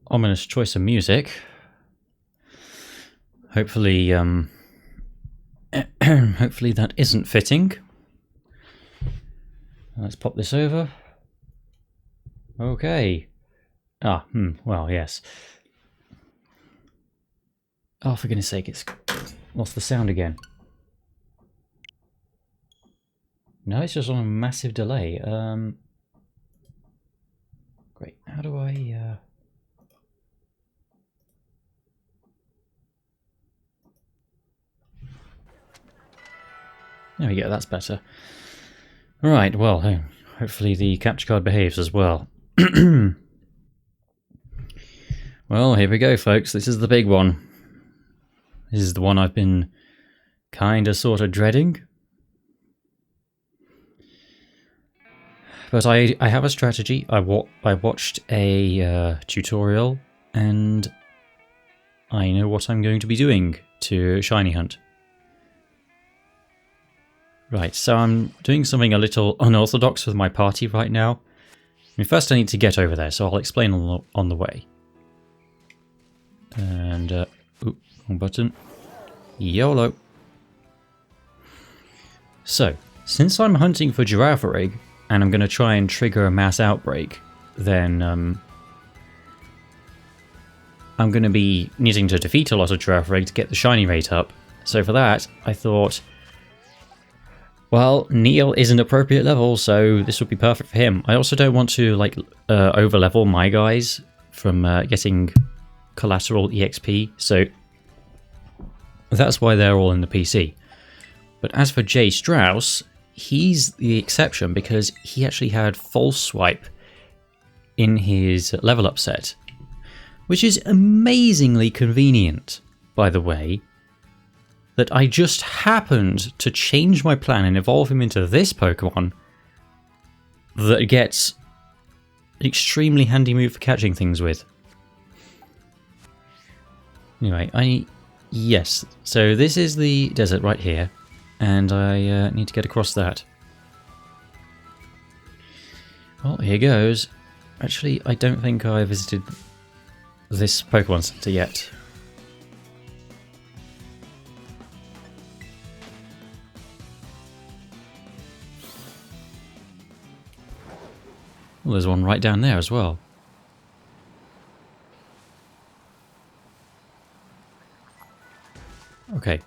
ominous choice of music. Hopefully, hopefully that isn't fitting. Let's pop this over. Okay. Well, yes. Oh, for goodness sake, it's lost the sound again. No, it's just on a massive delay. Great. How do I... There we go, that's better. Right, well, hopefully the capture card behaves as well. Well, here we go, folks. This is the big one. This is the one I've been kinda sorta dreading. But I have a strategy. I watched a tutorial, and I know what I'm going to be doing to shiny hunt. Right, so I'm doing something a little unorthodox with my party right now. I mean, first I need to get over there, so I'll explain on the way. And, oop, wrong button. YOLO. So, since I'm hunting for Girafarig, and I'm going to try and trigger a mass outbreak, then I'm going to be needing to defeat a lot of Girafarig to get the shiny rate up. So for that, I thought, well, Neil is an appropriate level, so this would be perfect for him. I also don't want to over-level my guys from getting collateral EXP, so that's why they're all in the PC. But as for Jay Strauss, he's the exception because he actually had false swipe in his level up set, which is amazingly convenient, by the way, that I just happened to change my plan and evolve him into this Pokemon that gets an extremely handy move for catching things with. Anyway, yes, so this is the desert right here. And I need to get across that. Well, here goes. Actually, I don't think I visited this Pokemon Center yet. Well, there's one right down there as well. Okay.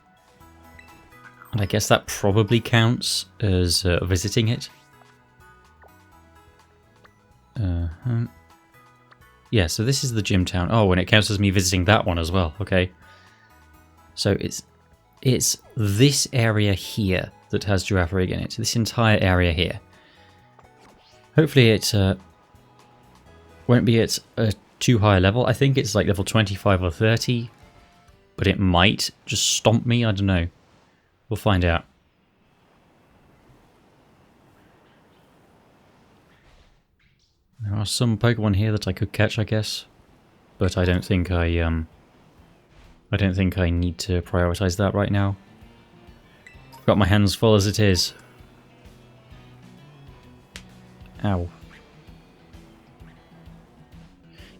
And I guess that probably counts as visiting it. Yeah, so this is the gym town. Oh, and it counts as me visiting that one as well. Okay. So it's this area here that has Girafarig in it. This entire area here. Hopefully it won't be at a too high level. I think it's like level 25 or 30. But it might just stomp me. I don't know. We'll find out. There are some Pokemon here that I could catch, I guess, but I don't think I need to prioritize that right now. I've got my hands full as it is. Ow.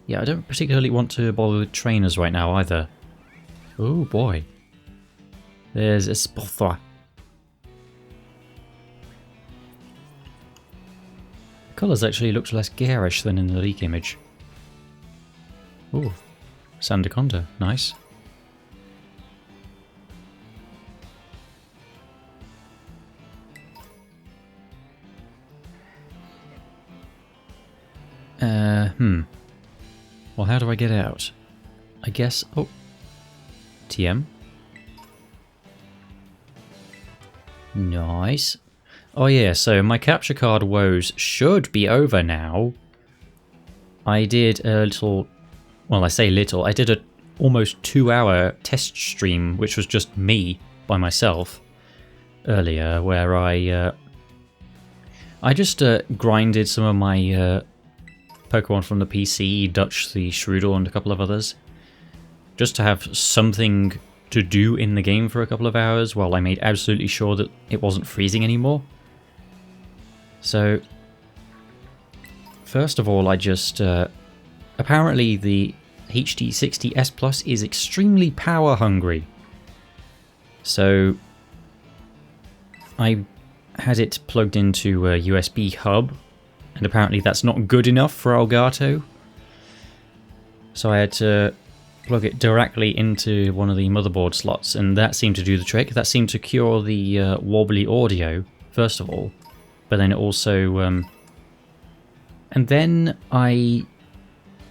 Yeah, I don't particularly want to bother with trainers right now either. Oh boy. There's a Spothra. The colours actually looked less garish than in the leak image. Ooh, Sandaconda, nice. Well, how do I get out? I guess... Oh. TM. Nice. Oh yeah, so my capture card woes should be over now. I did a little... Well, I say little. I did a almost 2-hour test stream, which was just me by myself earlier, where I just grinded some of my Pokemon from the PC, Dutch, the Shroodle, and a couple of others, just to have something to do in the game for a couple of hours while I made absolutely sure that it wasn't freezing anymore. So, first of all, I just... apparently the HD60S Plus is extremely power hungry. So I had it plugged into a USB hub, and apparently that's not good enough for Elgato. So I had to plug it directly into one of the motherboard slots, and that seemed to do the trick. That seemed to cure the wobbly audio, first of all. But then it also... and then I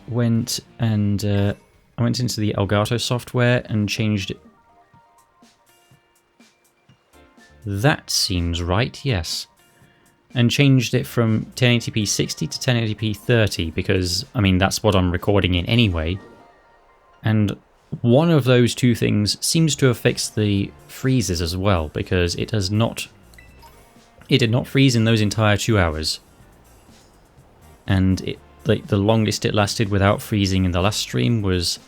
went and... I went into the Elgato software and changed it. That seems right, yes. And changed it from 1080p 60 to 1080p 30 because, I mean, that's what I'm recording in anyway. And one of those two things seems to have fixed the freezes as well, because it does not... It did not freeze in those entire 2 hours. And it, like, the longest it lasted without freezing in the last stream was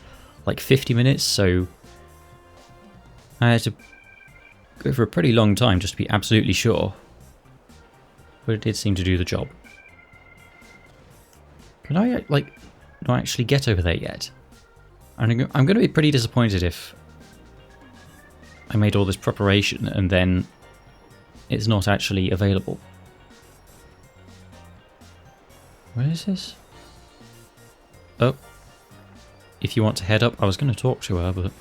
like 50 minutes, so I had to go for a pretty long time just to be absolutely sure. But it did seem to do the job. Can I, like, not actually get over there yet? I'm going to be pretty disappointed if I made all this preparation and then it's not actually available. Where is this? Oh. If you want to head up, I was going to talk to her, but...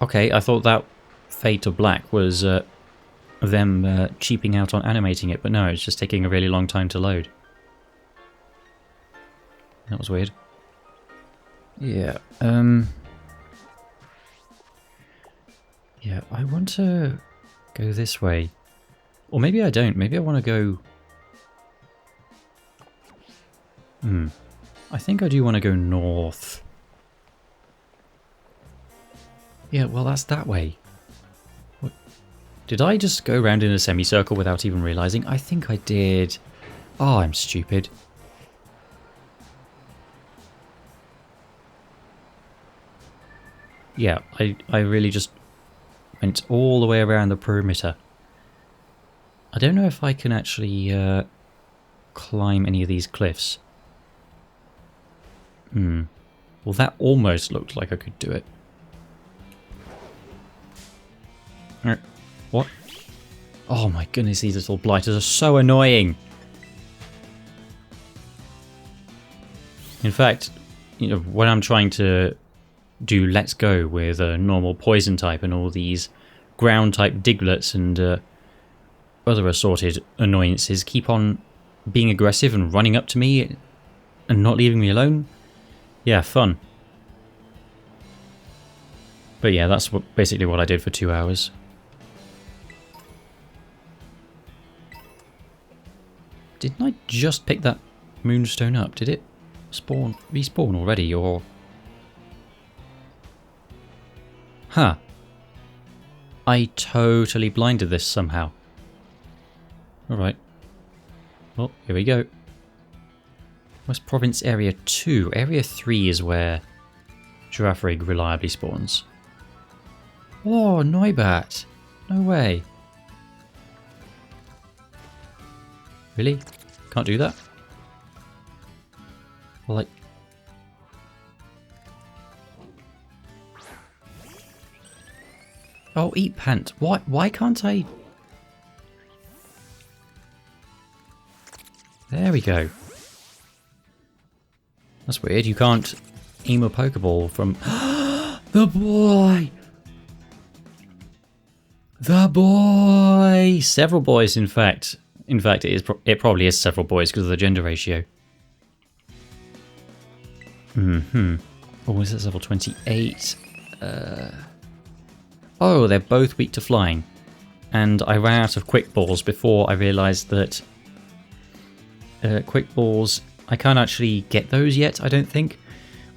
Okay, I thought that fade to black was them cheaping out on animating it, but no, it's just taking a really long time to load. That was weird. Yeah, yeah, I want to go this way. Or maybe I don't. Maybe I want to go... I think I do want to go north. Yeah, well, that's that way. What? Did I just go around in a semicircle without even realizing? I think I did. Oh, I'm stupid. Yeah, I really just went all the way around the perimeter. I don't know if I can actually climb any of these cliffs. Well, that almost looked like I could do it. What? Oh my goodness, these little blighters are so annoying. In fact, you know, when I'm trying to do Let's Go with a normal poison type and all these ground type diglets and other assorted annoyances keep on being aggressive and running up to me and not leaving me alone. Yeah, fun. But yeah, that's basically what I did for 2 hours. Didn't I just pick that moonstone up? Did it respawn already, or... Huh. I totally blinded this somehow. Alright. Well, here we go. West Province Area 2. Area 3 is where Girafarig reliably spawns. Oh, Noibat! No way. Really? Can't do that? Well, like... Oh, eat pant. Why can't I... There we go. That's weird. You can't aim a Pokeball from... The boy! The boy! Several boys, in fact. In fact, it probably is several boys because of the gender ratio. Oh, is this level 28? Oh, they're both weak to flying. And I ran out of Quick Balls before I realised that Quick Balls, I can't actually get those yet, I don't think.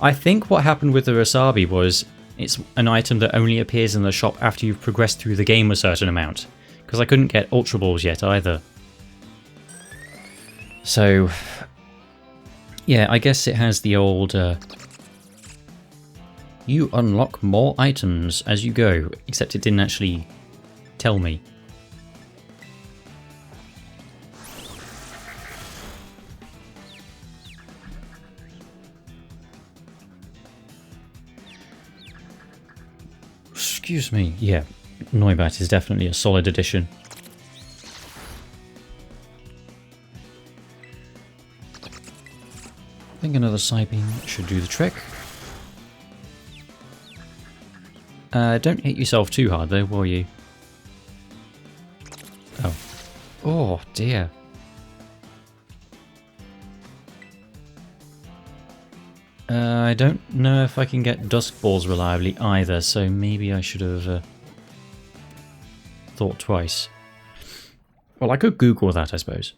I think what happened with the Wasabi was it's an item that only appears in the shop after you've progressed through the game a certain amount. Because I couldn't get Ultra Balls yet either. So, yeah, I guess it has the old... you unlock more items as you go, except it didn't actually tell me. Excuse me. Yeah, Noibat is definitely a solid addition. I think another Psybeam should do the trick. Don't hit yourself too hard though, will you? Oh. Oh dear. I don't know if I can get Dusk Balls reliably either, so maybe I should have thought twice. Well, I could Google that, I suppose.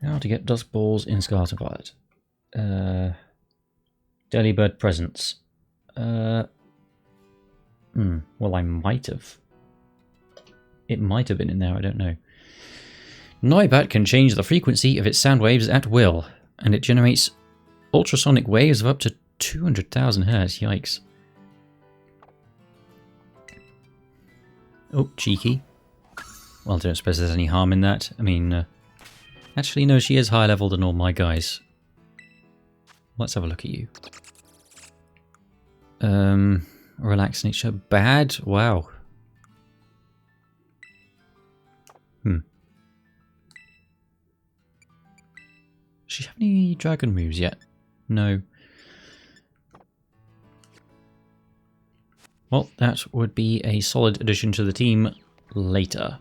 How to get Dusk Balls in Scarlet and Violet. Delibird Presents. Well, I might have. It might have been in there, I don't know. Noibat can change the frequency of its sound waves at will, and it generates ultrasonic waves of up to 200,000 Hz. Yikes. Oh, cheeky. Well, I don't suppose there's any harm in that. I mean, actually, no, she is higher level than all my guys. Let's have a look at you. Relaxed nature. Bad? Wow. Does she have any dragon moves yet? No. Well, that would be a solid addition to the team later.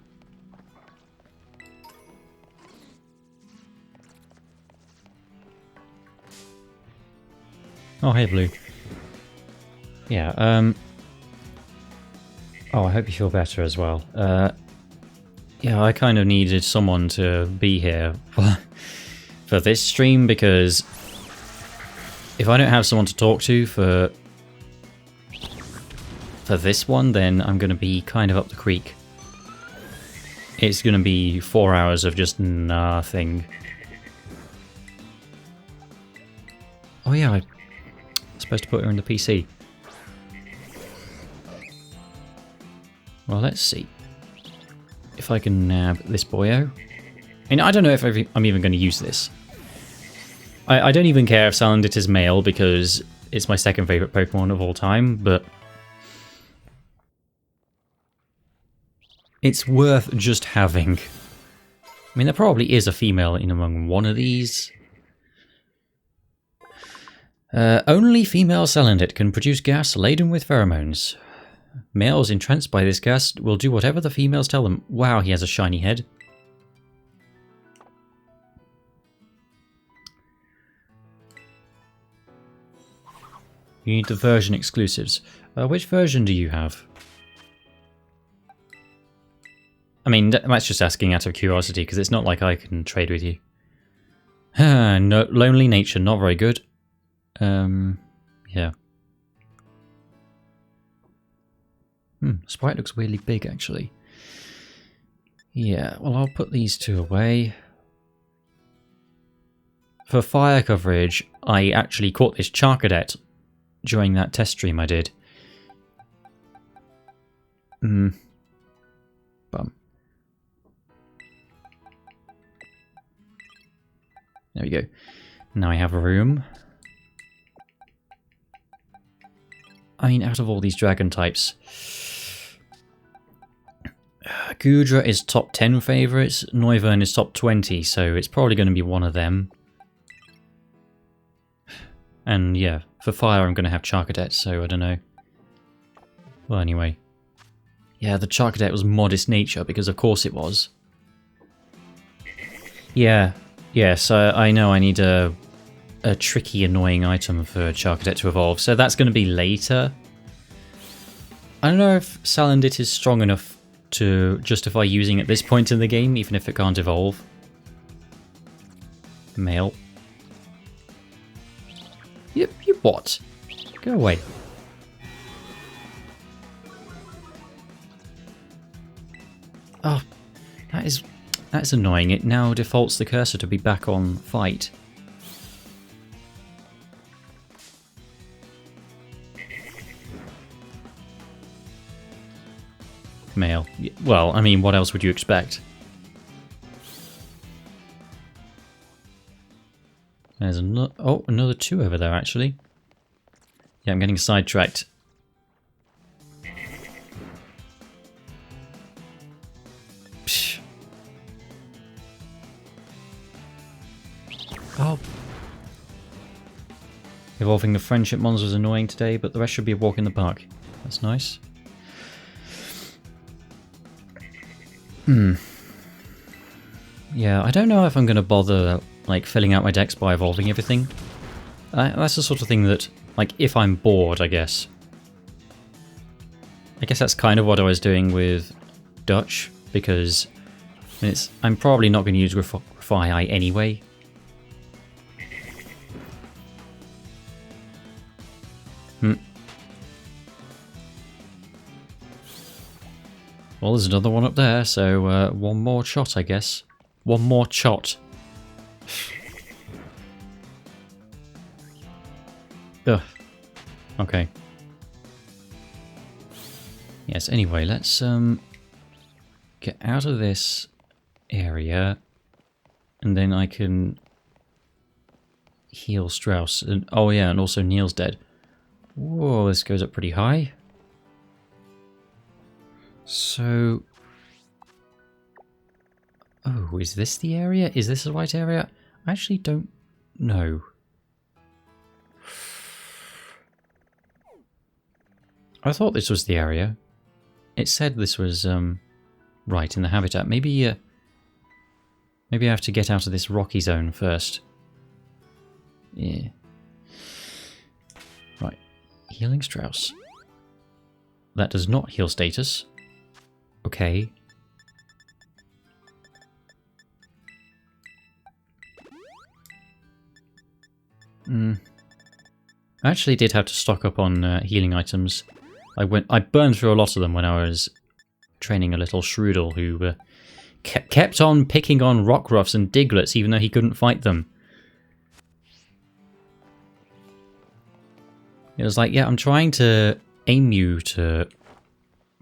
Oh, hey, Blue. Yeah, oh, I hope you feel better as well. Yeah, I kind of needed someone to be here for this stream, because if I don't have someone to talk to for this one, then I'm going to be kind of up the creek. It's going to be 4 hours of just nothing. Oh yeah, I'm supposed to put her in the PC. Well, let's see if I can nab this boyo. And I don't know if I'm even going to use this. I don't even care if Salandit is male, because it's my second favourite Pokemon of all time, but it's worth just having. I mean, there probably is a female in among one of these. Only female Salandit can produce gas laden with pheromones. Males entranced by this gas will do whatever the females tell them. Wow, he has a shiny head. You need the version exclusives. Which version do you have? I mean, that's just asking out of curiosity, because it's not like I can trade with you. No, lonely nature, not very good. Yeah. Sprite looks weirdly big, actually. Yeah, well, I'll put these two away. For fire coverage, I actually caught this Charcadet during that test stream I did. Bum. There we go. Now I have a room. I mean, out of all these dragon types, Gudra is top 10 favourites, Noivern is top 20, so it's probably going to be one of them. And yeah, for fire I'm going to have Charcadet, so I don't know. Well, anyway. Yeah, the Charcadet was modest nature, because of course it was. Yeah, yes, I know I need a tricky, annoying item for Charcadet to evolve, so that's going to be later. I don't know if Salandit is strong enough to justify using at this point in the game, even if it can't evolve. Male. You what? Go away. Oh, that's annoying. It now defaults the cursor to be back on fight. Male. Well, I mean, what else would you expect? There's another 2 over there, actually. Yeah, I'm getting sidetracked. Psh. Oh. Evolving the friendship mons was annoying today, but the rest should be a walk in the park. That's nice. Yeah, I don't know if I'm going to bother, like, filling out my decks by evolving everything. That's the sort of thing that, like, if I'm bored, I guess. I guess that's kind of what I was doing with Dutch, because I'm probably not going to use Girafarig anyway. Well, there's another one up there, so one more shot, I guess. One more shot. Ugh. Okay. Yes, anyway, let's get out of this area, and then I can heal Strauss. And, oh yeah, and also Neil's dead. Whoa, this goes up pretty high. So... oh, is this the area? Is this the right area? I actually don't know. I thought this was the area. It said this was right in the habitat. Maybe maybe I have to get out of this rocky zone first. Yeah. Right. Healing Strauss. That does not heal status. Okay. I actually did have to stock up on healing items. I burned through a lot of them when I was training a little Shroodle who kept on picking on Rockruffs and Diglets even though he couldn't fight them. It was like, yeah, I'm trying to aim you to...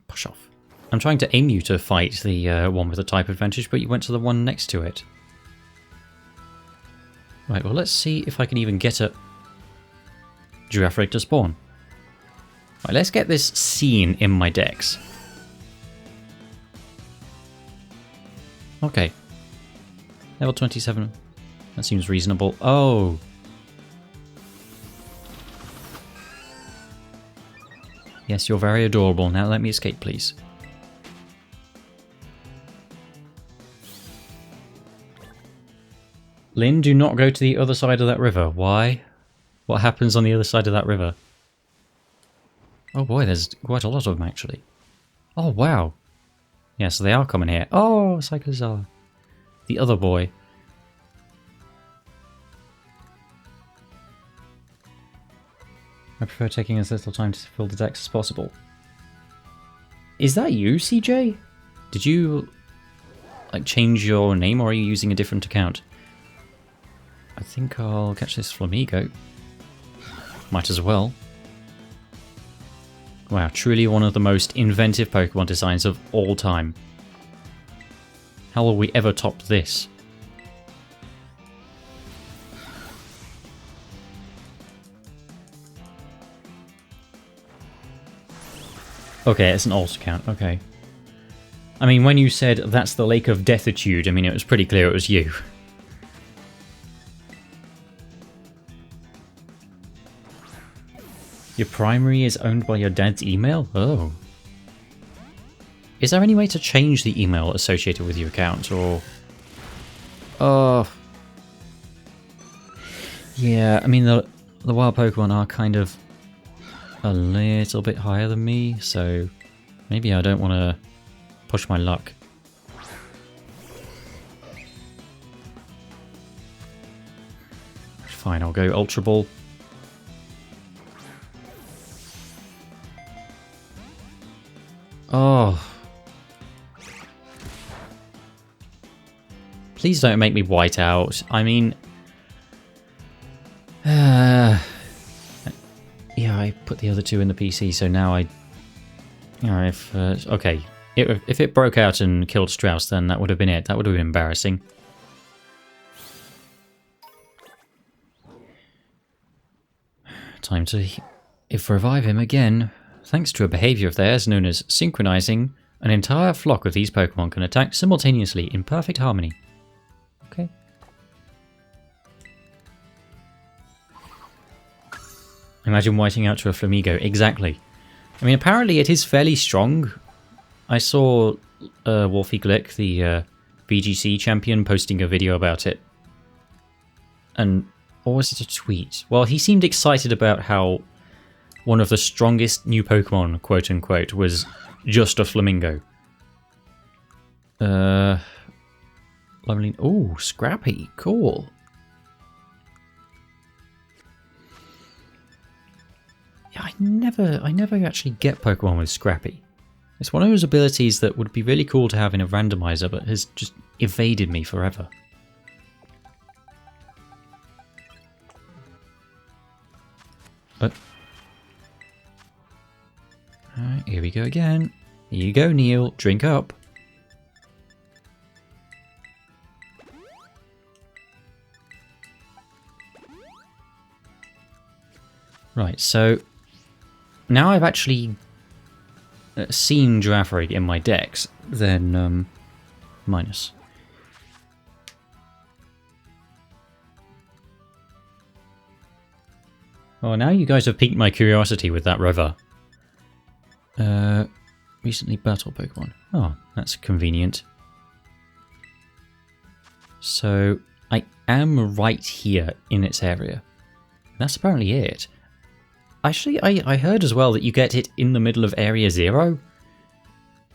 push off. I'm trying to aim you to fight the one with the type advantage, but you went to the one next to it. Right, well, let's see if I can even get a Girafarig to spawn. Right, let's get this scene in my decks. Okay. Level 27. That seems reasonable. Oh! Yes, you're very adorable. Now let me escape, please. Lynn, do not go to the other side of that river. Why? What happens on the other side of that river? Oh boy, there's quite a lot of them, actually. Oh, wow. Yeah, so they are coming here. Oh, Psychozar. The other boy. I prefer taking as little time to fill the decks as possible. Is that you, CJ? Did you, like, change your name, or are you using a different account? I think I'll catch this Flamigo. Might as well. Wow, truly one of the most inventive Pokemon designs of all time. How will we ever top this? Okay, it's an alt account, okay. I mean, when you said that's the Lake of Deathitude, I mean, it was pretty clear it was you. Your primary is owned by your dad's email? Oh. Is there any way to change the email associated with your account, or... oh. Yeah, I mean, the wild Pokemon are kind of a little bit higher than me, so maybe I don't want to push my luck. Fine, I'll go Ultra Ball. Oh. Please don't make me white out. I mean... yeah, I put the other two in the PC, so now I... okay. If it broke out and killed Strauss, then that would have been it. That would have been embarrassing. Time to revive him again. Thanks to a behavior of theirs known as synchronizing, an entire flock of these Pokemon can attack simultaneously in perfect harmony. Okay. Imagine whiting out to a Flamigo. Exactly. I mean, apparently it is fairly strong. I saw Wolfie Glick, the VGC champion, posting a video about it. And, or was it a tweet? Well, he seemed excited about how one of the strongest new Pokemon, quote unquote, was just a Flamingo. Ooh, Scrappy. Cool. Yeah, I never actually get Pokemon with Scrappy. It's one of those abilities that would be really cool to have in a randomizer, but has just evaded me forever. Alright, here we go again. Here you go, Neil. Drink up. Right, so now I've actually seen Girafarig in my decks, then minus. Oh, now you guys have piqued my curiosity with that river. Recently battled Pokemon. Oh, that's convenient. So, I am right here in its area. That's apparently it. Actually, I heard as well that you get it in the middle of Area 0.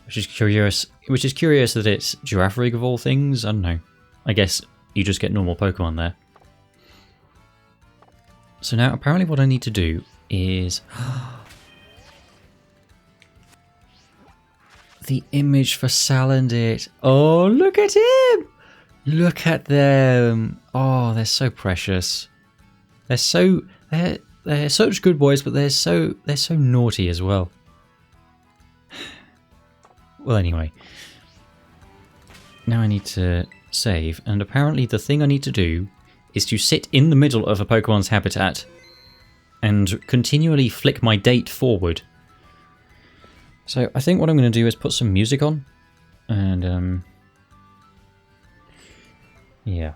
Which is curious. Which is curious that it's Girafarig of all things. I don't know. I guess you just get normal Pokemon there. So now, apparently what I need to do is... the image for Salandit. Oh, look at him! Look at them. Oh, they're so precious. They're such good boys, but they're so naughty as well. Well, anyway. Now I need to save, and apparently the thing I need to do is to sit in the middle of a Pokemon's habitat and continually flick my date forward. So I think what I'm going to do is put some music on, and yeah.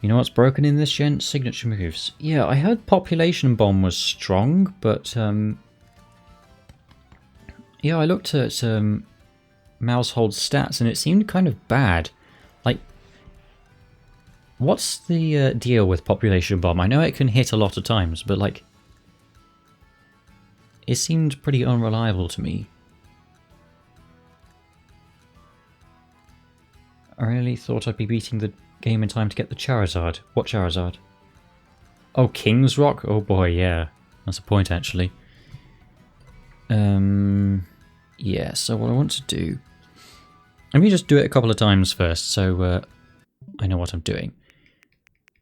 You know what's broken in this gen? Signature moves. Yeah, I heard Population Bomb was strong, but yeah, I looked at Mousehold's stats and it seemed kind of bad. Like, what's the deal with Population Bomb? I know it can hit a lot of times, but like, it seemed pretty unreliable to me. I really thought I'd be beating the game in time to get the Charizard. What Charizard? Oh, King's Rock? Oh boy, yeah. That's a point, actually. Yeah, so what I want to do... Let me just do it a couple of times first, so I know what I'm doing.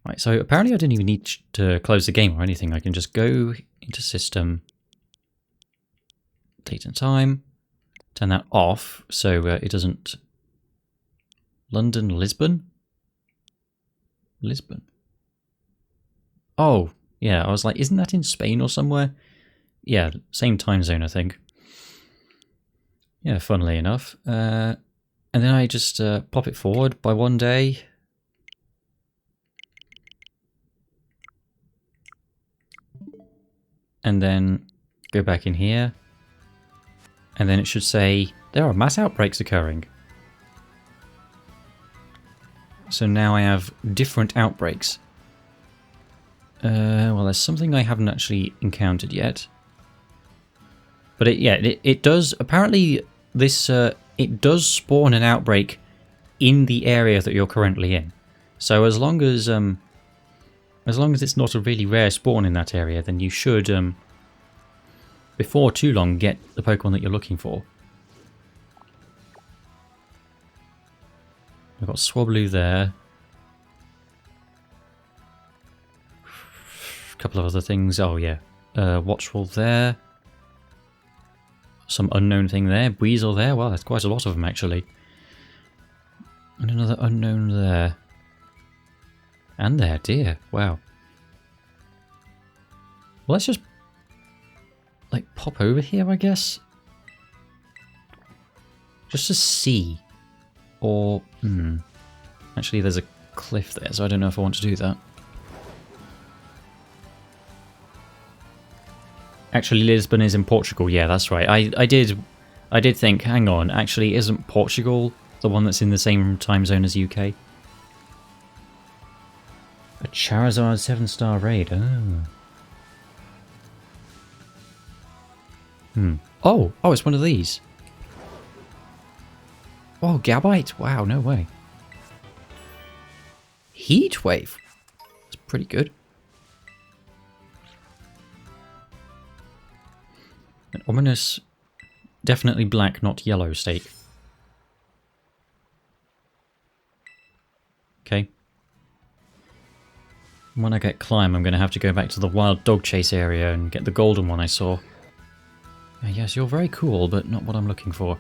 Right, so apparently I didn't even need to close the game or anything. I can just go into System... Date and time, turn that off so it doesn't... London, Lisbon? Lisbon. Oh, yeah, I was like, isn't that in Spain or somewhere? Yeah, same time zone, I think. Yeah, funnily enough. And then I just pop it forward by 1 day. And then go back in here. And then it should say, there are mass outbreaks occurring. So now I have different outbreaks. Well, there's something I haven't actually encountered yet. But it does, apparently this, it does spawn an outbreak in the area that you're currently in. So as long as it's not a really rare spawn in that area, then you should, before too long, get the Pokemon that you're looking for. We've got Swablu there. A couple of other things. Oh yeah. Watchful there. Some unknown thing there. Weasel there. Wow, that's quite a lot of them actually. And another unknown there. And there, dear. Wow. Well, let's just, like, pop over here, I guess. Just to see. Or, actually, there's a cliff there, so I don't know if I want to do that. Actually, Lisbon is in Portugal. Yeah, that's right. I did think, hang on, actually, isn't Portugal the one that's in the same time zone as UK? A Charizard 7-star raid. Oh, it's one of these. Oh, Gabite. Wow, no way. Heatwave. That's pretty good. An ominous, definitely black, not yellow stake. Okay. When I get climb, I'm going to have to go back to the wild dog chase area and get the golden one I saw. Yes, you're very cool, but not what I'm looking for.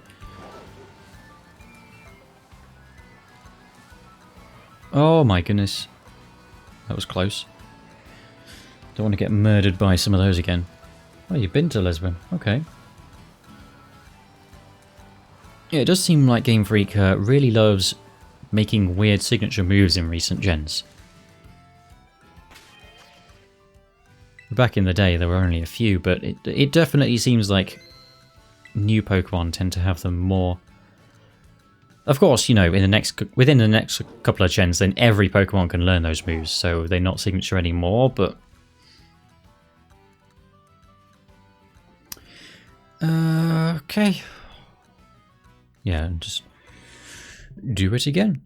Oh my goodness. That was close. Don't want to get murdered by some of those again. Oh, you've been to Lisbon. Okay. Yeah, it does seem like Game Freak really loves making weird signature moves in recent gens. Back in the day, there were only a few, but it definitely seems like new Pokemon tend to have them more. Of course, you know, within the next couple of gens, then every Pokemon can learn those moves, so they're not signature anymore, but... okay. Yeah, just do it again.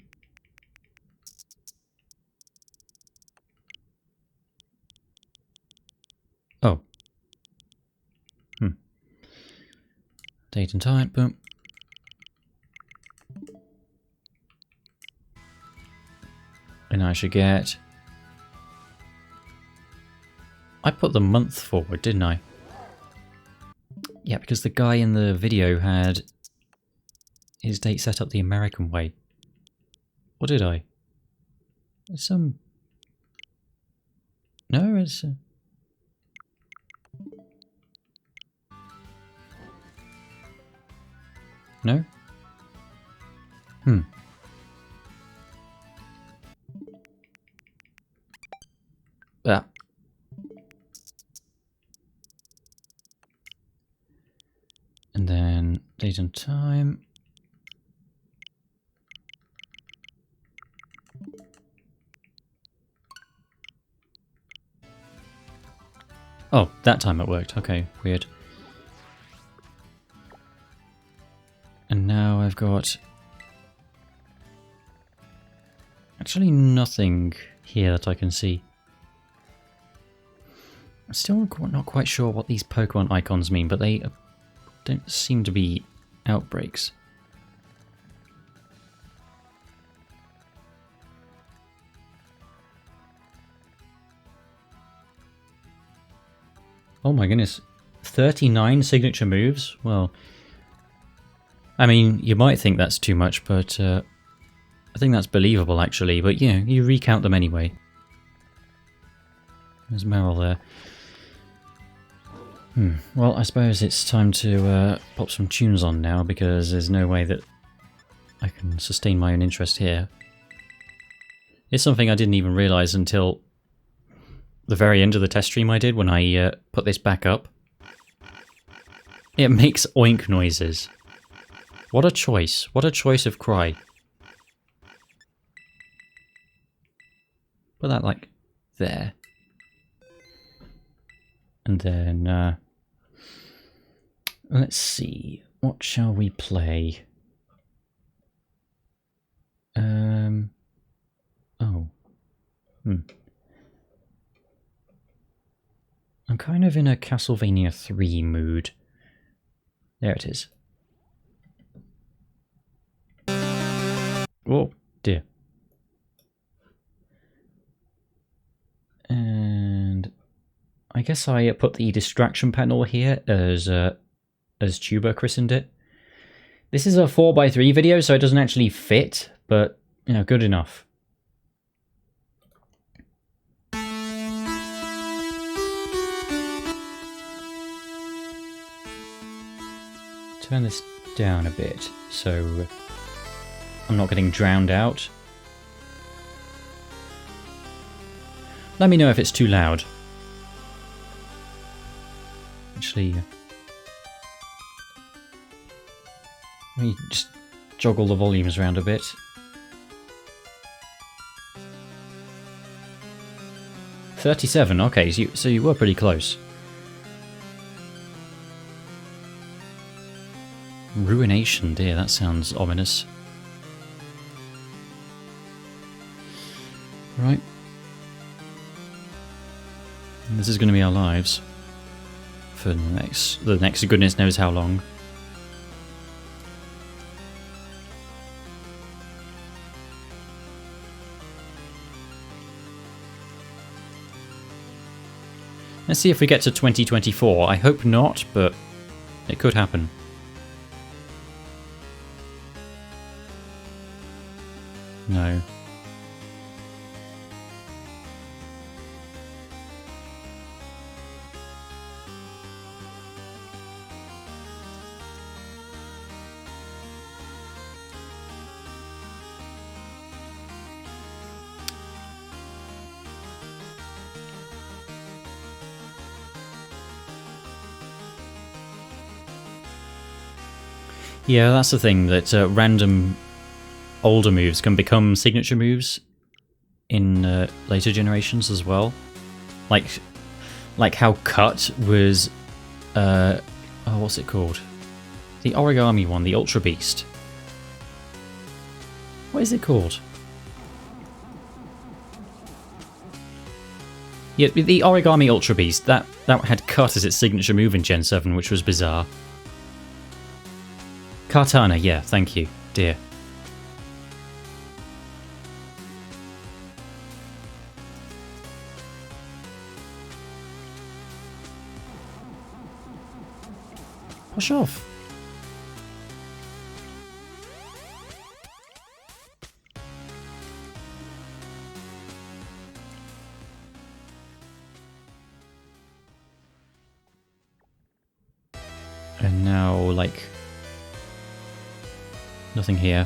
Oh. Date and time, boom. And I should get... I put the month forward, didn't I? Yeah, because the guy in the video had his date set up the American way. Or did I? It's some... No, it's... No? Ah. And then date and time. Oh, that time it worked. Okay, weird. And now I've got... actually nothing here that I can see. I'm still not quite sure what these Pokemon icons mean, but they don't seem to be outbreaks. Oh my goodness. 39 signature moves? Well, I mean, you might think that's too much, but I think that's believable actually, but yeah, you recount them anyway. There's Meryl there. Well, I suppose it's time to pop some tunes on now, because there's no way that I can sustain my own interest here. It's something I didn't even realise until the very end of the test stream I did when I put this back up. It makes oink noises. What a choice. What a choice of cry. Put that, like, there. And then, let's see. What shall we play? Oh. I'm kind of in a Castlevania 3 mood. There it is. Oh, dear. And I guess I put the distraction panel here as Tuber christened it. This is a 4x3 video, so it doesn't actually fit, but, you know, good enough. turn this down a bit so I'm not getting drowned out. Let me know if it's too loud. Actually, let me just joggle the volumes around a bit. $37, okay, so you were pretty close. Ruination, dear, that sounds ominous. Right. And this is going to be our lives. For the next goodness knows how long. Let's see if we get to 2024. I hope not, but it could happen. No. Yeah, that's the thing, that random older moves can become signature moves in later generations as well. Like how Cut was... oh, what's it called? The origami one, the Ultra Beast. What is it called? Yeah, the origami Ultra Beast, that had Cut as its signature move in Gen 7, which was bizarre. Kartana, yeah, thank you, dear. Push off. And now, like... nothing here.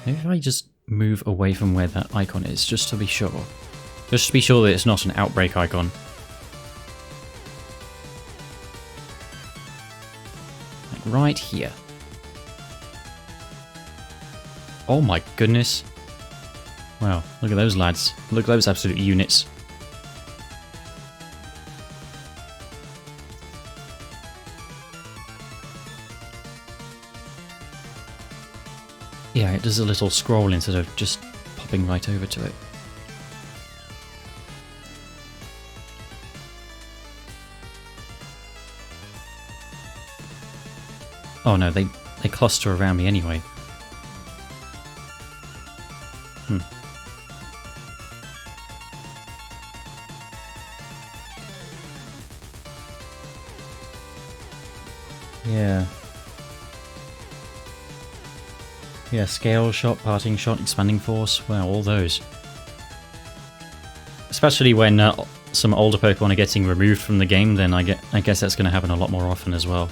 Maybe if I just move away from where that icon is, just to be sure. Just to be sure that it's not an outbreak icon. Like right here. Oh my goodness. Wow, look at those lads. Look at those absolute units. Yeah, it does a little scroll instead of just popping right over to it. Oh no, they cluster around me anyway. Hmm. Yeah. Yeah, scale shot, parting shot, expanding force, well, all those. Especially when some older Pokemon are getting removed from the game, then I guess that's going to happen a lot more often as well.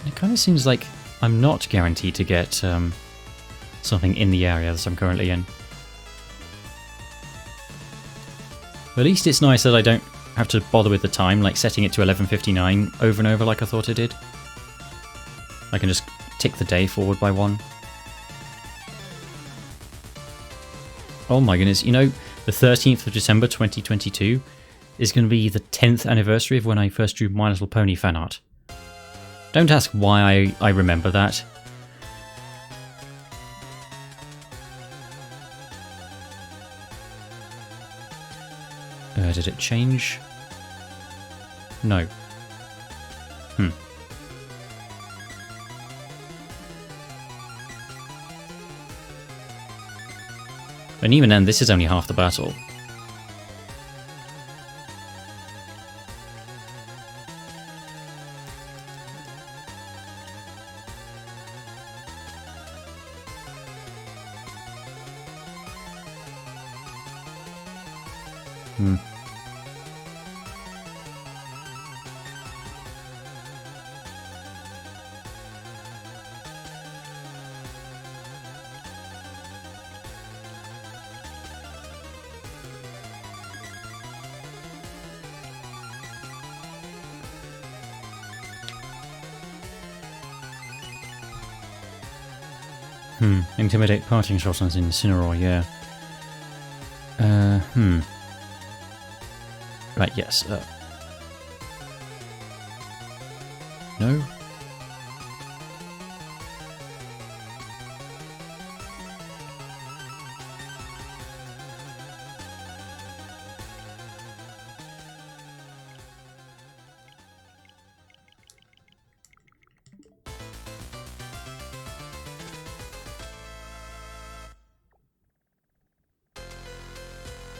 It kind of seems like I'm not guaranteed to get something in the area that I'm currently in. At least it's nice that I don't have to bother with the time, like setting it to 11:59 over and over like I thought I did. I can just tick the day forward by one. Oh my goodness, you know, the 13th of December 2022 is going to be the 10th anniversary of when I first drew My Little Pony fan art. Don't ask why I remember that. Did it change? No. And even then, this is only half the battle. Hmm. Intimidate parting shot on Incineroar, yeah. Right, yes. No?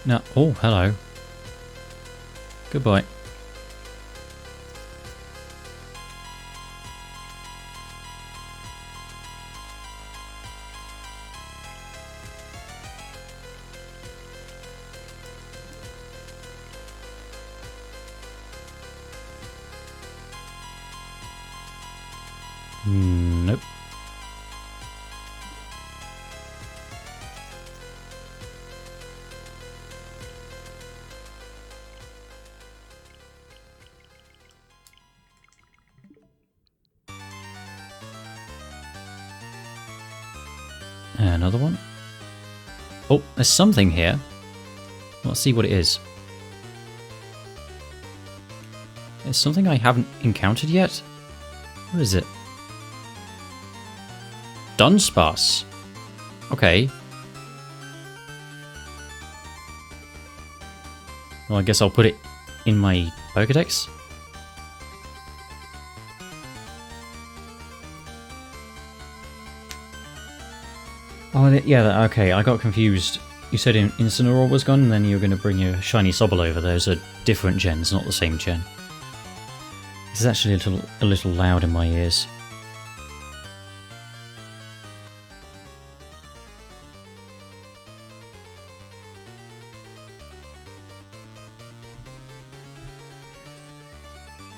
No. Oh, hello. Goodbye. Nope. Another one. Oh, there's something here. Let's see what it is. It's something I haven't encountered yet. What is it? Dunsparce. Okay. Well, I guess I'll put it in my Pokédex. Oh, yeah, okay, I got confused. You said Incineroar was gone, and then you were going to bring your shiny Sobble over. Those are different gens, not the same gen. This is actually a little loud in my ears.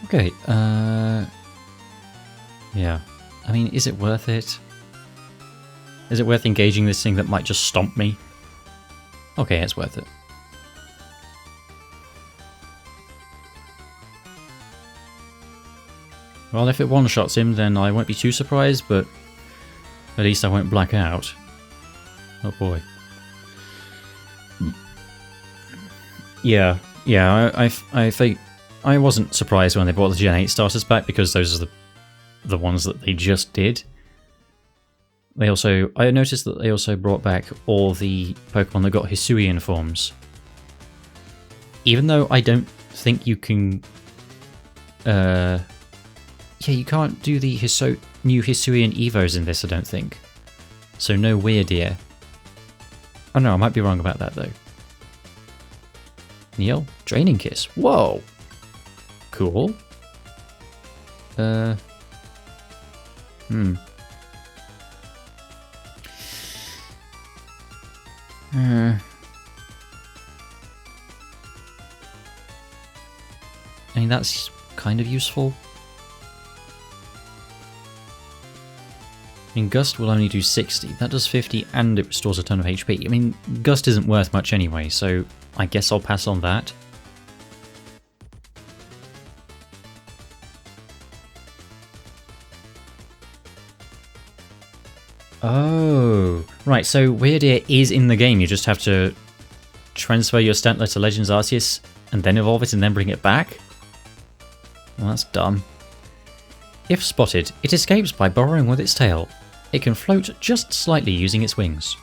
Okay, yeah. I mean, is it worth it? Is it worth engaging this thing that might just stomp me? Okay, it's worth it. Well, if it one-shots him, then I won't be too surprised, but at least I won't black out. Oh boy. Yeah, I think I wasn't surprised when they brought the Gen 8 starters back, because those are the ones that they just did. They also, I noticed that they also brought back all the Pokemon that got Hisuian forms. Even though I don't think you can... yeah, you can't do the new Hisuian Evos in this, I don't think. So no Weirdeer. Oh no, I might be wrong about that though. Neil? Draining Kiss. Whoa! Cool. I mean, that's kind of useful. I mean, Gust will only do 60. That does 50 and it restores a ton of HP. I mean, Gust isn't worth much anyway, so I guess I'll pass on that. Oh, right, so Weirdeer is in the game. You just have to transfer your Stantler to Legends Arceus and then evolve it and then bring it back? Well, that's dumb. If spotted, it escapes by burrowing with its tail. It can float just slightly using its wings.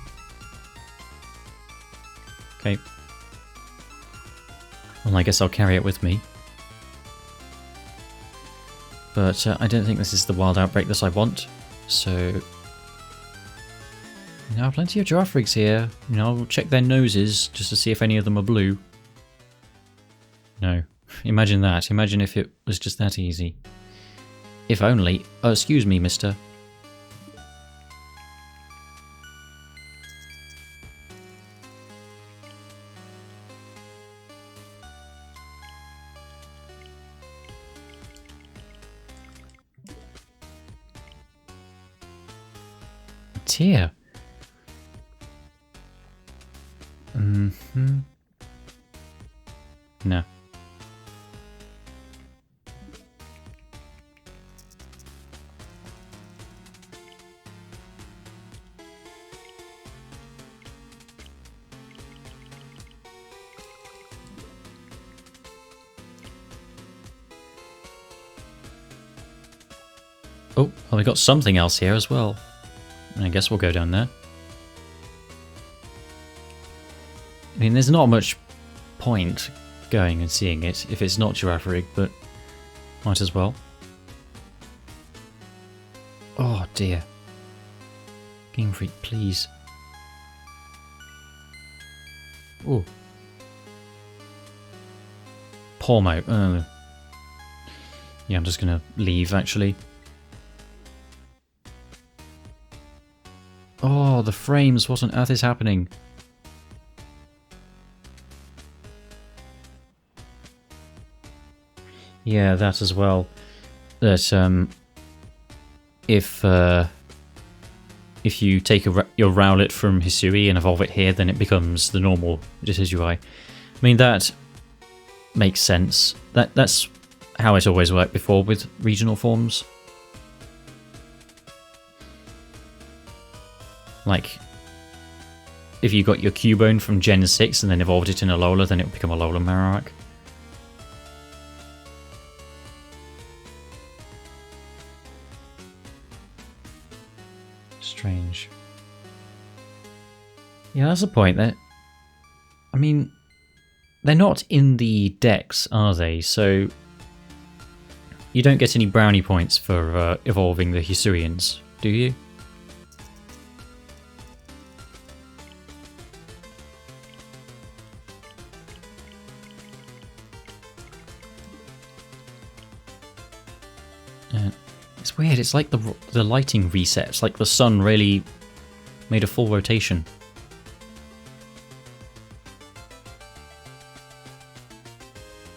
Okay. Well, I guess I'll carry it with me. But I don't think this is the wild outbreak that I want, so... Now, plenty of Girafarigs here. You know, I'll check their noses just to see if any of them are blue. No. Imagine that. Imagine if it was just that easy. If only... excuse me, mister. dear. Mm-hmm. No. Oh, well, we got something else here as well. I guess we'll go down there. I mean, there's not much point going and seeing it if it's not Girafarig, but might as well. Oh dear. Game Freak, please. Ooh. Pormo. Yeah, I'm just gonna leave, actually. Oh, the frames. What on earth is happening? Yeah, that as well. That if you take your Rowlet from Hisui and evolve it here, then it becomes the normal Decidueye. I mean, that makes sense. That's how it always worked before with regional forms. Like, if you got your Cubone from Gen 6 and then evolved it in Alola, then it would become Alola Marowak. Strange. Yeah, that's the point. I mean, they're not in the decks, are they? So you don't get any brownie points for evolving the Hisuians, do you? It's weird, it's like the lighting resets, like the sun really made a full rotation.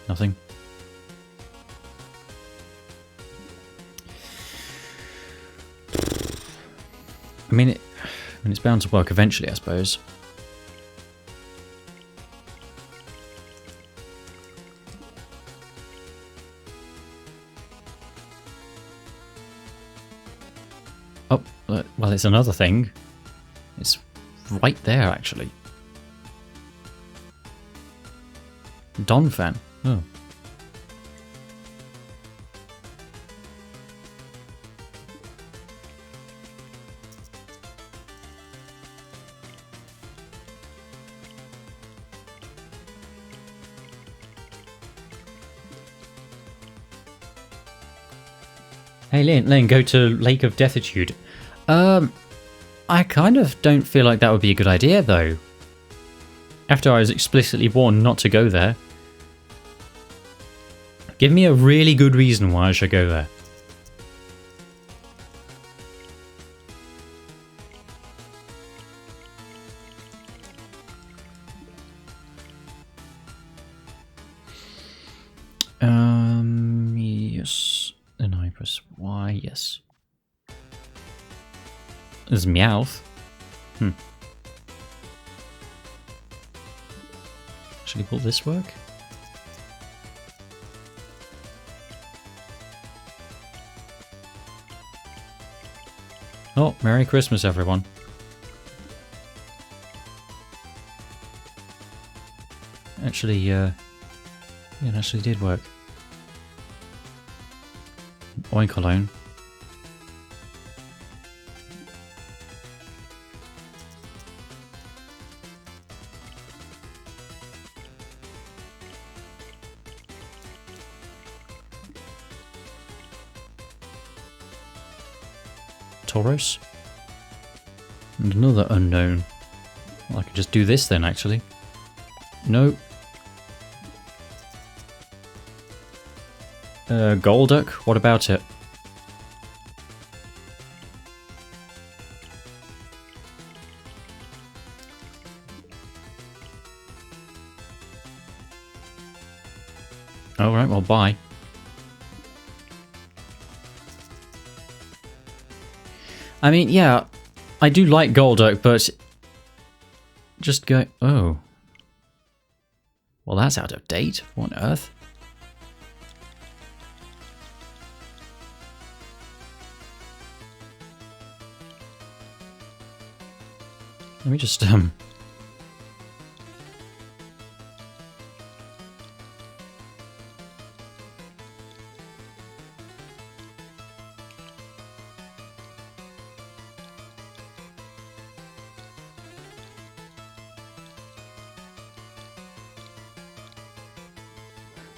Nothing. I mean, it's bound to work eventually, I suppose. Oh, well, it's another thing. It's right there, actually. Donphan. Oh. Hey, Lane, go to Lake of Deathitude. I kind of don't feel like that would be a good idea, though. After I was explicitly warned not to go there. Give me a really good reason why I should go there. Yes. Then I press Y, yes. There's Meowth. Actually, will this work? Oh, Merry Christmas, everyone. Actually, yeah, it actually did work. Oinkologne. Tauros. And another unknown. Well, I could just do this then, actually. No. Golduck, what about it? Alright, well, bye. I mean, yeah, I do like Golduck, but just go... Oh. Well, that's out of date. What on earth? Let me just,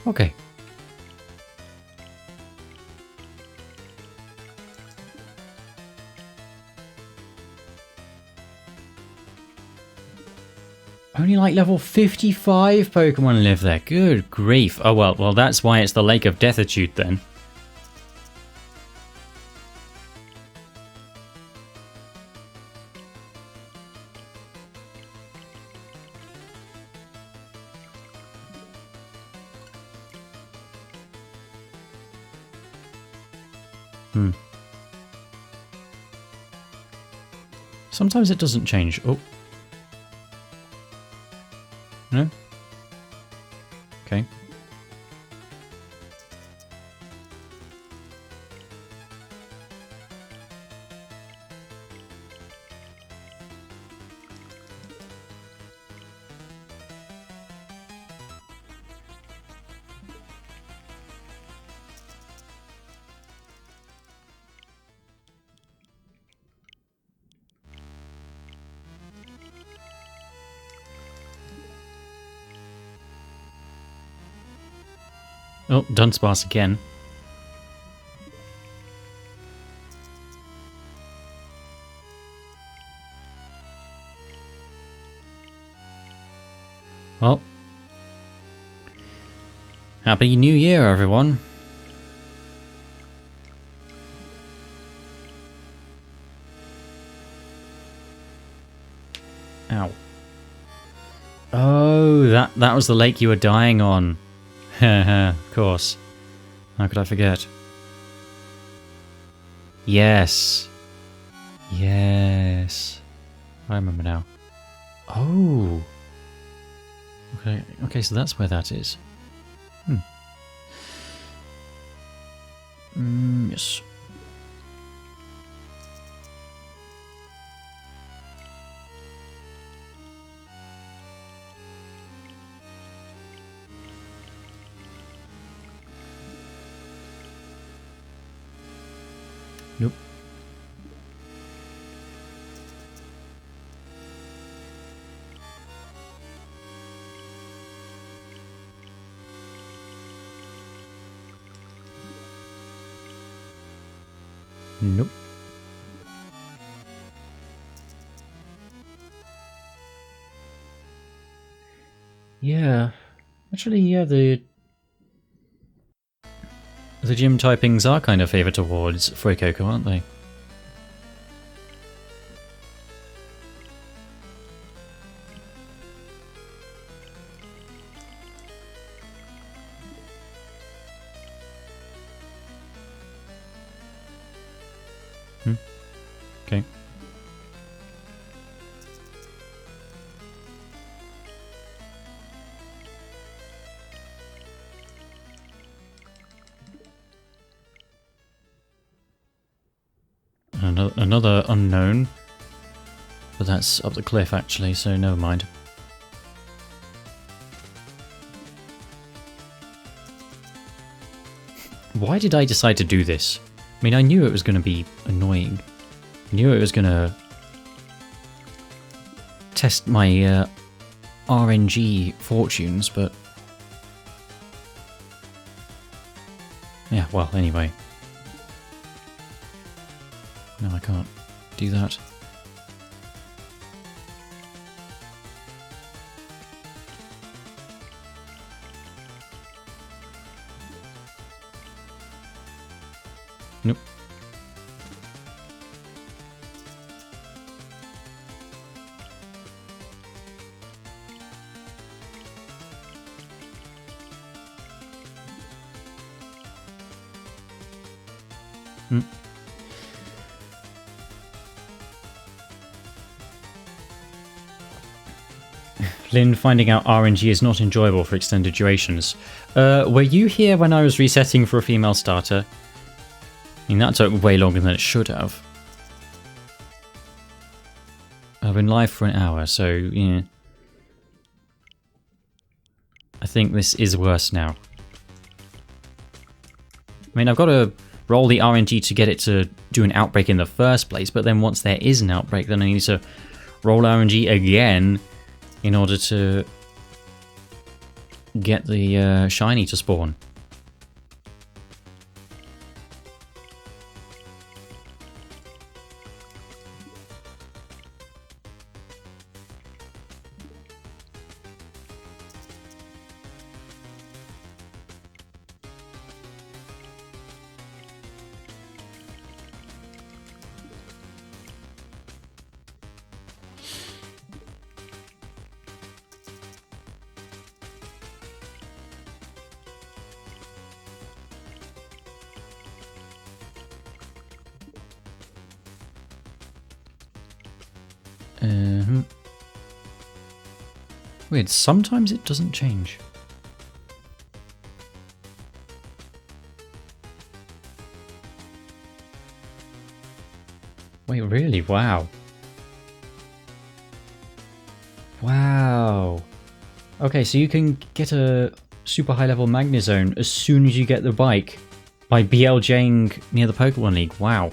Okay. Only like level 55 Pokemon live there. Good grief. Oh well, that's why it's the Lake of Deathitude then. Sometimes it doesn't change. Oh. No? Okay. Oh, Dunsparce again. Well. Happy New Year, everyone. Ow. Oh, that was the lake you were dying on. Of course. How could I forget? Yes. Yes. I remember now. Oh. Okay, okay, so that's where that is. Yes. Nope. Nope. Yeah. Actually, yeah, the gym typings are kind of favored towards Fuecoco, aren't they? Okay. Another unknown. But that's up the cliff actually, so never mind. Why did I decide to do this? I mean, I knew it was going to be annoying. I knew it was going to test my RNG fortunes, but... Yeah, well, anyway. No, I can't do that. Nope. Lynn, finding out RNG is not enjoyable for extended durations. Were you here when I was resetting for a female starter? I mean, that took way longer than it should have. I've been live for an hour, so, yeah. I think this is worse now. I mean, I've got to roll the RNG to get it to do an outbreak in the first place, but then once there is an outbreak, then I need to roll RNG again in order to get the shiny to spawn. Weird, sometimes it doesn't change. Wait, really? Wow. Wow. Okay, so you can get a super high level Magnezone as soon as you get the bike by BLJing near the Pokemon League. Wow.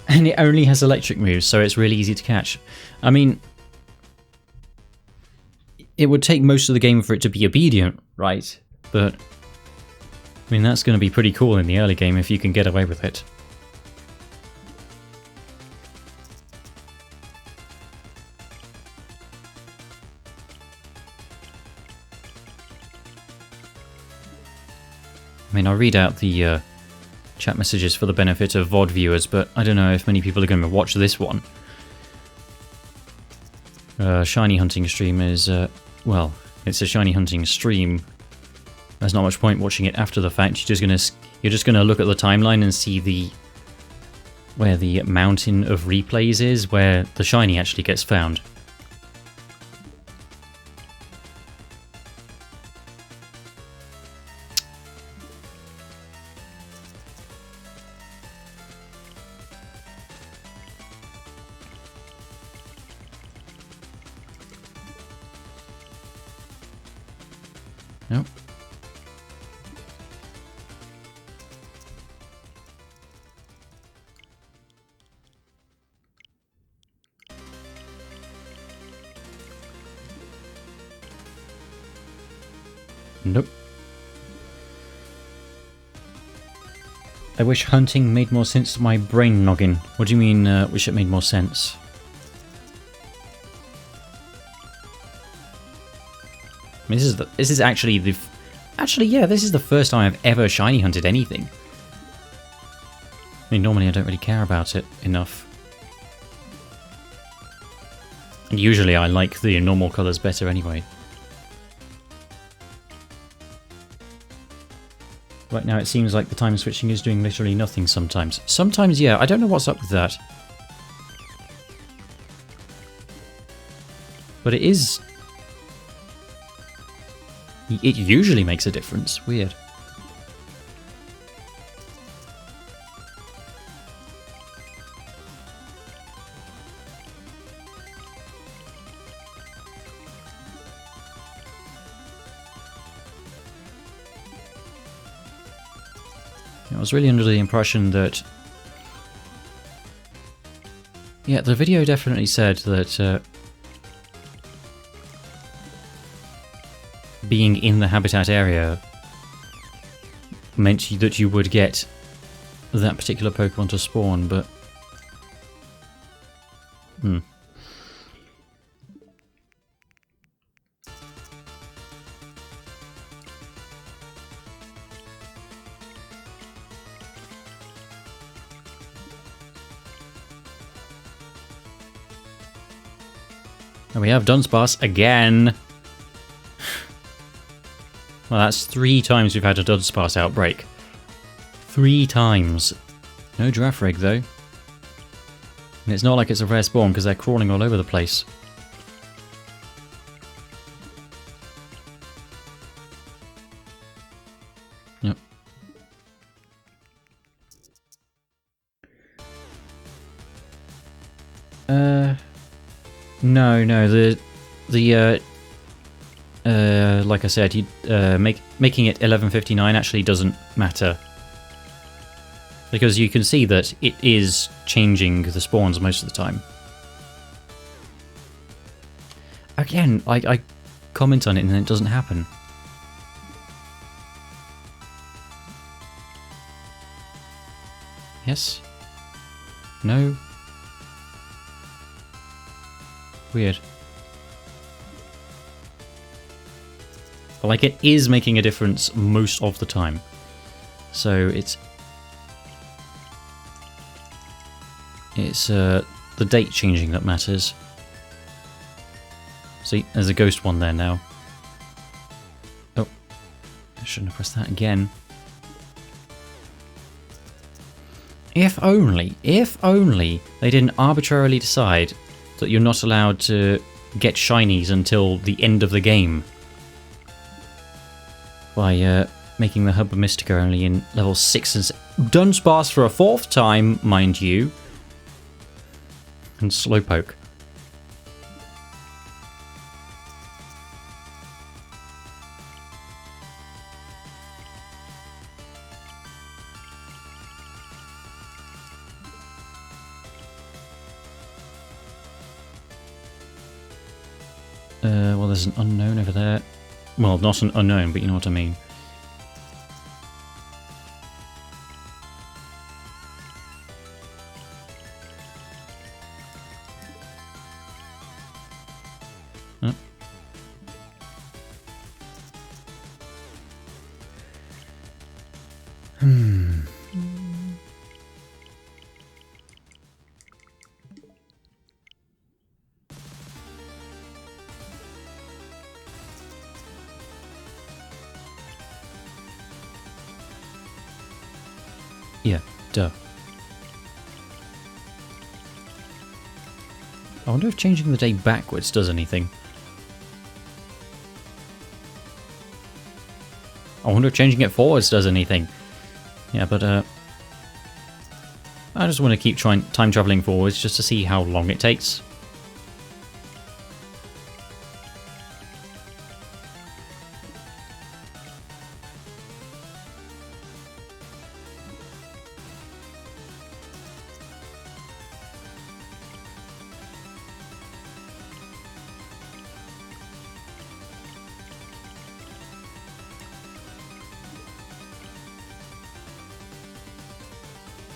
And it only has electric moves, so it's really easy to catch. I mean, it would take most of the game for it to be obedient, right? But, I mean, that's going to be pretty cool in the early game if you can get away with it. I mean, I'll read out the chat messages for the benefit of VOD viewers, but I don't know if many people are going to watch this one. Shiny hunting stream is, well, it's a shiny hunting stream. There's not much point watching it after the fact. You're just gonna look at the timeline and see where the mountain of replays is, where the shiny actually gets found. Nope. Nope. I wish hunting made more sense to my brain noggin. What do you mean, wish it made more sense? I mean, this is actually the... Actually, yeah, this is the first time I've ever shiny hunted anything. I mean, normally I don't really care about it enough. And usually I like the normal colours better anyway. Right now it seems like the time switching is doing literally nothing sometimes. Sometimes, yeah, I don't know what's up with that. But it is... It usually makes a difference. Weird. I was really under the impression that... Yeah, the video definitely said that being in the habitat area meant that you would get that particular Pokemon to spawn, but... And we have Dunsparce again. Well, that's 3 times we've had a Dunsparce outbreak. 3 times. No Girafarig, though. And it's not like it's a rare spawn, because they're crawling all over the place. Yep. No, like I said, making it 11:59 actually doesn't matter. Because you can see that it is changing the spawns most of the time. Again, I comment on it and then it doesn't happen. Yes? No? Weird. But like, it is making a difference most of the time. So it's the date changing that matters. See, there's a ghost one there now. Oh, I shouldn't have pressed that again. If only they didn't arbitrarily decide that you're not allowed to get shinies until the end of the game. By making the Hubba Mystica only in level 6 and Dunsparce for a 4th time, mind you. And Slowpoke. Well, there's an unknown over there. Well, not an unknown, but you know what I mean. Oh. Yeah, duh. I wonder if changing the day backwards does anything. I wonder if changing it forwards does anything. Yeah, but I just want to keep trying time traveling forwards just to see how long it takes.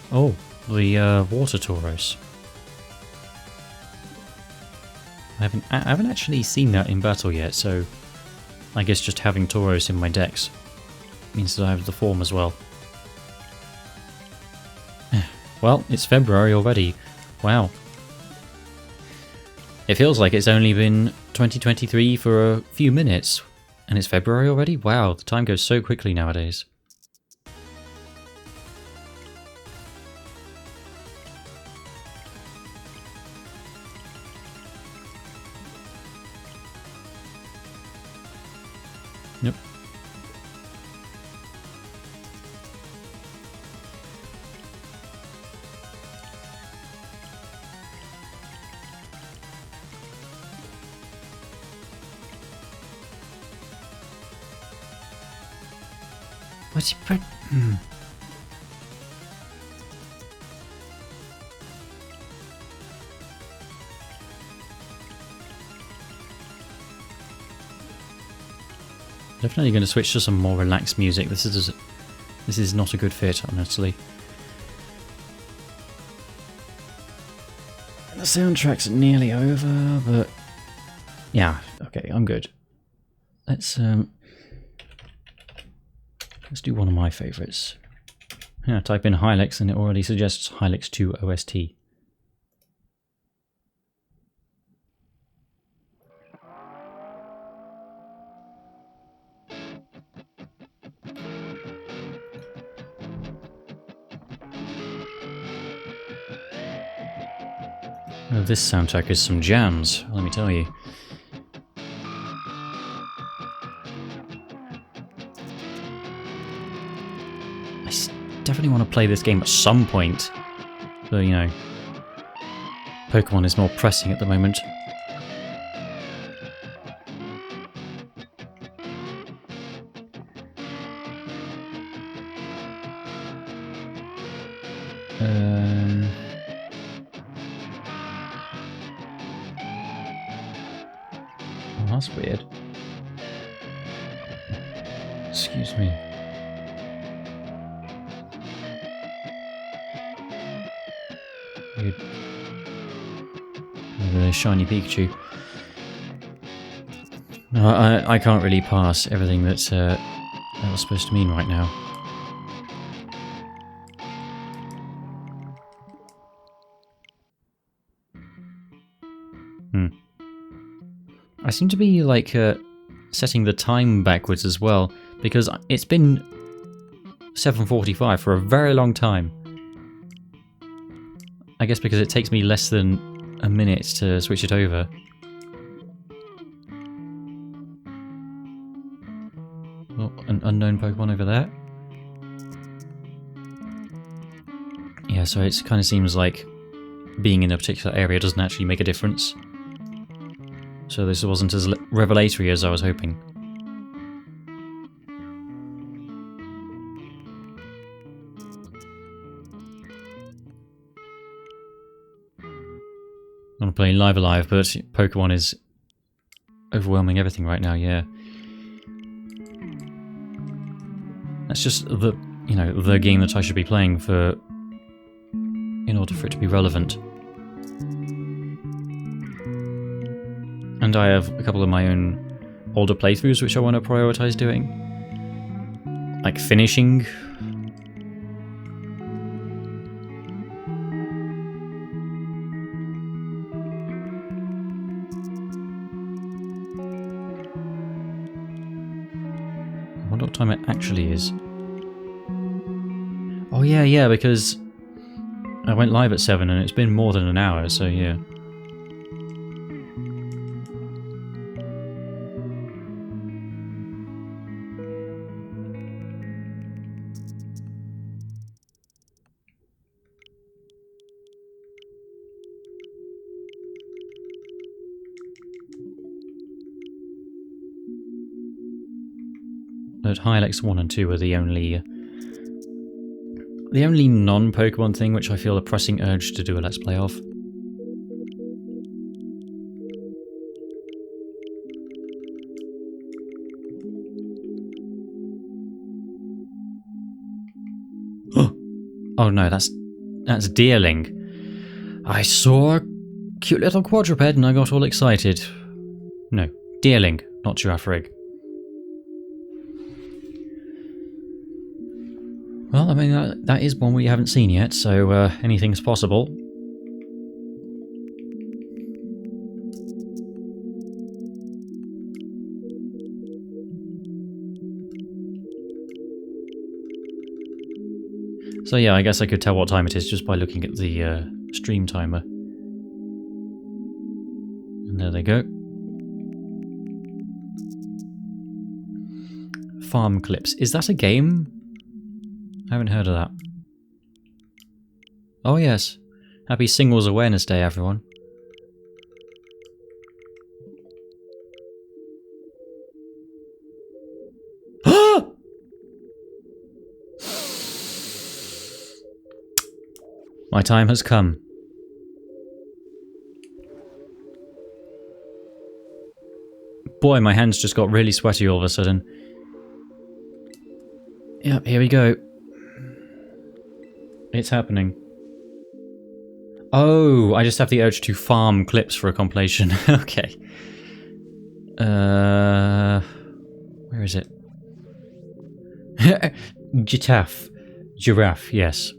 Oh, the water Tauros. I haven't actually seen that in battle yet, so I guess just having Tauros in my decks means that I have the form as well. Well, it's February already. Wow. It feels like it's only been 2023 for a few minutes, and it's February already? Wow, the time goes so quickly nowadays. Yep. What's he put? Definitely going to switch to some more relaxed music. This is not a good fit, honestly. And the soundtrack's nearly over, but yeah, okay, I'm good. Let's do one of my favourites. Yeah, type in Hylex and it already suggests Hylex 2 OST. Oh, this soundtrack is some jams, let me tell you. definitely want to play this game at some point. But, you know, Pokemon is more pressing at the moment. Oh, that's weird. Excuse me. Weird. A shiny Pikachu. No, I can't really pass everything that was supposed to mean right now. I seem to be like setting the time backwards as well, because it's been 7:45 for a very long time. I guess because it takes me less than a minute to switch it over. Oh, an unknown Pokemon over there. Yeah, so it kind of seems like being in a particular area doesn't actually make a difference. So this wasn't as revelatory as I was hoping. I'm playing Live Alive, but Pokemon is overwhelming everything right now, yeah. That's just the, you know, the game that I should be playing for, in order for it to be relevant. And I have a couple of my own older playthroughs which I want to prioritize doing. Like finishing. I wonder what time it actually is. Oh yeah, because I went live at 7 and it's been more than an hour, so yeah. But Hylex 1 and 2 are the only non-Pokemon thing which I feel a pressing urge to do a Let's Play of. Oh no, that's Deerling. I saw a cute little quadruped and I got all excited. No, Deerling, not Girafarig. Well, I mean, that is one we haven't seen yet, so anything's possible. So yeah, I guess I could tell what time it is just by looking at the stream timer. And there they go. Farm Clips. Is that a game? I haven't heard of that. Oh yes. Happy Singles Awareness Day, everyone. My time has come. Boy, my hands just got really sweaty all of a sudden. Yep, here we go. It's happening. Oh, I just have the urge to farm clips for a compilation. Okay. Where is it? Giraffe, yes.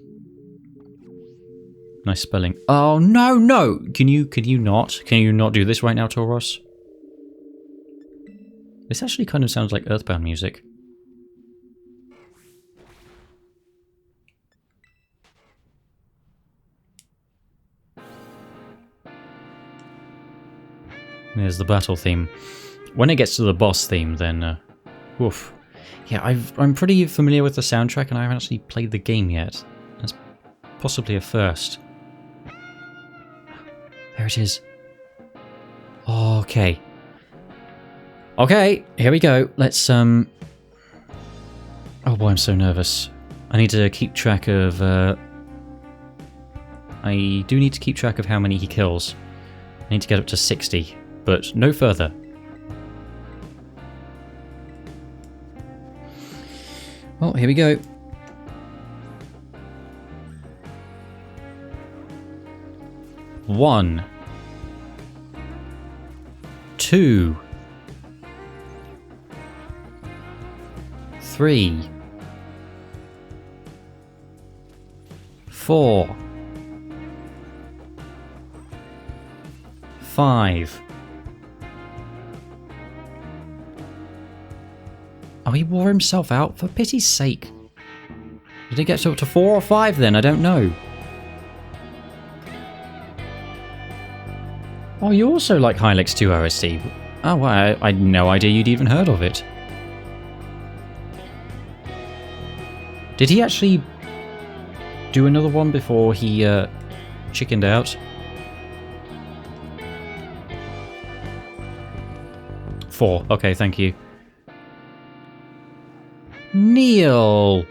Nice spelling. Oh no! Can you not do this right now, Tauros? This actually kind of sounds like Earthbound music. There's the battle theme. When it gets to the boss theme, then, woof. Yeah, I'm pretty familiar with the soundtrack, and I haven't actually played the game yet. That's possibly a first. There it is. Okay. Okay, here we go. Let's, Oh boy, I'm so nervous. I need to keep track of, I do need to keep track of how many he kills. I need to get up to 60, but no further. Well, here we go. One. 2. 3. 4. 5. Oh, he wore himself out? For pity's sake. Did he get up to 4 or 5 then? I don't know. Oh, you also like Hylex 2 OST. Oh, well, I had no idea you'd even heard of it. Did he actually do another one before he chickened out? 4. Okay, thank you. Neil!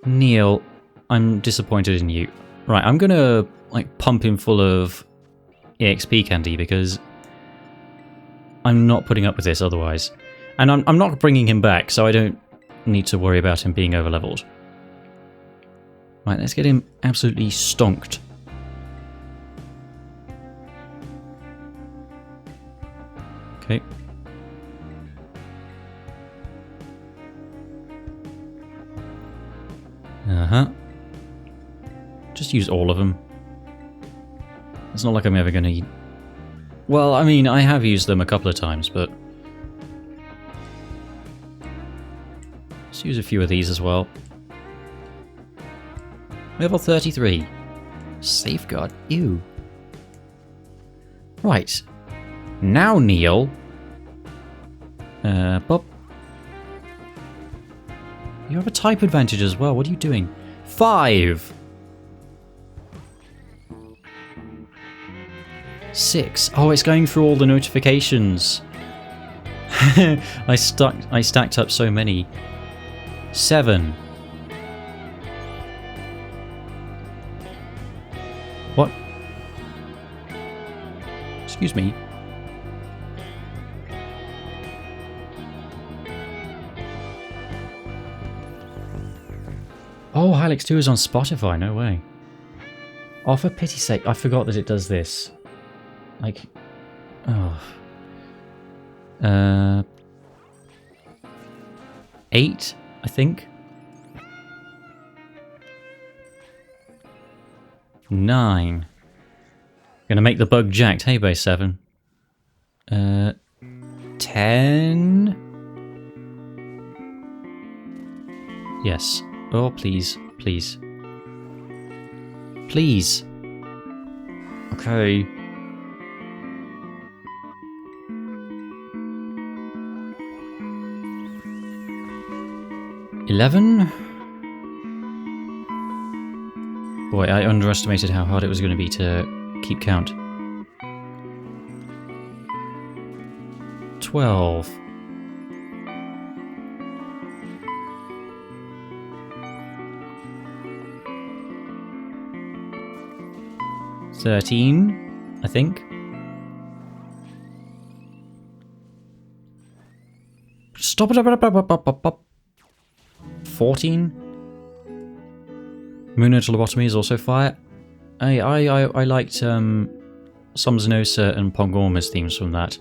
Neil, I'm disappointed in you. Right, I'm gonna, like, pump him full of EXP candy because I'm not putting up with this otherwise. And I'm not bringing him back, so I don't need to worry about him being overleveled. Right, let's get him absolutely stonked. Okay. Uh-huh. Just use all of them. It's not like I'm ever going to... Well, I mean, I have used them a couple of times, but... Let's use a few of these as well. Level 33. Safeguard. Ew. Right. Now, Neil. Bob. You have a type advantage as well. What are you doing? 5. 6. Oh, it's going through all the notifications. I stacked up so many. 7. What? Excuse me. Oh, Hylex 2 is on Spotify, no way. Oh, for pity's sake, I forgot that it does this. Like, oh. 8, I think. 9. Gonna make the bug jacked. Hey, base 7. 10. Yes. Oh, please. Please. Please. Okay. $11? Boy, I underestimated how hard it was going to be to keep count. 12. 13, I think. Stop it! 14. Moonlight Lobotomy is also fire. I liked Somzanosa and Pongorma's themes from that.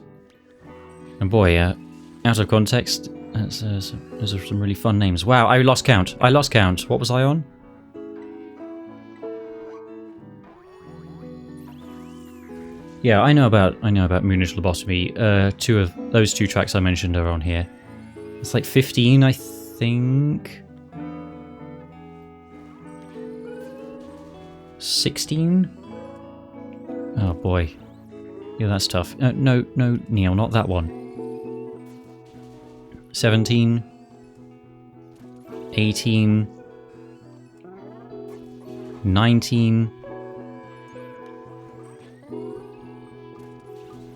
And boy, out of context, those are some really fun names. Wow, I lost count. What was I on? Yeah, I know about Moonlight Lobotomy. Those two tracks I mentioned are on here. It's like 15, I think. 16? Oh boy. Yeah, that's tough. No, Neil, not that one. 17, 18, 19,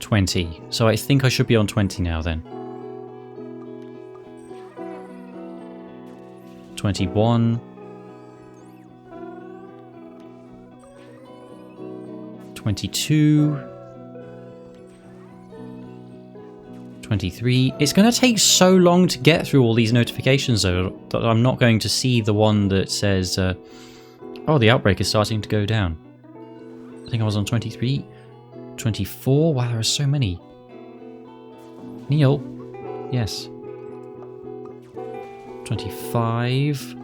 20. So I think I should be on 20 now then. 21. 22. 23. It's going to take so long to get through all these notifications though that I'm not going to see the one that says, oh, the outbreak is starting to go down. I think I was on 23. 24. Wow, there are so many. Neil. Yes. 25.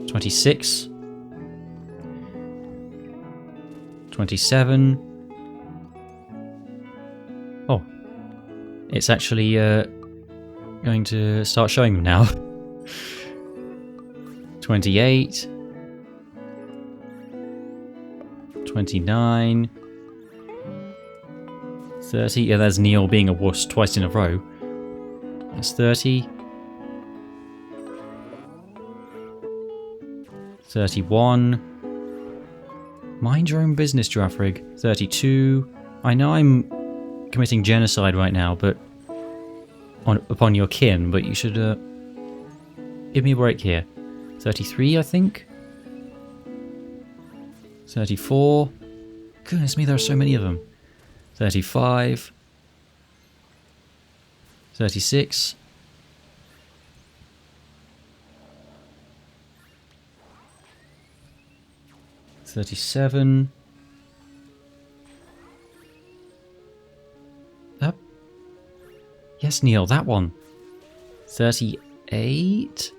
26. 27. Oh. It's actually going to start showing them now. 28. 29. 30. Yeah, there's Neil being a wuss twice in a row. That's 30. 31. Mind your own business, Girafarig. 32. I know I'm committing genocide right now, but upon your kin, but you should give me a break here. 33, I think. 34. Goodness me, there are so many of them. 35. 36. 37. Up. Yes, Neil, that one. 38.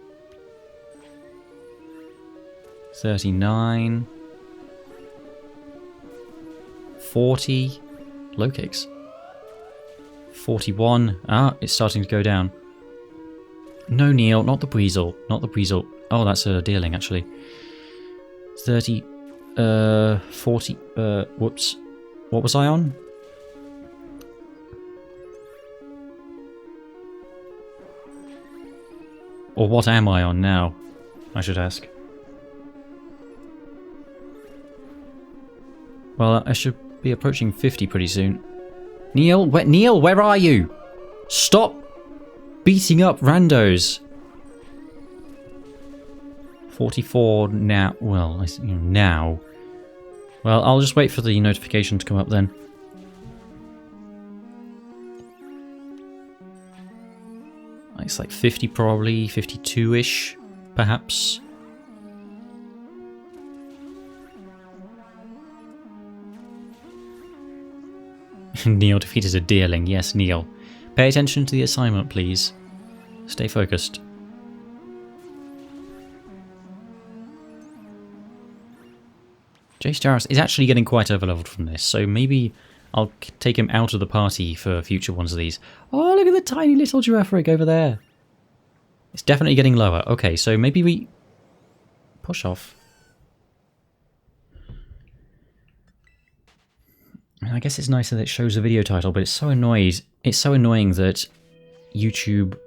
39. 40. Low kicks. 41. Ah, it's starting to go down. No, Neil, not the weasel. Not the weasel. Oh, that's a deerling, actually. 30. 40. Whoops. What was I on? Or what am I on now? I should ask. Well, I should be approaching 50 pretty soon. Neil, where are you? Stop beating up randos. 44 now. Well, now. Well, I'll just wait for the notification to come up then. It's like 50 probably, 52-ish, perhaps. Neil defeated a deerling. Yes, Neil. Pay attention to the assignment, please. Stay focused. Jace Jarrus is actually getting quite overleveled from this, so maybe I'll take him out of the party for future ones of these. Oh, look at the tiny little Girafarig over there. It's definitely getting lower. Okay, so maybe we push off. I guess it's nice that it shows the video title, but it's so annoying. It's so annoying that YouTube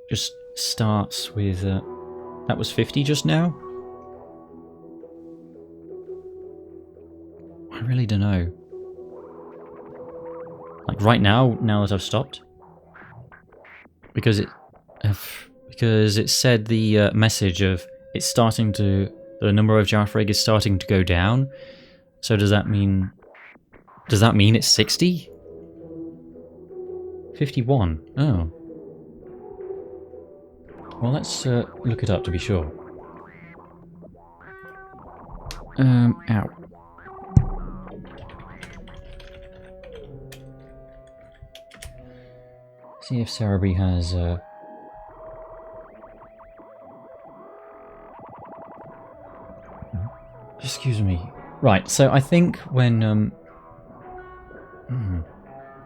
just starts with that was 50 just now. I really don't know. Like right now that I've stopped, because it said the message of it's starting to, the number of Girafarig is starting to go down. So does that mean it's 60? 51. Oh. Well, let's look it up to be sure. Ow. See if Cerebi has excuse me. Right, so I think when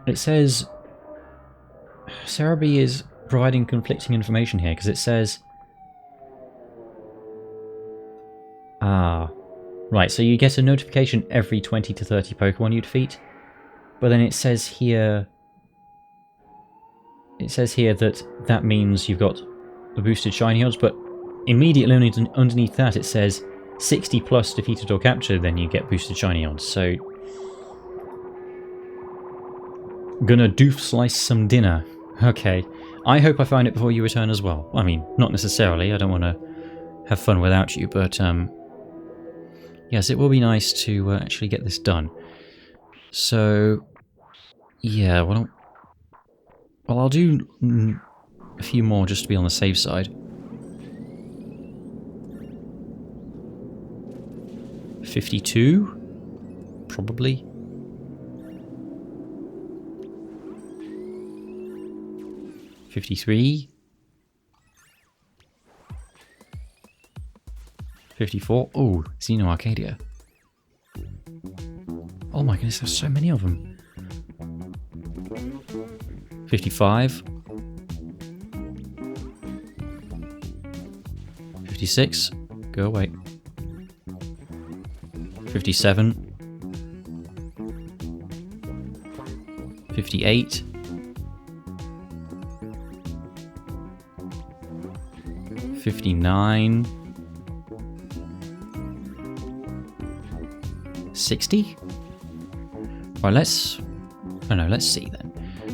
it says Cerebi is providing conflicting information here, because it says right, so you get a notification every 20 to 30 Pokemon you defeat, but then it says here it says here that that means you've got the boosted shiny odds, but immediately underneath that it says 60 plus defeated or captured, then you get boosted shiny odds. So, gonna doof slice some dinner. Okay. I hope I find it before you return as well. I mean, not necessarily. I don't want to have fun without you, but yes, it will be nice to actually get this done. So, yeah, well, I'll do a few more just to be on the safe side. 52? Probably. 53. 54. Oh, Xeno Arcadia. Oh my goodness, there's so many of them. 55. 56. Go away. 57. 58. 59. 60? Right, let's... Oh no, let's see then.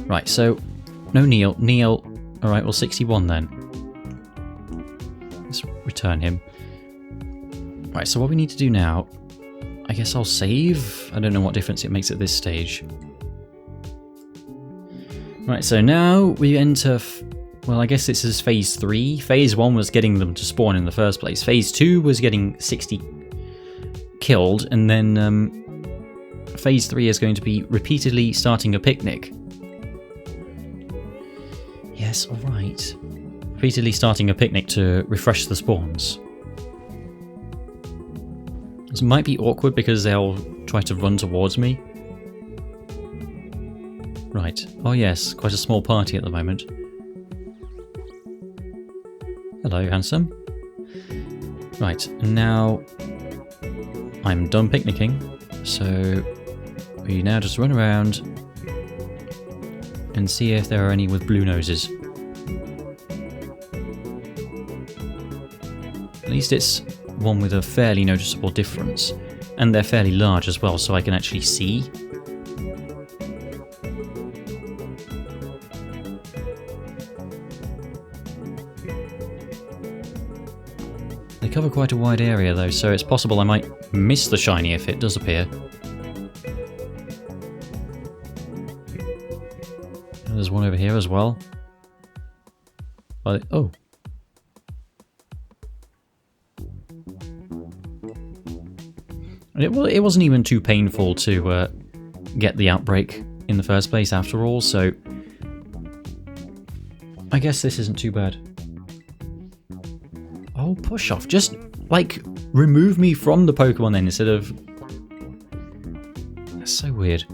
Right, so... No Neil. Neil... Alright, well 61 then. Let's return him. Right, so what we need to do now... I guess I'll save. I don't know what difference it makes at this stage. Right, so now we enter... Well, I guess this is Phase 3. Phase 1 was getting them to spawn in the first place. Phase 2 was getting 60 killed, and then Phase 3 is going to be repeatedly starting a picnic. Yes, alright. Repeatedly starting a picnic to refresh the spawns. This might be awkward because they'll try to run towards me. Right. Oh yes, quite a small party at the moment. Hello, handsome. Right, now I'm done picnicking, so we now just run around and see if there are any with blue noses. At least it's one with a fairly noticeable difference, and they're fairly large as well, so I can actually see. They cover quite a wide area though, so it's possible I might miss the shiny if it does appear. And there's one over here as well. But, oh. It wasn't even too painful to get the outbreak in the first place after all, so I guess this isn't too bad. Oh, push off. Just, like, remove me from the Pokemon then instead of... That's so weird.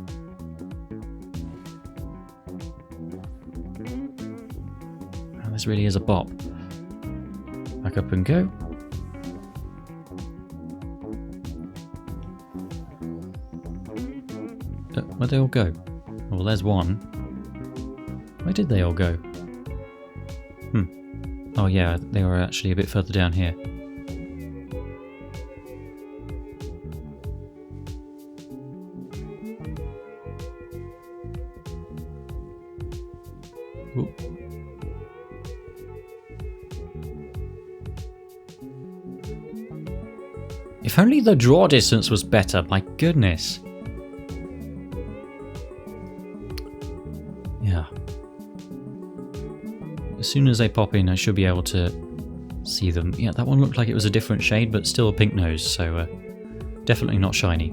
Oh, this really is a bop. Back up and go. Where'd they all go? Oh, well, there's one. Where did they all go? Oh yeah, they were actually a bit further down here. Ooh. If only the draw distance was better, my goodness. Yeah. As soon as they pop in, I should be able to see them. Yeah, that one looked like it was a different shade, but still a pink nose, so definitely not shiny.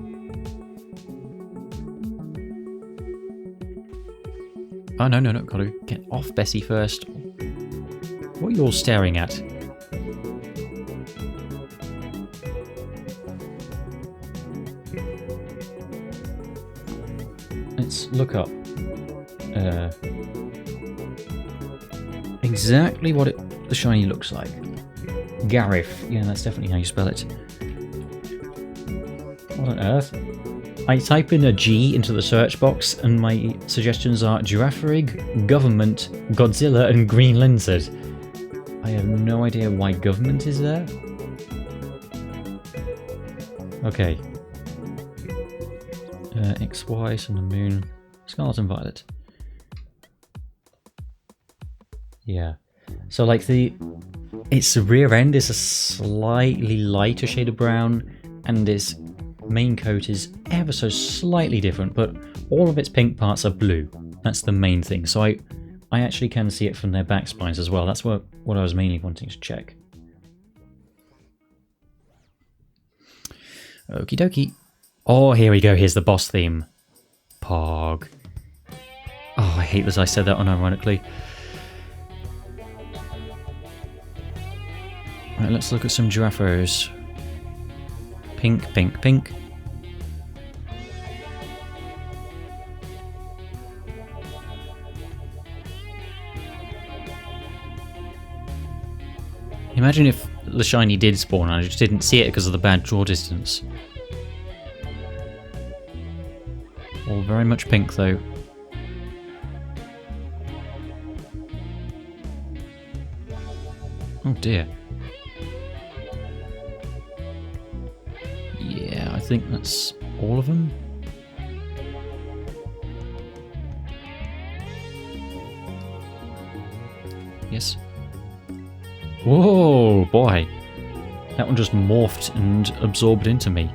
Oh, no, gotta get off Bessie first. What are you all staring at? Let's look up. Exactly what the shiny looks like. Giraffe. Yeah, that's definitely how you spell it. What on earth? I type in a G into the search box and my suggestions are Girafarig, Government, Godzilla and Green Lizard. I have no idea why government is there. Okay. XY, Sun and Moon, Scarlet and Violet. Yeah. So like its rear end is a slightly lighter shade of brown and its main coat is ever so slightly different, but all of its pink parts are blue. That's the main thing. So I actually can see it from their back spines as well. That's what I was mainly wanting to check. Okie dokie. Oh, here we go. Here's the boss theme. Pog. Oh, I hate that I said that unironically. Right, let's look at some giraffes. Pink, pink, pink. Imagine if the shiny did spawn and I just didn't see it because of the bad draw distance. All very much pink though. Oh dear. Yeah, I think that's all of them. Yes. Whoa, boy. That one just morphed and absorbed into me.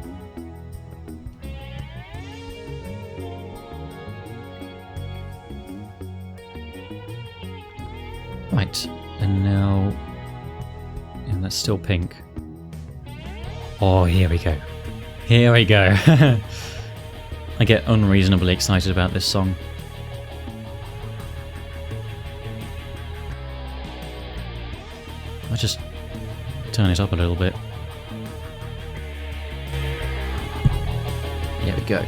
Right, and now... and that's still pink. Oh, here we go. Here we go. I get unreasonably excited about this song. I just turn it up a little bit. Here we go.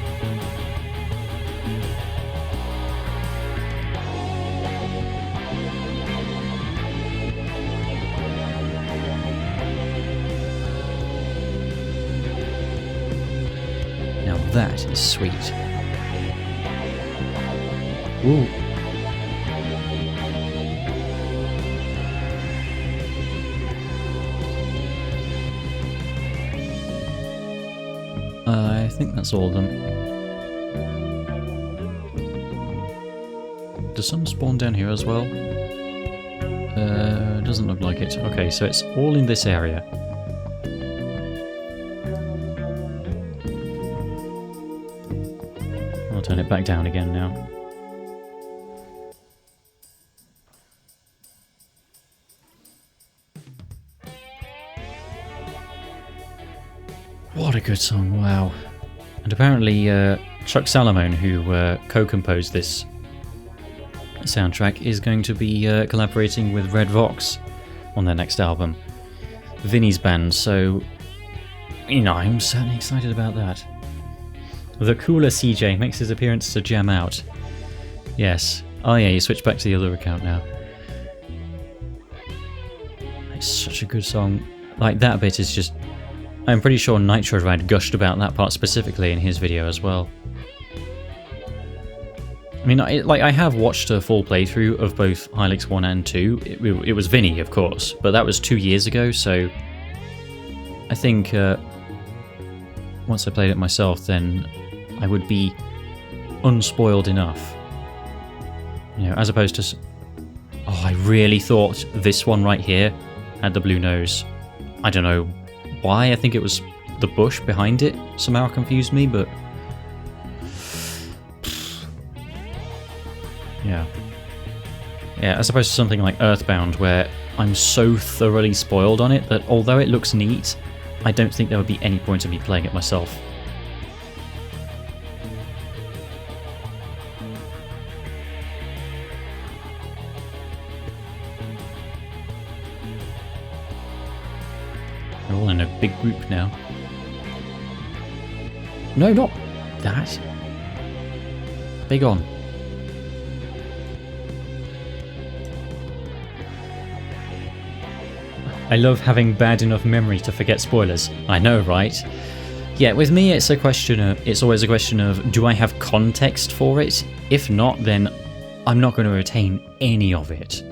Now that is sweet. Ooh. I think that's all of them. Does some spawn down here as well? Doesn't look like it. Okay, so it's all in this area. I'll turn it back down again now. What a good song, wow. And apparently Chuck Salamone, who co-composed this soundtrack, is going to be collaborating with Red Vox on their next album, Vinny's band, so, you know, I'm certainly excited about that. The cooler CJ makes his appearance to jam out. Yes. Oh yeah, you switch back to the other account now. It's such a good song. Like, that bit is just... I'm pretty sure Nitro Ride gushed about that part specifically in his video as well. I mean, I have watched a full playthrough of both Hylix 1 and 2. It was Vinny, of course, but that was 2 years ago, so... I think once I played it myself, then I would be unspoiled enough. You know, as opposed to... Oh, I really thought this one right here had the blue nose. I don't know why. I think it was the bush behind it somehow confused me, but... Yeah. Yeah, as opposed to something like Earthbound, where I'm so thoroughly spoiled on it that although it looks neat, I don't think there would be any point in me playing it myself. We're all in a big group now. No, not that. Big on. I love having bad enough memory to forget spoilers. I know, right? Yeah, with me it's always a question of, do I have context for it? If not, then I'm not going to retain any of it.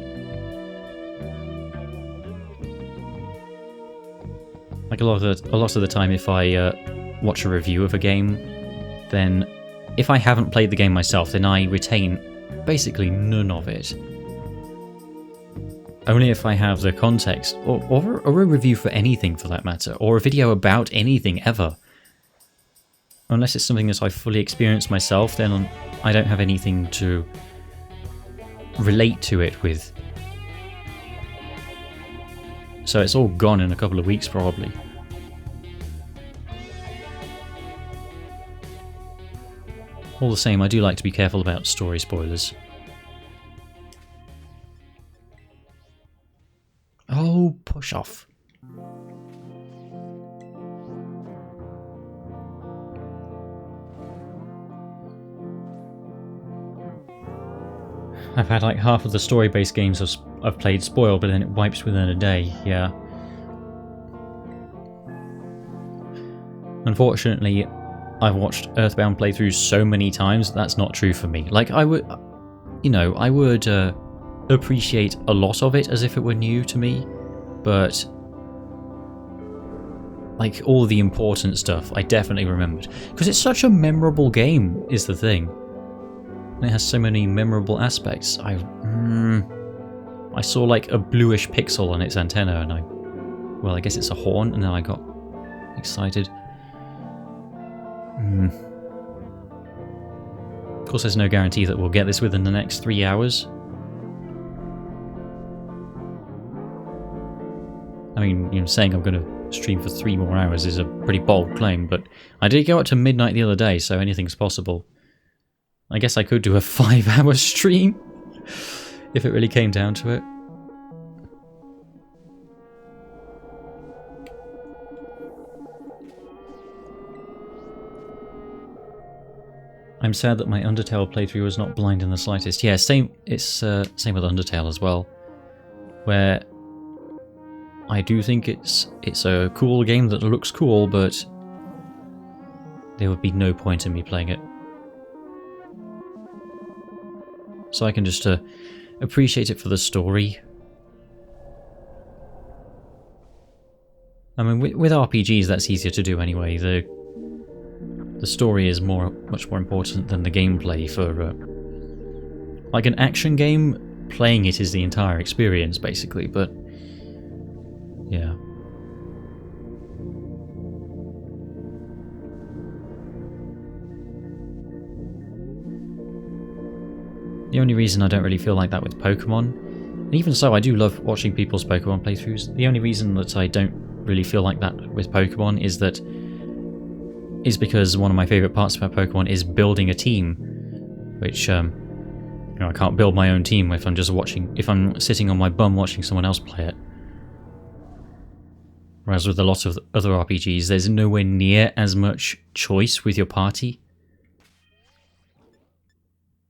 Like a lot of the time, if I watch a review of a game, then if I haven't played the game myself, then I retain basically none of it. Only if I have the context, or a review for anything for that matter, or a video about anything ever. Unless it's something that I fully experienced myself, then I don't have anything to relate to it with. So it's all gone in a couple of weeks probably. All the same, I do like to be careful about story spoilers. Oh, push off. I've had like half of the story-based games I've played spoiled, but then it wipes within a day, yeah. Unfortunately, I've watched Earthbound playthroughs so many times, that's not true for me. Like, I would appreciate a lot of it as if it were new to me, but like all the important stuff I definitely remembered. Because it's such a memorable game, is the thing. And it has so many memorable aspects. I saw like a bluish pixel on its antenna and I guess it's a horn, and then I got excited. Of course there's no guarantee that we'll get this within the next 3 hours. I mean, saying I'm going to stream for 3 more hours is a pretty bold claim, but I did go up to midnight the other day, so anything's possible. I guess I could do a 5-hour stream, if it really came down to it. I'm sad that my Undertale playthrough was not blind in the slightest. Yeah, same. It's same with Undertale as well, where I do think it's a cool game that looks cool, but there would be no point in me playing it. So I can just appreciate it for the story. I mean, with RPGs that's easier to do anyway. The story is much more important than the gameplay for like an action game. Playing it is the entire experience basically, but yeah. The only reason I don't really feel like that with Pokémon, and even so I do love watching people's Pokémon playthroughs, the only reason that I don't really feel like that with Pokémon is because one of my favourite parts about Pokémon is building a team, which I can't build my own team if I'm sitting on my bum watching someone else play it. Whereas with a lot of other RPGs, there's nowhere near as much choice with your party.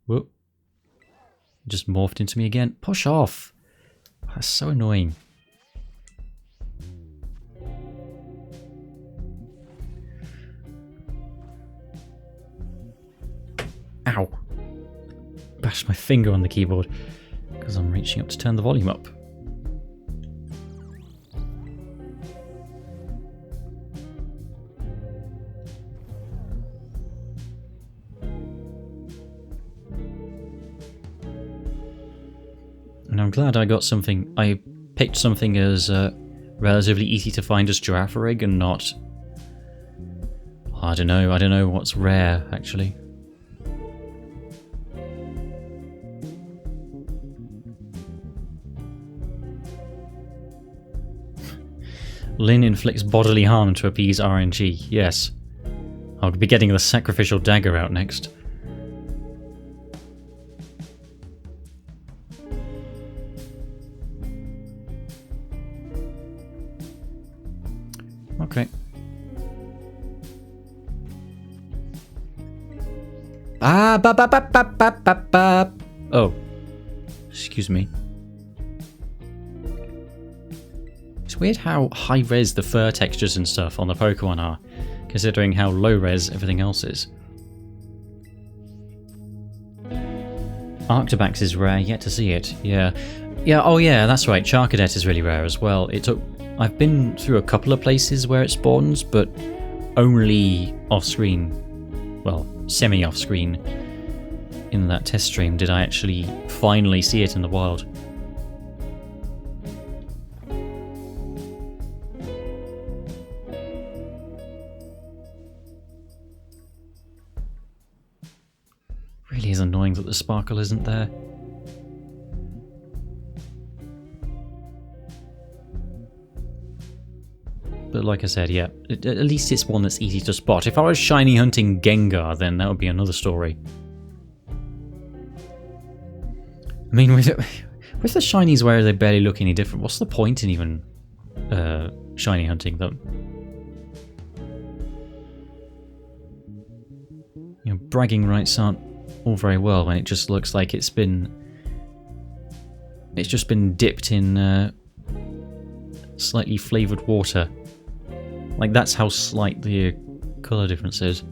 Whoop. Just morphed into me again. Push off! That's so annoying. Ow! Bashed my finger on the keyboard because I'm reaching up to turn the volume up. And I'm glad I got something. I picked something as relatively easy to find as Girafarig and not. I don't know what's rare actually. Lyn inflicts bodily harm to appease RNG. Yes. I'll be getting the sacrificial dagger out next. Okay. Oh. Excuse me. It's weird how high-res the fur textures and stuff on the Pokemon are. considering how low-res everything else is. Arctobax is rare, yet to see it. Yeah. Yeah, oh yeah, that's right. Charcadet is really rare as well. I've been through a couple of places where it spawns, but only off-screen. Well, semi-off-screen. In that test stream did I actually finally see it in the wild. Really is annoying that the sparkle isn't there. But like I said, yeah, at least it's one that's easy to spot. If I was shiny hunting Gengar, then that would be another story. I mean, with the shinies where they barely look any different, what's the point in even shiny hunting them? You know, bragging rights aren't all very well when it just looks like it's just been dipped in slightly flavoured water. Like, that's how slight the colour difference is.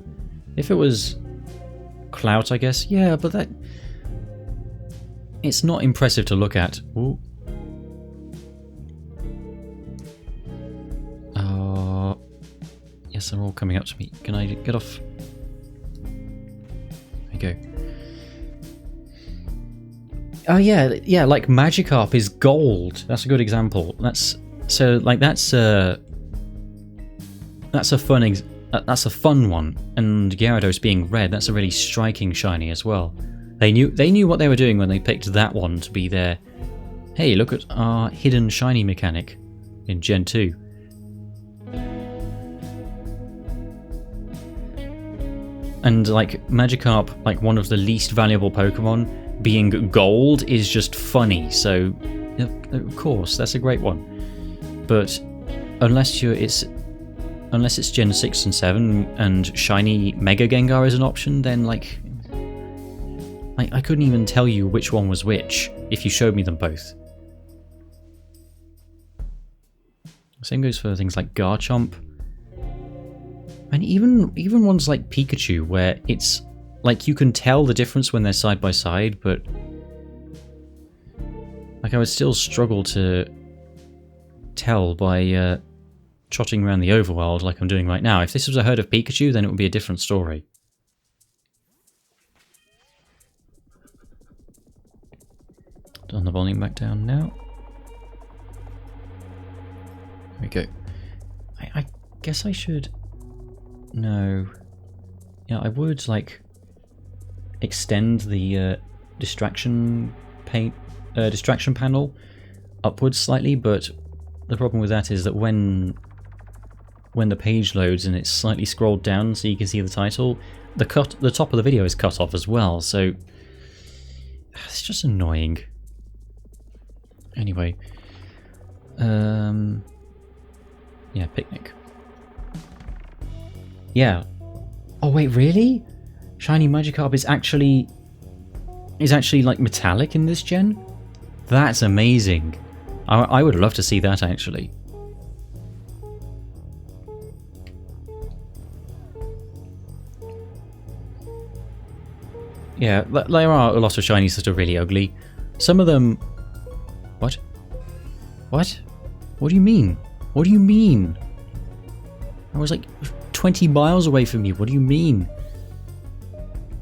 If it was clout, I guess, yeah, but that... It's not impressive to look at. Ooh. Yes, they're all coming up to me. Can I get off? There we go. Oh yeah, yeah, like Magikarp is gold. That's a good example. That's a fun one. And Gyarados being red, that's a really striking shiny as well. They knew what they were doing when they picked that one to be their, hey, look at our hidden shiny mechanic in Gen 2. And like Magikarp, like one of the least valuable Pokemon, being gold is just funny. So, of course, that's a great one. But unless it's Gen 6 and 7 and shiny Mega Gengar is an option, then like I couldn't even tell you which one was which if you showed me them both. Same goes for things like Garchomp. And even ones like Pikachu, where it's like you can tell the difference when they're side by side, but like I would still struggle to tell by trotting around the overworld like I'm doing right now. If this was a herd of Pikachu, then it would be a different story. Turn the volume back down now. There we go. I guess I should... No. Yeah, I would, like, extend the distraction panel upwards slightly, but the problem with that is that when the page loads and it's slightly scrolled down so you can see the title, the top of the video is cut off as well, so it's just annoying. Anyway, yeah, picnic. Yeah. Oh wait, really? Shiny Magikarp is actually like metallic in this gen? That's amazing. I would love to see that actually. Yeah, there are a lot of shinies that are really ugly. Some of them... What? What? What do you mean? What do you mean? I was like 20 miles away from you. What do you mean?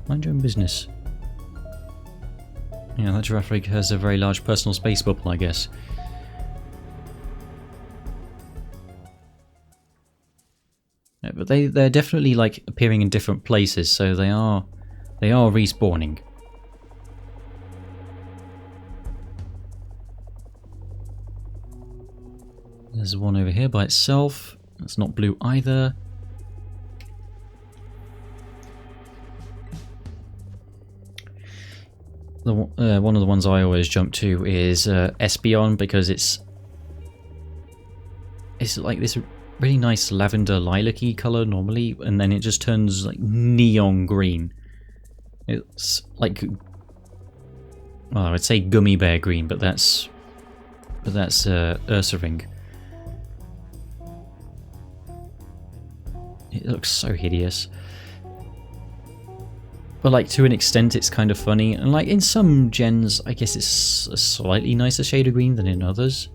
Mind your own business. Yeah, that Girafarig has a very large personal space bubble, I guess. Yeah, but they're definitely like appearing in different places, so they are respawning. There's one over here by itself. It's not blue either. One of the ones I always jump to is Espeon, because it's like this really nice lavender lilac-y colour normally, and then it just turns like neon green. It's like, well, I would say gummy bear green, but that's Ursaring. It looks so hideous. But like to an extent it's kind of funny, and like in some gens I guess it's a slightly nicer shade of green than in others.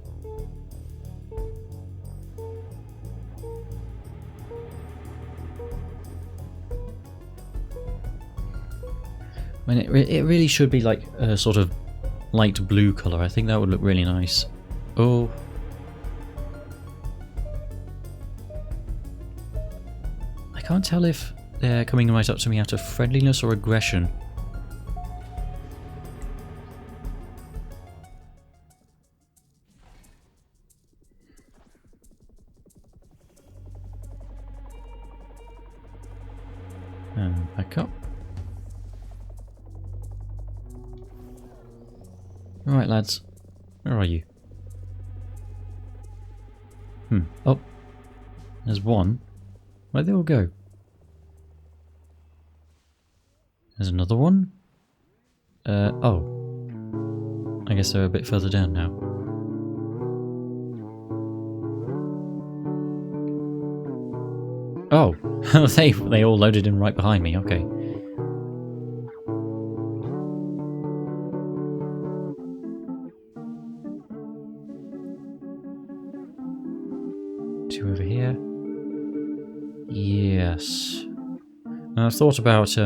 I mean, it really should be like a sort of light blue colour. I think that would look really nice. Oh. I can't tell if they're coming right up to me out of friendliness or aggression. And back up. Alright lads, where are you? Oh, there's one. Where'd they all go? There's another one? Oh. I guess they're a bit further down now. Oh, they all loaded in right behind me, okay. Two over here. Yes. And I've thought about,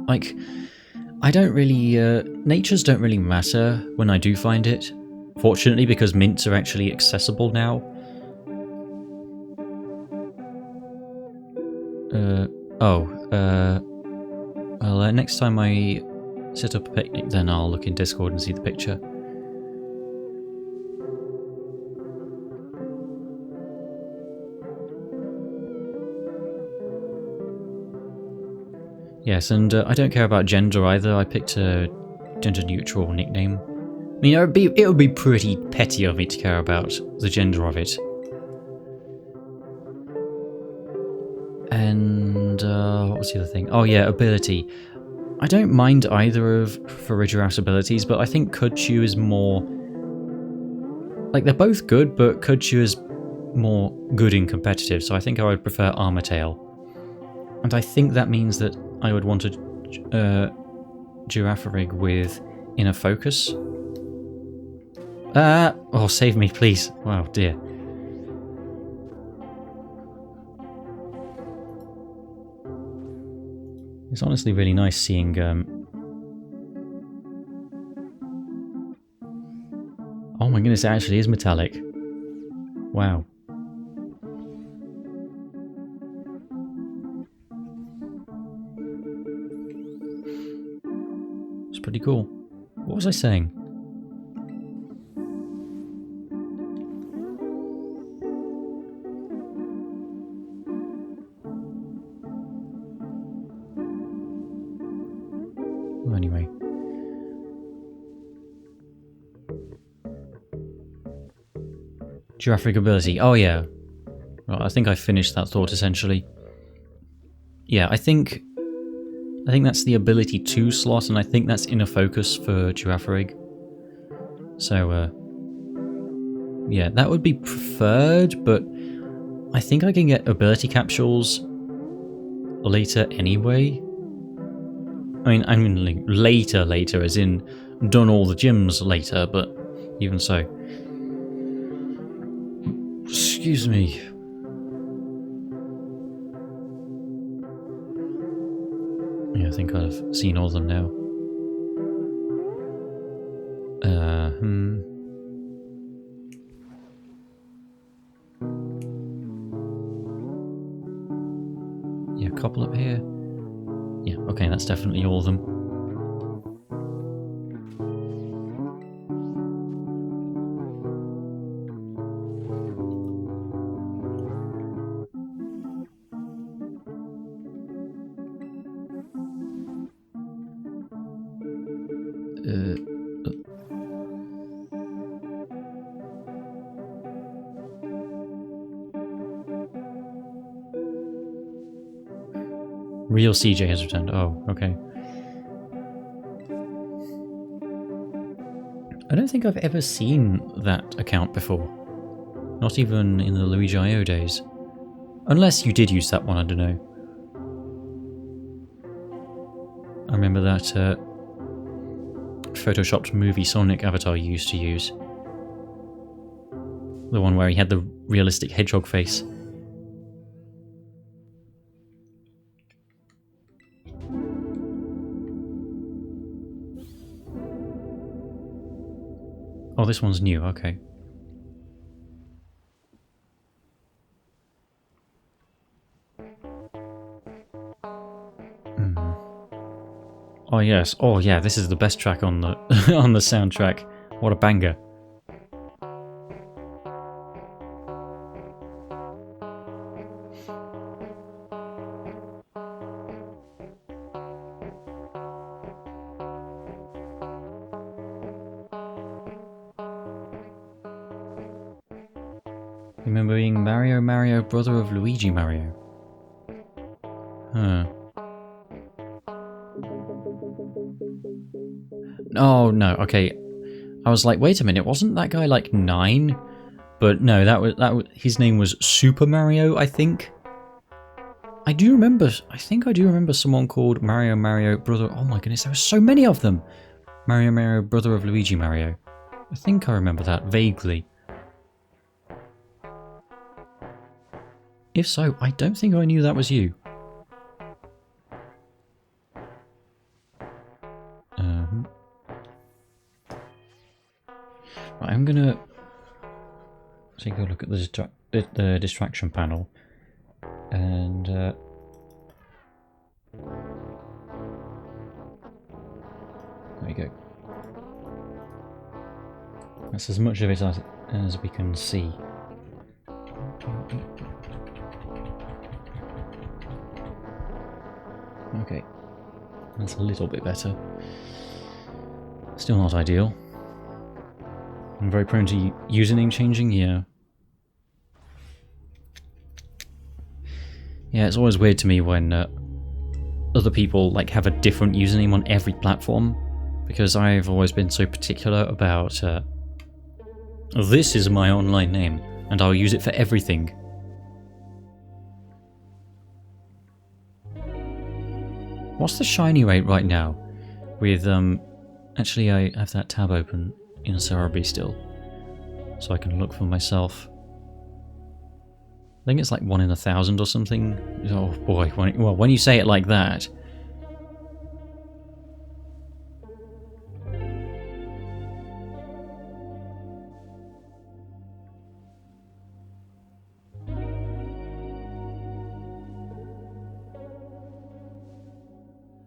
like, I don't really, natures don't really matter when I do find it. Fortunately, because mints are actually accessible now. Well, next time I set up a picnic, then I'll look in Discord and see the picture. Yes, and I don't care about gender either. I picked a gender-neutral nickname. I mean, it would be pretty petty of me to care about the gender of it. And what was the other thing? Oh yeah, ability. I don't mind either of Farigiraf's abilities, but I think Kudchu is more... Like, they're both good, but Kudchu is more good in competitive, so I think I would prefer Armortail. And I think that means that I would want a Girafarig with inner focus. Oh, save me, please. Wow, dear. It's honestly really nice seeing, oh my goodness, it actually is metallic. Wow. It's pretty cool. What was I saying? Well, anyway. Girafarig ability. Oh yeah. Right, I think I finished that thought essentially. Yeah, I think that's the ability 2 slot, and I think that's inner focus for Girafarig. So, yeah, that would be preferred, but I think I can get ability capsules later anyway. I mean later, as in done all the gyms later, but even so. Excuse me. Yeah, I think I've seen all of them now. Yeah, a couple up here. Yeah, okay, that's definitely all of them. Real CJ has returned. Oh, okay. I don't think I've ever seen that account before. Not even in the Luigi.io days. Unless you did use that one, I don't know. I remember that photoshopped movie Sonic avatar you used to use. The one where he had the realistic hedgehog face. Oh, this one's new, okay. Oh yes, oh yeah, this is the best track on the on the soundtrack. What a banger. Remembering Mario, brother of Luigi Mario. Huh. Oh no, okay. I was like, wait a minute, wasn't that guy like 9? But no, that was his name was Super Mario, I think. I do remember someone called Mario, brother. Oh my goodness, there were so many of them. Mario, brother of Luigi Mario. I think I remember that vaguely. If so, I don't think I knew that was you. Right, I'm gonna take a look at the distraction panel, and there we go. That's as much of it as we can see. Okay, that's a little bit better. Still not ideal. I'm very prone to username changing, yeah. Yeah, it's always weird to me when other people like have a different username on every platform, because I've always been so particular about this is my online name, and I'll use it for everything. What's the shiny rate right now? With, actually I have that tab open in Cerebi still, so I can look for myself. I think it's like 1 in 1,000 or something. Oh boy, when you say it like that.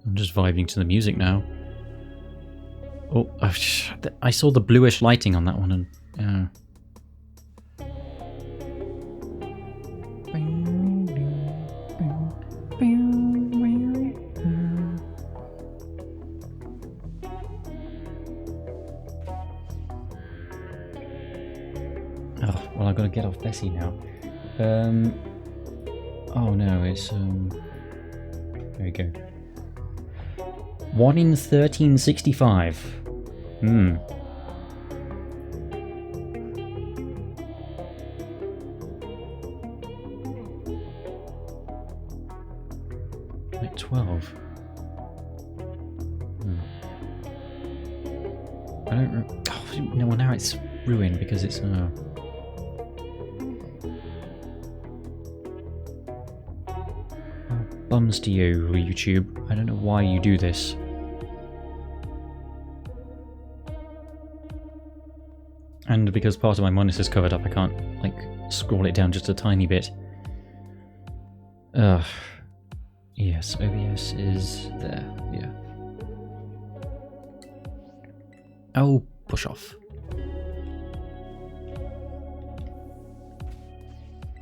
I'm just vibing to the music now. Oh, I saw the bluish lighting on that one, and oh, well, I've got to get off Bessie now. Oh no, it's there we go. 1 in 1365. Like 12. I don't. Oh no! Well, now it's ruined because it's. Oh, bums to you, YouTube. I don't know why you do this. And because part of my monitor's covered up, I can't, like, scroll it down just a tiny bit. Ugh. Yes, OBS is there, yeah. Oh, push off.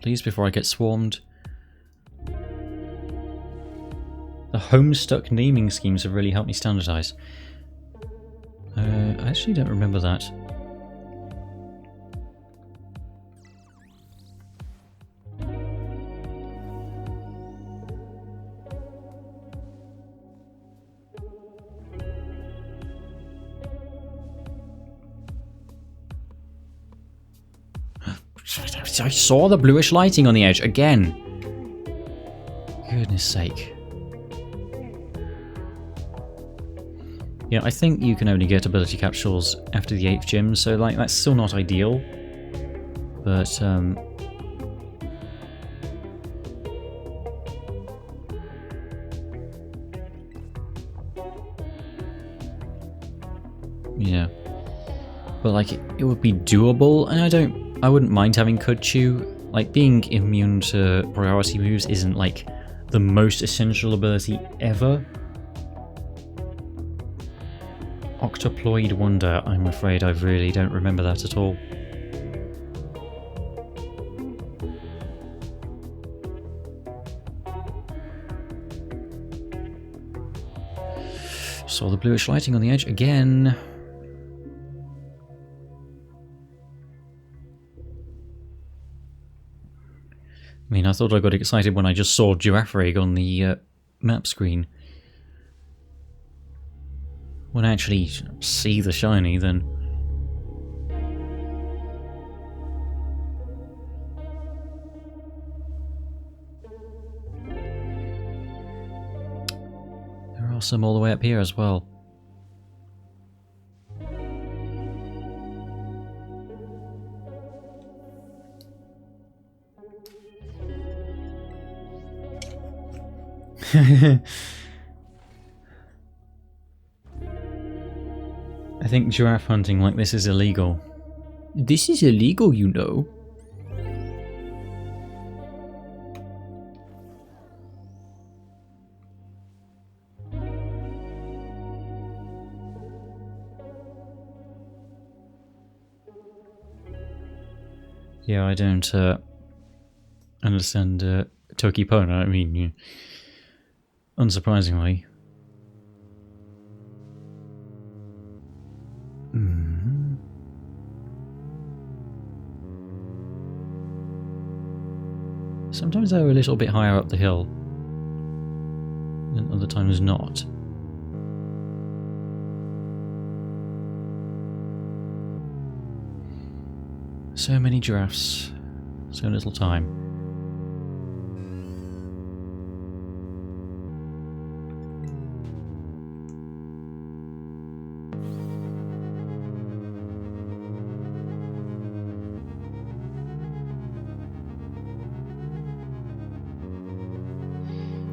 Please, before I get swarmed. The Homestuck naming schemes have really helped me standardize. I actually don't remember that. I saw the bluish lighting on the edge again. goodness sake. Yeah, I think you can only get ability capsules after the 8th gym, so like that's still not ideal. But yeah. But like it would be doable, and I wouldn't mind having Kudchu. Like being immune to priority moves isn't like the most essential ability ever. Octoploid Wonder, I'm afraid I really don't remember that at all. Saw the bluish lighting on the edge again. I mean, I thought I got excited when I just saw Girafarig on the map screen. When I actually see the shiny, then... There are some all the way up here as well. I think giraffe hunting like this is illegal. This is illegal, you know. Yeah, I don't understand Tokipona, I mean, yeah. Unsurprisingly. Sometimes they're a little bit higher up the hill, and other times not. So many giraffes, so little time.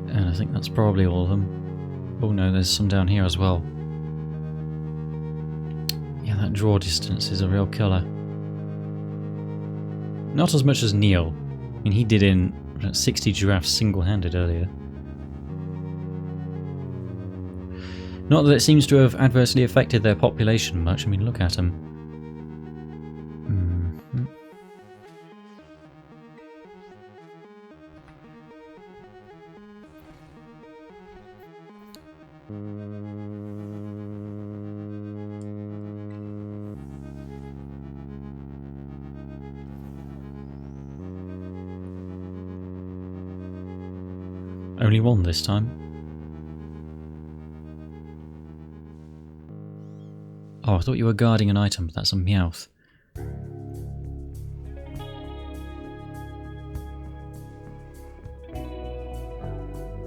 And I think that's probably all of them. Oh no, there's some down here as well. Yeah, that draw distance is a real killer. Not as much as Neil. I mean, he did in 60 giraffes single-handed earlier. Not that it seems to have adversely affected their population much. I mean, look at them. Only one this time. Oh, I thought you were guarding an item, but that's a Meowth.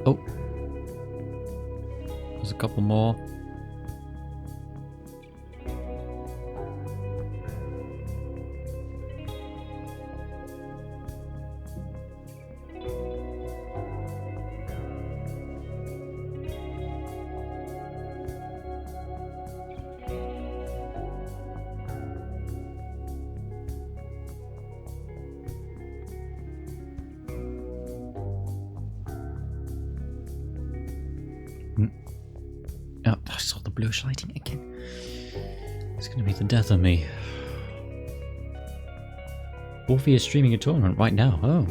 Oh. There's a couple more. Oh, I saw the bluish lighting again. It's going to be the death of me. Wolfie is streaming a tournament right now. Oh.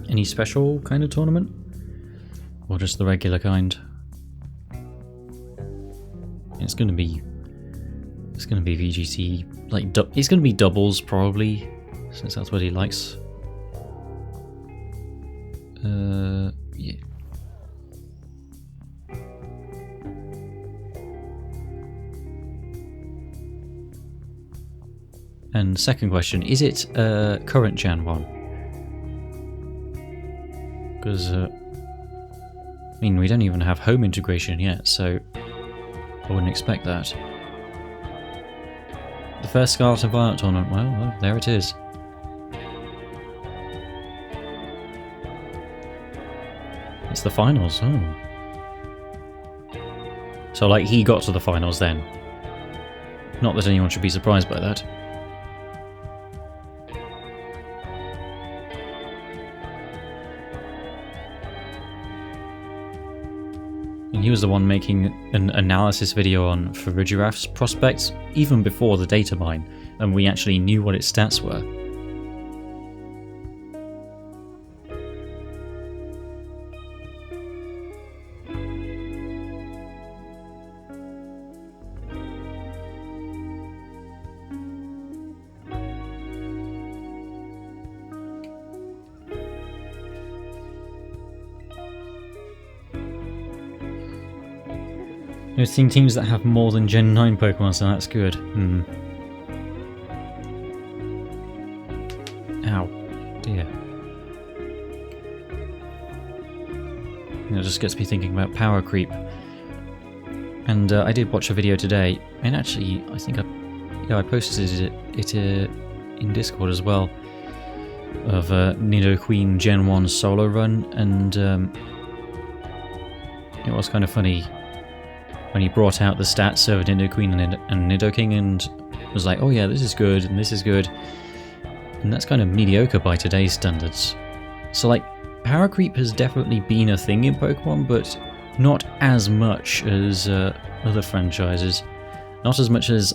Any special kind of tournament? Or just the regular kind? It's going to be VGC, like, it's going to be doubles probably, since that's what he likes. Yeah. And second question, is it current gen one? Because, I mean, we don't even have home integration yet, so I wouldn't expect that. The first Scarlet and Violet tournament, well, there it is. It's the finals, oh. So, like, he got to the finals then. Not that anyone should be surprised by that. And he was the one making an analysis video on for Giraffe's prospects even before the data mine, and we actually knew what its stats were. We've seen teams that have more than Gen 9 Pokemon, so that's good. Ow. Dear. It just gets me thinking about power creep. And I did watch a video today, and actually, I think I posted it in Discord as well, of Nidoqueen Gen 1 solo run, and it was kind of funny when he brought out the stats of Nidoqueen and Nidoking and was like, oh yeah, this is good, and this is good. And that's kind of mediocre by today's standards. So like, power creep has definitely been a thing in Pokemon, but not as much as other franchises. Not as much as...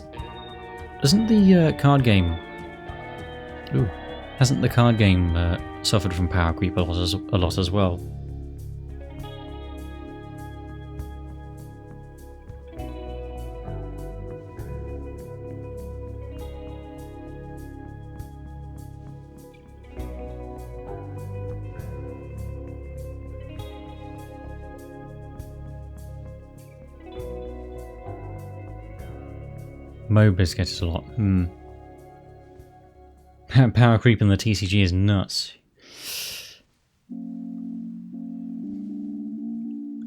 Doesn't the card game... Ooh. Hasn't the card game suffered from power creep a lot as well? MOBAs get it a lot. Power creep in the TCG is nuts.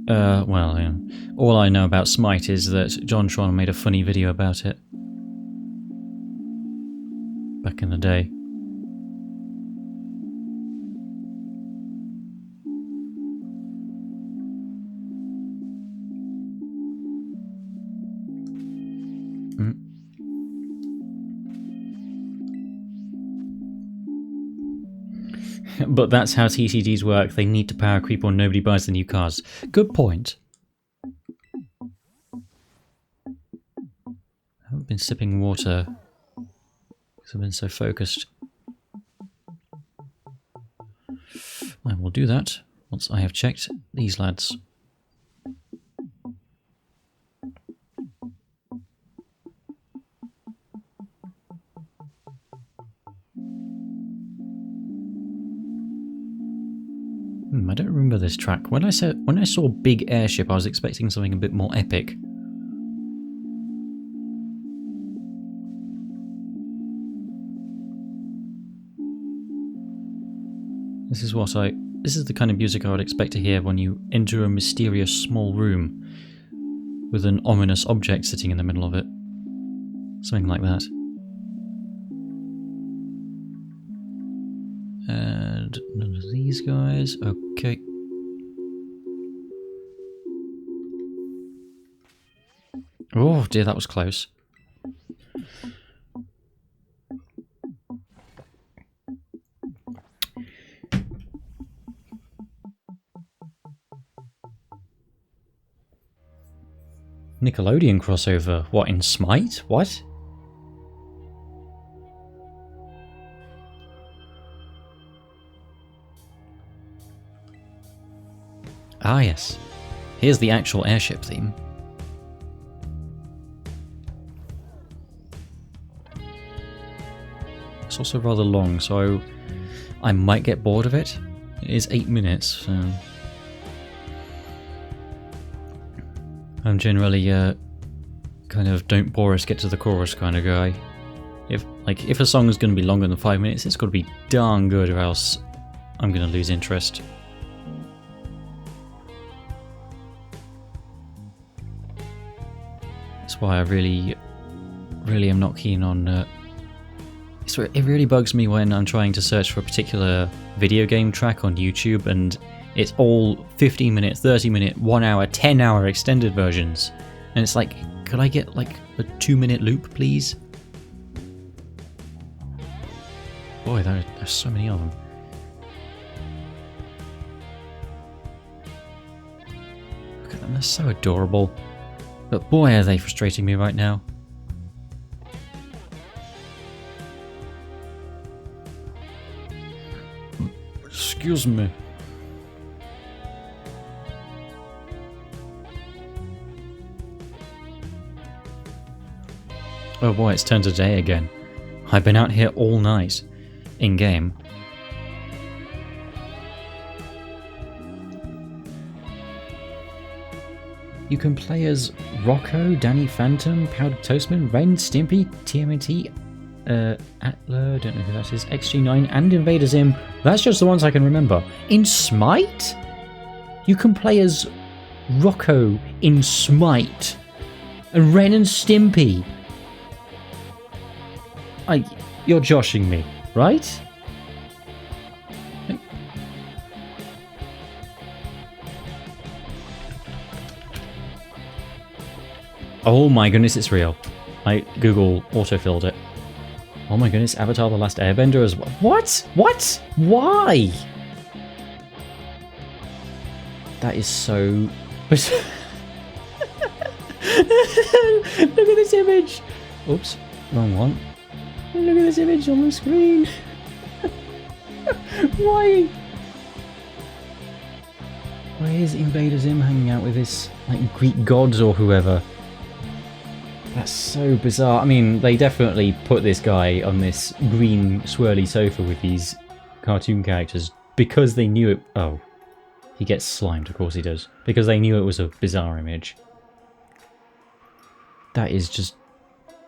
Well, yeah. All I know about Smite is that JonTron made a funny video about it back in the day. But that's how TCGs work. They need to power creep or nobody buys the new cards. Good point. I haven't been sipping water because I've been so focused. I will do that once I have checked these lads. I don't remember this track. When I saw Big Airship, I was expecting something a bit more epic. This is the kind of music I would expect to hear when you enter a mysterious small room with an ominous object sitting in the middle of it. Something like that. And none of these guys. Okay. Oh dear, that was close. Nickelodeon crossover. What, in Smite? What? Ah yes, here's the actual airship theme. It's also rather long, so I might get bored of it. It is 8 minutes, so... I'm generally kind of don't bore us, get to the chorus kind of guy. If a song is going to be longer than 5 minutes, it's got to be darn good or else I'm going to lose interest. why I really am not keen on... it really bugs me when I'm trying to search for a particular video game track on YouTube and it's all 15 minute, 30 minute, 1 hour, 10 hour extended versions. And it's like, could I get like a 2-minute loop, please? Boy, there's so many of them. Look at them, they're so adorable. But boy, are they frustrating me right now. Excuse me. Oh boy, it's turned to day again. I've been out here all night. In-game. You can play as Rocco, Danny Phantom, Powdered Toastman, Ren, Stimpy, TMNT, Atler, don't know who that is, XG9, and Invader Zim. That's just the ones I can remember. In Smite? You can play as Rocco in Smite. And Ren and Stimpy. You're joshing me, right? Oh my goodness, it's real. Google autofilled it. Oh my goodness, Avatar The Last Airbender as well. What? What? Why? That is so... Look at this image! Oops, wrong one. Look at this image on the screen. Why? Why is Invader Zim hanging out with this, like, Greek gods or whoever? That's so bizarre. I mean, they definitely put this guy on this green swirly sofa with these cartoon characters because they knew it... Oh. He gets slimed, of course he does. Because they knew it was a bizarre image. That is just...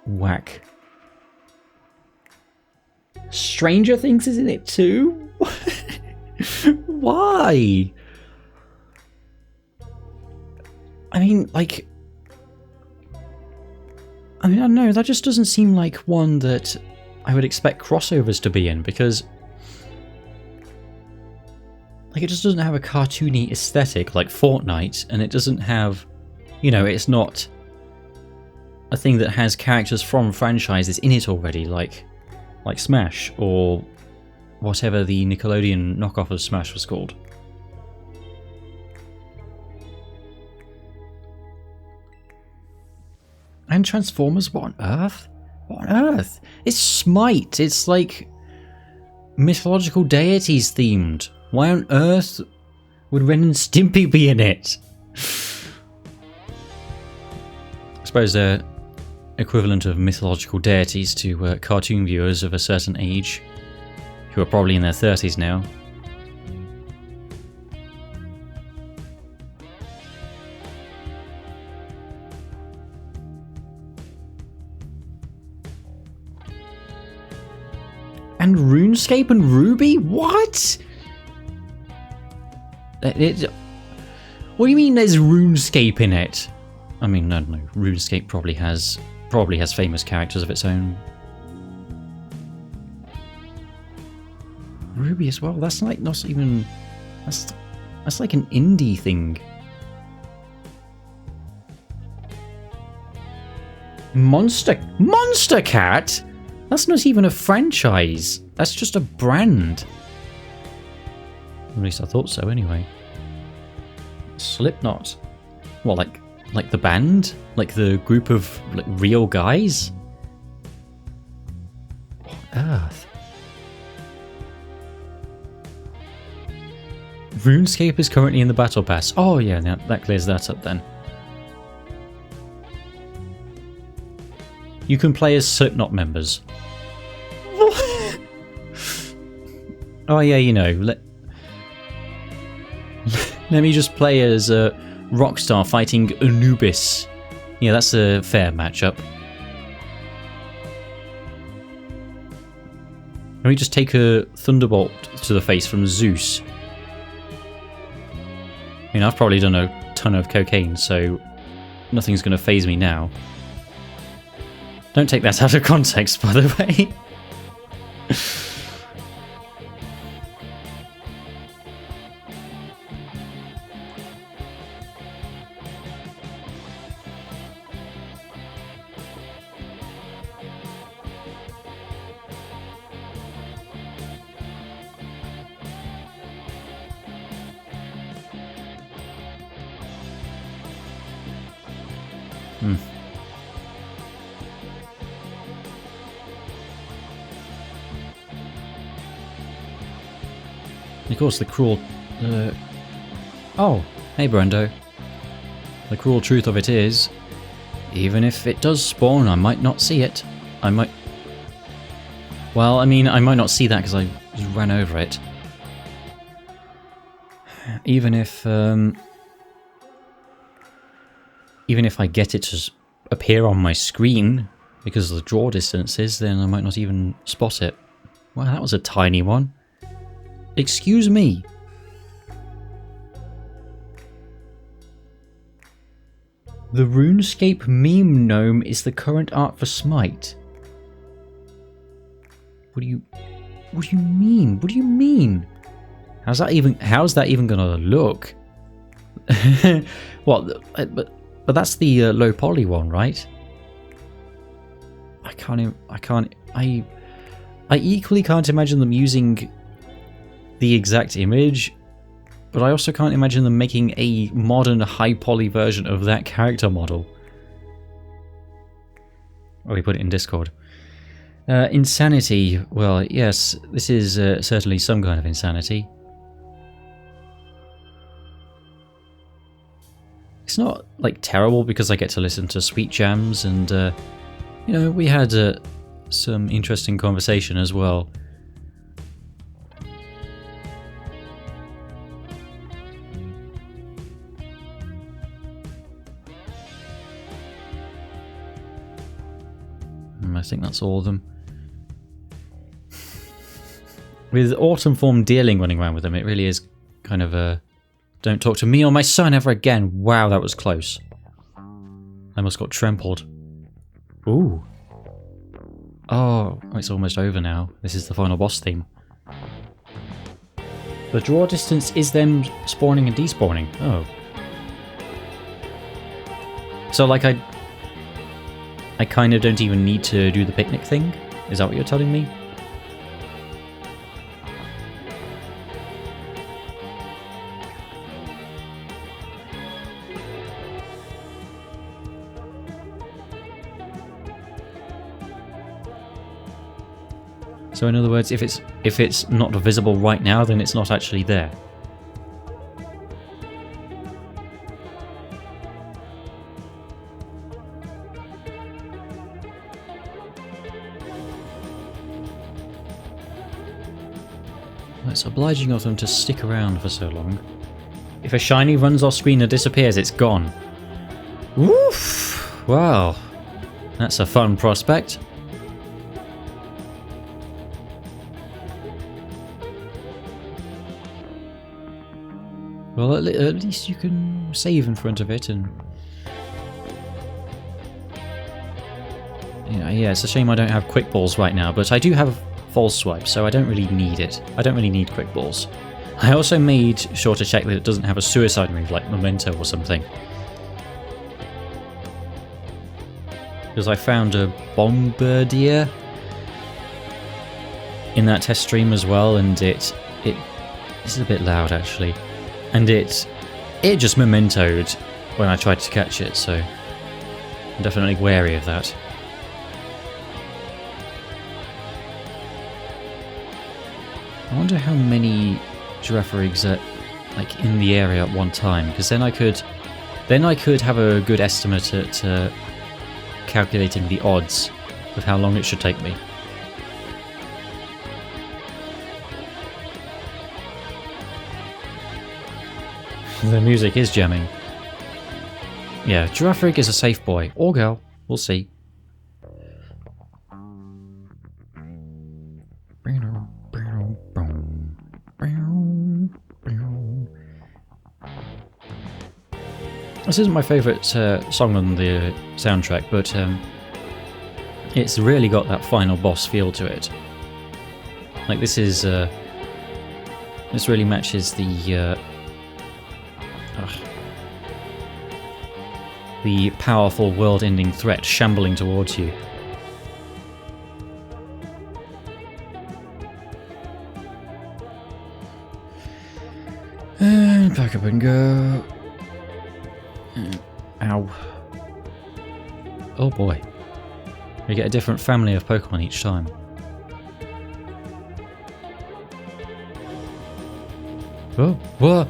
whack. Stranger Things is in it too? Why? I mean, like... I don't know, that just doesn't seem like one that I would expect crossovers to be in, because... Like, it just doesn't have a cartoony aesthetic like Fortnite, and it doesn't have... You know, it's not a thing that has characters from franchises in it already, like Smash, or whatever the Nickelodeon knockoff of Smash was called. And Transformers? What on earth? What on earth? It's Smite. It's like mythological deities themed. Why on earth would Ren and Stimpy be in it? I suppose they're equivalent of mythological deities to cartoon viewers of a certain age, who are probably in their 30s now. And RuneScape and Ruby? What? What do you mean there's RuneScape in it? I mean, I don't know. RuneScape probably has famous characters of its own. Ruby as well. That's like not even. That's like an indie thing. Monster Cat? That's not even a franchise. That's just a brand. At least I thought so, anyway. Slipknot. What, like the band? Like the group of real guys? What on earth? RuneScape is currently in the Battle Pass. Oh yeah, now that clears that up then. You can play as Slipknot members. Oh yeah, you know, let me just play as Rockstar fighting Anubis. Yeah, that's a fair matchup. Let me just take a Thunderbolt to the face from Zeus. I mean, I've probably done a ton of cocaine, so nothing's going to faze me now. Don't take that out of context, by the way. Of course, the cruel... Oh, hey Brendo. The cruel truth of it is, even if it does spawn, I might not see it. I might... Well, I mean, I might not see that because I just ran over it. Even if I get it to appear on my screen because of the draw distances, then I might not even spot it. Well, that was a tiny one. Excuse me. The RuneScape meme gnome is the current art for Smite. What do you mean? What do you mean? How's that even gonna look? What? But that's the low poly one, right? I equally can't imagine them using the exact image, but I also can't imagine them making a modern high poly version of that character model. Oh, we put it in Discord. Insanity. Well, yes, this is certainly some kind of insanity. It's not like terrible because I get to listen to sweet jams and you know, we had some interesting conversation as well. I think that's all of them. With Autumn Form Deerling running around with them, it really is kind of a... Don't talk to me or my son ever again. Wow, that was close. I almost got trampled. Ooh. Oh, it's almost over now. This is the final boss theme. The draw distance is them spawning and despawning. Oh. So, like, I kind of don't even need to do the picnic thing? Is that what you're telling me? So in other words, if it's not visible right now, then it's not actually there. It's obliging of them to stick around for so long. If a shiny runs off screen and disappears, it's gone. Woof! Wow. That's a fun prospect. Well, at least you can save in front of it and... Yeah, it's a shame I don't have quick balls right now, but I do have false swipe, so I don't really need it. I don't really need quick balls. I also made sure to check that it doesn't have a suicide move like Memento or something. Because I found a Bombardier in that test stream as well, and this is a bit loud actually, and it just mementoed when I tried to catch it, so I'm definitely wary of that. I wonder how many Girafarigs are like in the area at one time, because then I could have a good estimate at calculating the odds of how long it should take me. The music is jamming. Yeah, Girafarig is a safe boy. Or girl. We'll see. This isn't my favourite song on the soundtrack, but It's really got that final boss feel to it. Like this is, this really matches the powerful world-ending threat shambling towards you. And back up and go. Ow. Oh boy. We get a different family of Pokemon each time. Oh, what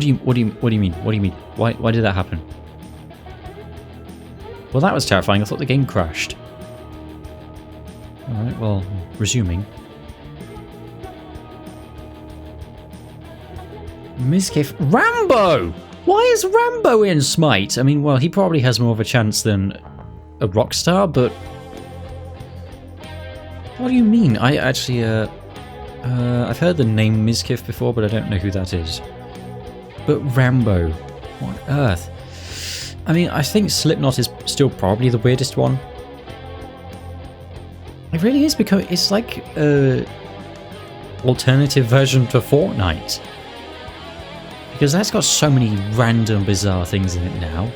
do you mean? Why did that happen? Well, that was terrifying. I thought the game crashed. Alright, well, resuming. Mizkif. Rambo! Why is Rambo in Smite? I mean, well, he probably has more of a chance than a Rockstar, but... What do you mean? I actually, I've heard the name Mizkif before, but I don't know who that is. But Rambo. What on earth? I mean, I think Slipknot is still probably the weirdest one. It really is, because it's like a alternative version to Fortnite. Because that's got so many random bizarre things in it now.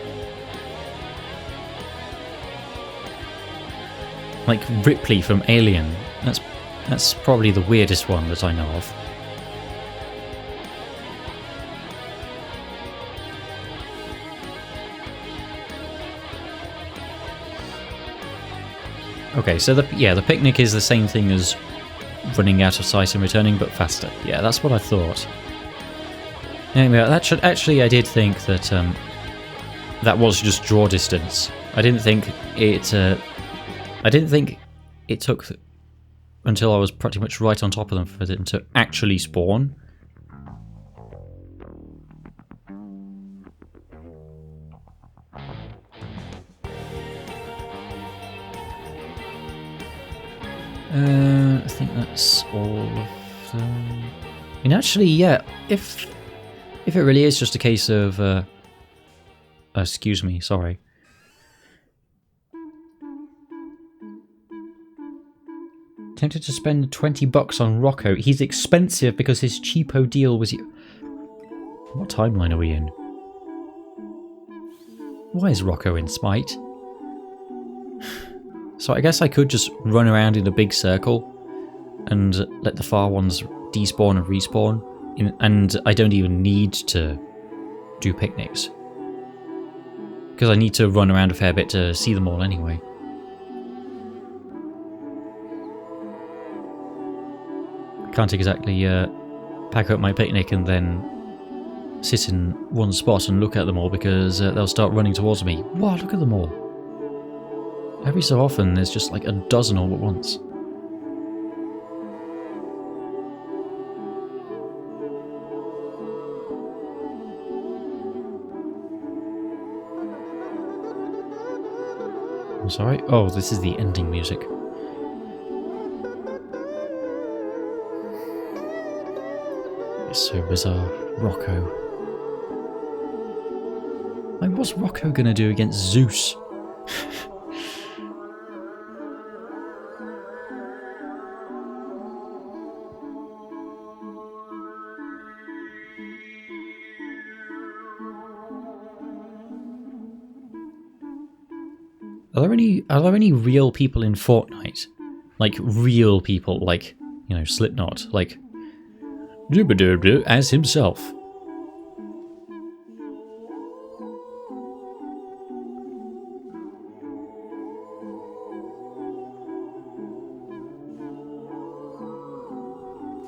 Like Ripley from Alien. That's probably the weirdest one that I know of. Okay, so the picnic is the same thing as running out of sight and returning, but faster. Yeah, that's what I thought. Anyway, I did think that that was just draw distance. I didn't think it took until I was pretty much right on top of them for them to actually spawn. I think that's all of them. I mean, actually, yeah, if it really is just a case of... excuse me, sorry. Tempted to spend $20 on Rocco. He's expensive because his cheapo deal was... What timeline are we in? Why is Rocco in Smite? So I guess I could just run around in a big circle and let the far ones despawn and respawn. And I don't even need to do picnics. Because I need to run around a fair bit to see them all anyway. I can't exactly pack up my picnic and then sit in one spot and look at them all, because they'll start running towards me. Wow, look at them all. Every so often there's just like a dozen all at once. I'm sorry? Oh, this is the ending music. It's so bizarre. Rocco. Like, what's Rocco gonna do against Zeus? Are there any real people in Fortnite? Like real people, like, you know, Slipknot, like as himself.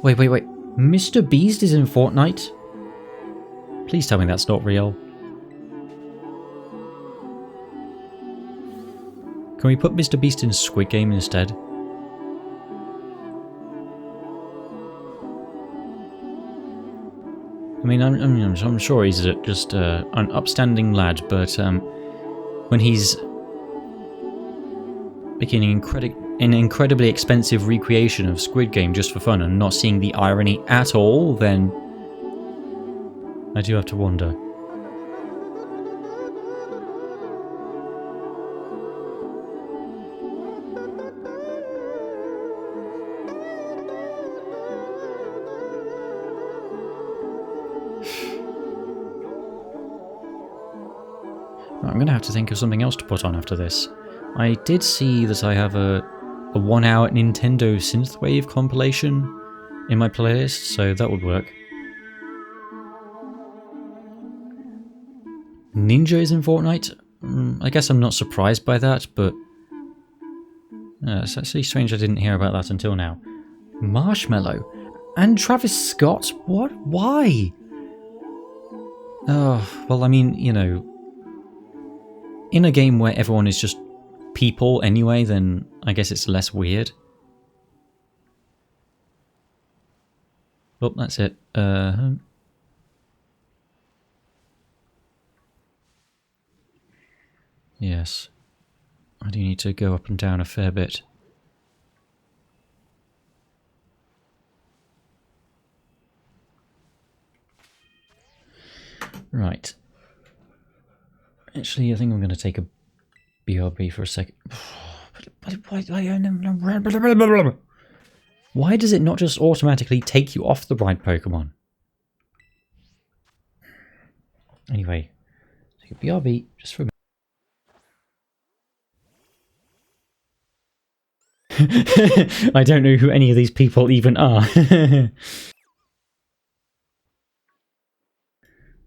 Wait. Mr. Beast is in Fortnite? Please tell me that's not real. Can we put Mr. Beast in Squid Game instead? I mean, I'm sure he's just an upstanding lad, but when he's making an incredibly expensive recreation of Squid Game just for fun and not seeing the irony at all, then I do have to wonder. I'm going to have to think of something else to put on after this. I did see that I have a 1 hour Nintendo Synthwave compilation in my playlist, so that would work. Ninja is in Fortnite? I guess I'm not surprised by that, but it's actually strange I didn't hear about that until now. Marshmallow? And Travis Scott? What? Why? Oh, well, I mean, you know, in a game where everyone is just people anyway, then I guess it's less weird. Oh, that's it. Yes. I do need to go up and down a fair bit. Right. Actually, I think I'm going to take a BRB for a second. Why does it not just automatically take you off the right Pokemon? Anyway, take a BRB just for a minute. I don't know who any of these people even are.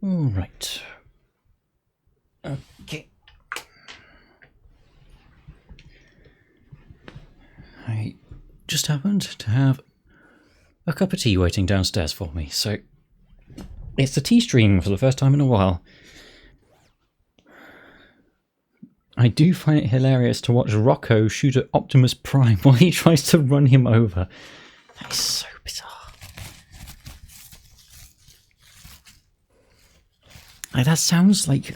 All right. Okay. I just happened to have a cup of tea waiting downstairs for me, so it's the tea stream for the first time in a while. I do find it hilarious to watch Rocco shoot at Optimus Prime while he tries to run him over. That is so bizarre. That sounds like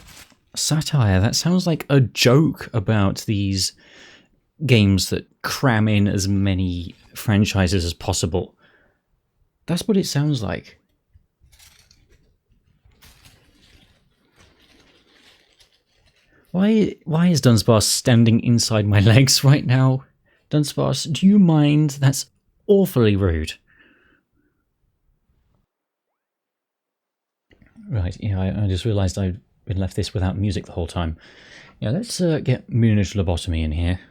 satire. That sounds like a joke about these games that cram in as many franchises as possible. That's what it sounds like. Why is Dunsparce standing inside my legs right now? Dunsparce, do you mind? That's awfully rude. Right, yeah, I just realised I've been left this without music the whole time. Yeah, let's get Moonish Lobotomy in here.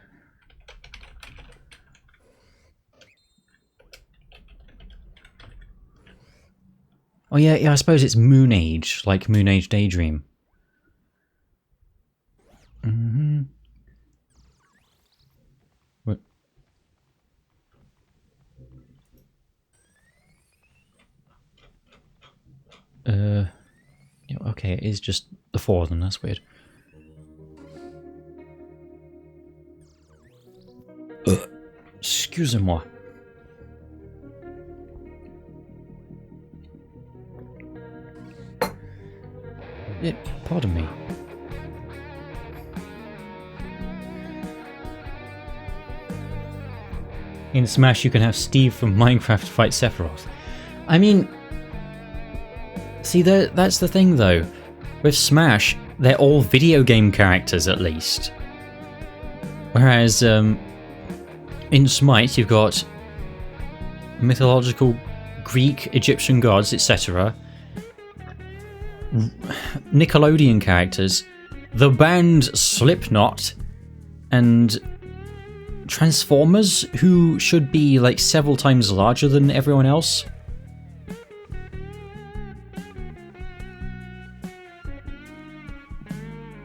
Oh yeah, I suppose it's Moon Age, like Moon Age Daydream. Mm-hmm. What? Yeah, okay, it is just the 4 of them, that's weird. Excusez-moi. Yeah, pardon me. In Smash, you can have Steve from Minecraft fight Sephiroth. I mean, see, that's the thing though. With Smash, they're all video game characters at least. Whereas in Smite, you've got mythological Greek, Egyptian gods, etc. Nickelodeon characters, the band Slipknot, and Transformers, who should be like several times larger than everyone else.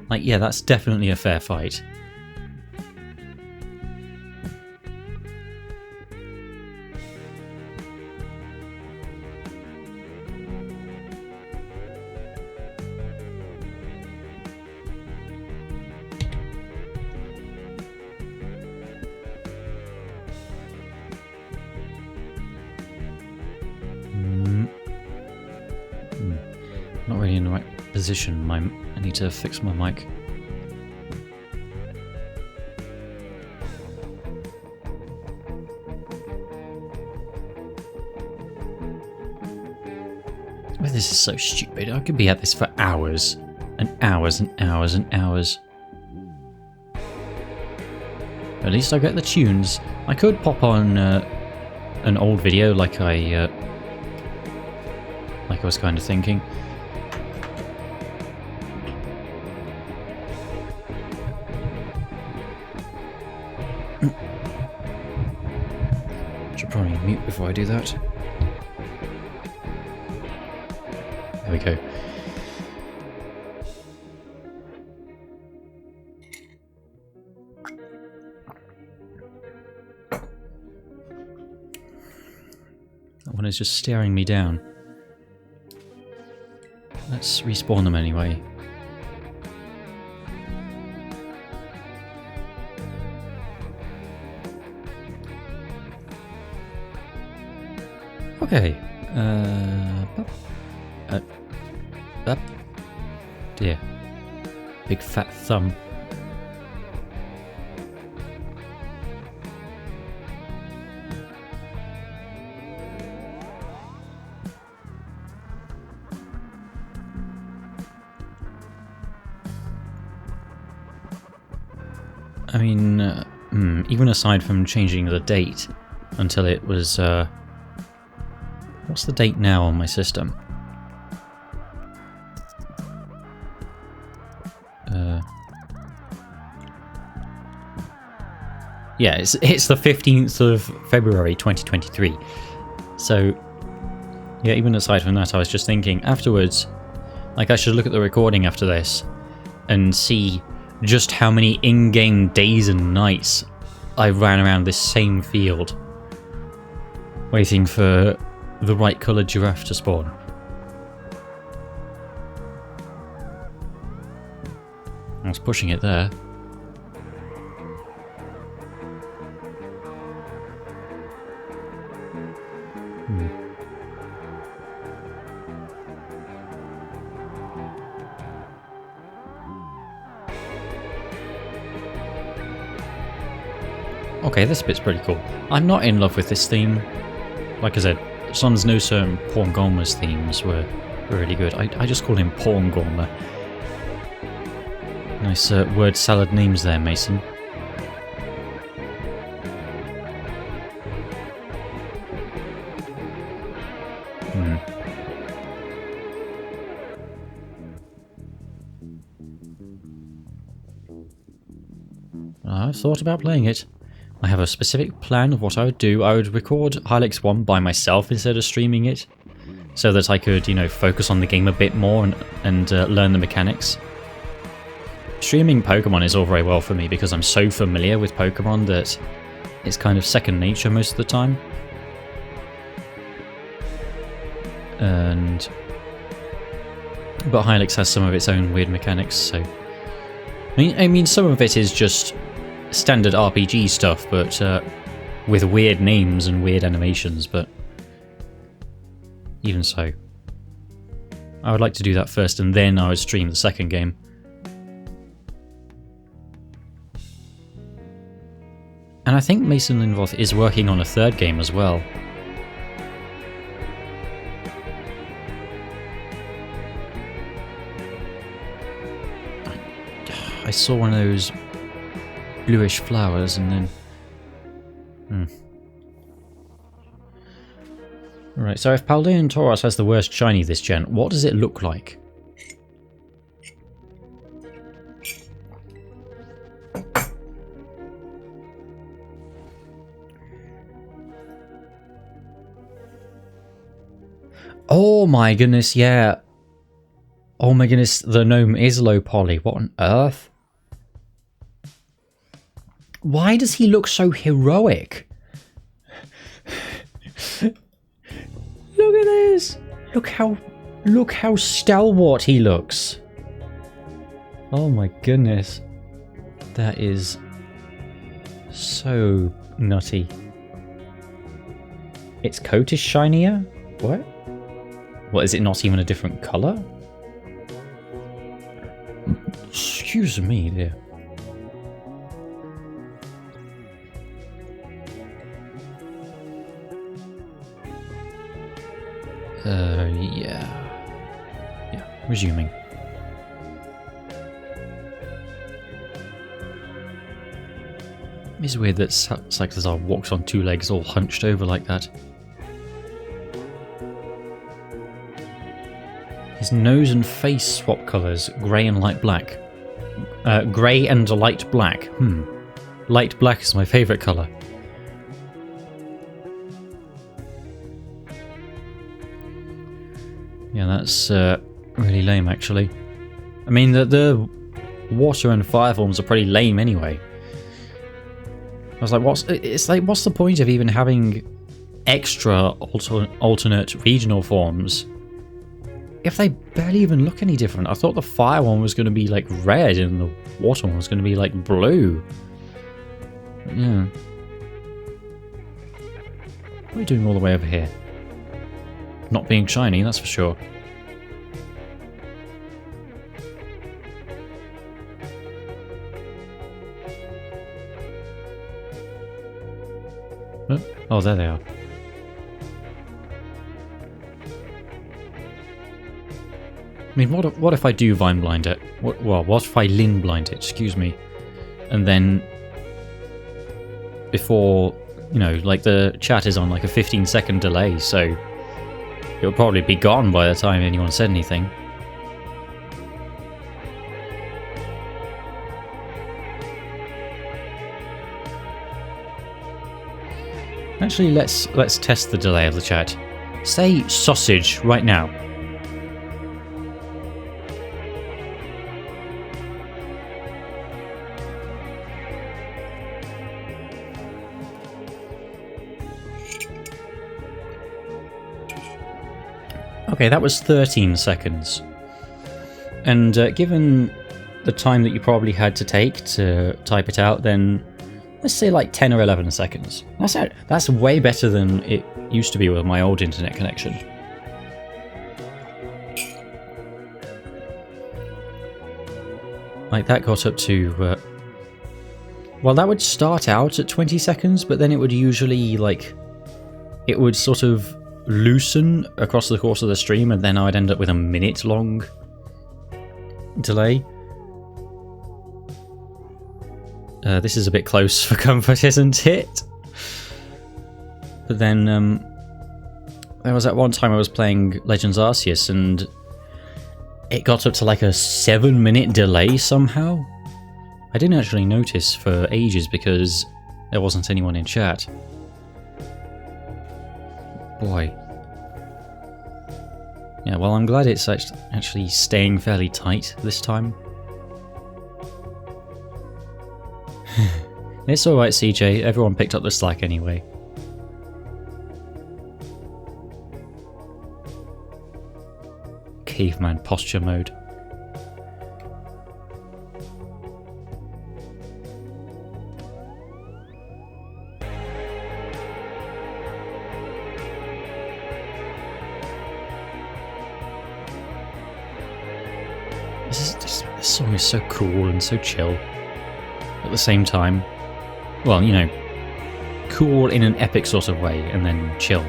Like, yeah, that's definitely a fair fight. Not really in the right position. I need to fix my mic. Oh, this is so stupid. I could be at this for hours and hours and hours and hours. At least I get the tunes. I could pop on an old video like I was kind of thinking. should probably mute before I do that. There we go. That one is just staring me down. Let's respawn them anyway. Okay. Up. Dear. Big fat thumb. I mean, even aside from changing the date until it was, what's the date now on my system? Yeah, it's the 15th of February 2023. So, yeah, even aside from that, I was just thinking afterwards, like I should look at the recording after this and see just how many in-game days and nights I ran around this same field waiting for the right coloured giraffe to spawn. I was pushing it there. Okay, this bit's pretty cool. I'm not in love with this theme. Like I said, Sans No Certain Porngorma's themes were really good. I just call him Porngorma. Nice word salad names there, Mason. I've thought about playing it. I have a specific plan of what I would do. I would record Hylics 1 by myself instead of streaming it, so that I could, you know, focus on the game a bit more and learn the mechanics. Streaming Pokemon is all very well for me because I'm so familiar with Pokemon that it's kind of second nature most of the time. But Hylics has some of its own weird mechanics, so I mean some of it is just standard RPG stuff, but with weird names and weird animations, but even so. I would like to do that first, and then I would stream the second game. And I think Mason Linvoth is working on a third game as well. I saw one of those bluish flowers and then... Right, so if Paldean Tauros has the worst shiny this gen, what does it look like? Oh my goodness, yeah. Oh my goodness, the gnome is low poly. What on earth? Why does he look so heroic? Look at this! Look how stalwart he looks. Oh my goodness. That is so nutty. Its coat is shinier? What? What, is it not even a different colour? Excuse me, dear. Yeah, resuming. It's weird that Cyclizar walks on two legs all hunched over like that. His nose and face swap colours, grey and light black. Grey and light black. Light black is my favourite colour. Yeah, that's really lame, actually. I mean, the water and fire forms are pretty lame anyway. I was like, what's the point of even having extra alternate regional forms if they barely even look any different? I thought the fire one was going to be like red and the water one was going to be like blue. Yeah. What are you doing all the way over here? Not being shiny, that's for sure. Oh, there they are. I mean, what if I do Vine Blind it? What if I Lin Blind it, excuse me. And then before, you know, like the chat is on like a 15-second delay, so it'll probably be gone by the time anyone said anything. Actually, let's test the delay of the chat. Say sausage right now. Okay, that was 13 seconds. And given the time that you probably had to take to type it out, then let's say like 10 or 11 seconds. That's way better than it used to be with my old internet connection. Like that got up to... well, that would start out at 20 seconds, but then it would usually like... it would sort of loosen across the course of the stream, and then I'd end up with a minute-long delay. This is a bit close for comfort, isn't it? But then there was at one time I was playing Legends Arceus and it got up to like a 7-minute delay somehow. I didn't actually notice for ages because there wasn't anyone in chat. Boy. Yeah, well, I'm glad it's actually staying fairly tight this time. It's alright, CJ. Everyone picked up the slack anyway. Caveman posture mode. This song is so cool and so chill at the same time. Well, you know, cool in an epic sort of way, and then chill.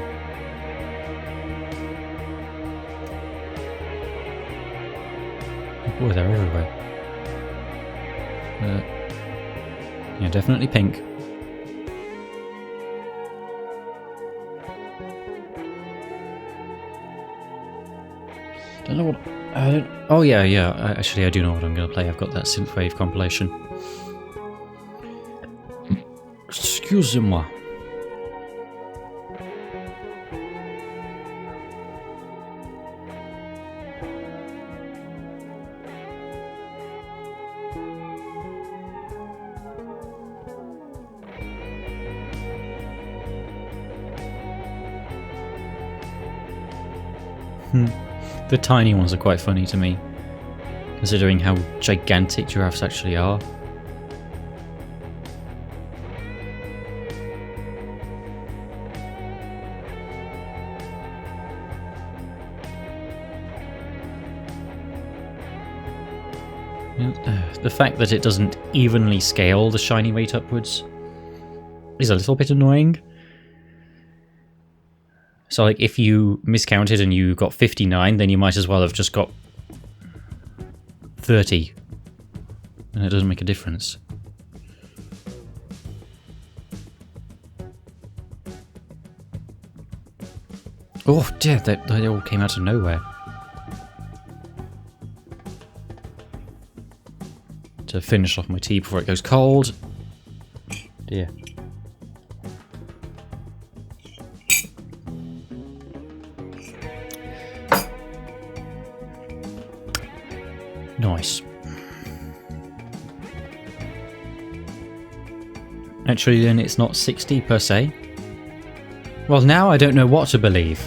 Oh, they're everywhere. Yeah, definitely pink. Don't know what... oh yeah. Actually, I do know what I'm going to play. I've got that synthwave compilation. Excusez-moi. The tiny ones are quite funny to me, considering how gigantic giraffes actually are. The fact that it doesn't evenly scale the shiny rate upwards is a little bit annoying. So like if you miscounted and you got 59, then you might as well have just got 30. And it doesn't make a difference. Oh dear, they all came out of nowhere. To finish off my tea before it goes cold. Dear. Nice. Actually, then it's not 60 per se. Well, now I don't know what to believe.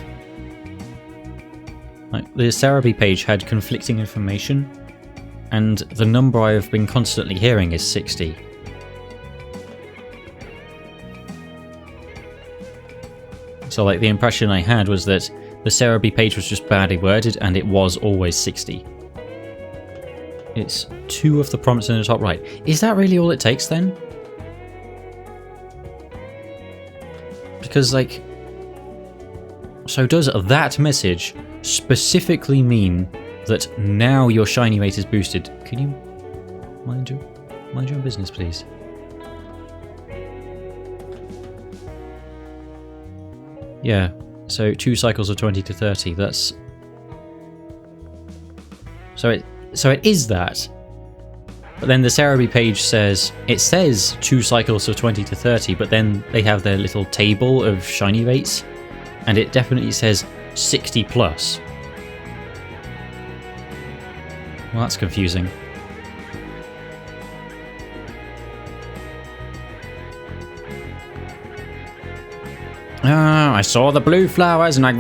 Like, the Cerebi page had conflicting information, and the number I've been constantly hearing is 60. So, like, the impression I had was that the Cerebi page was just badly worded, and it was always 60. It's 2 of the prompts in the top right. Is that really all it takes, then? Because, like... So does that message specifically mean that now your shiny rate is boosted? Can you mind your own business, please? Yeah, so 2 cycles of 20 to 30, that's... So it is that. But then the Cerebi page says... It says 2 cycles of 20 to 30, but then they have their little table of shiny rates, and it definitely says 60 plus. Well, that's confusing. Ah, I saw the blue flowers and I...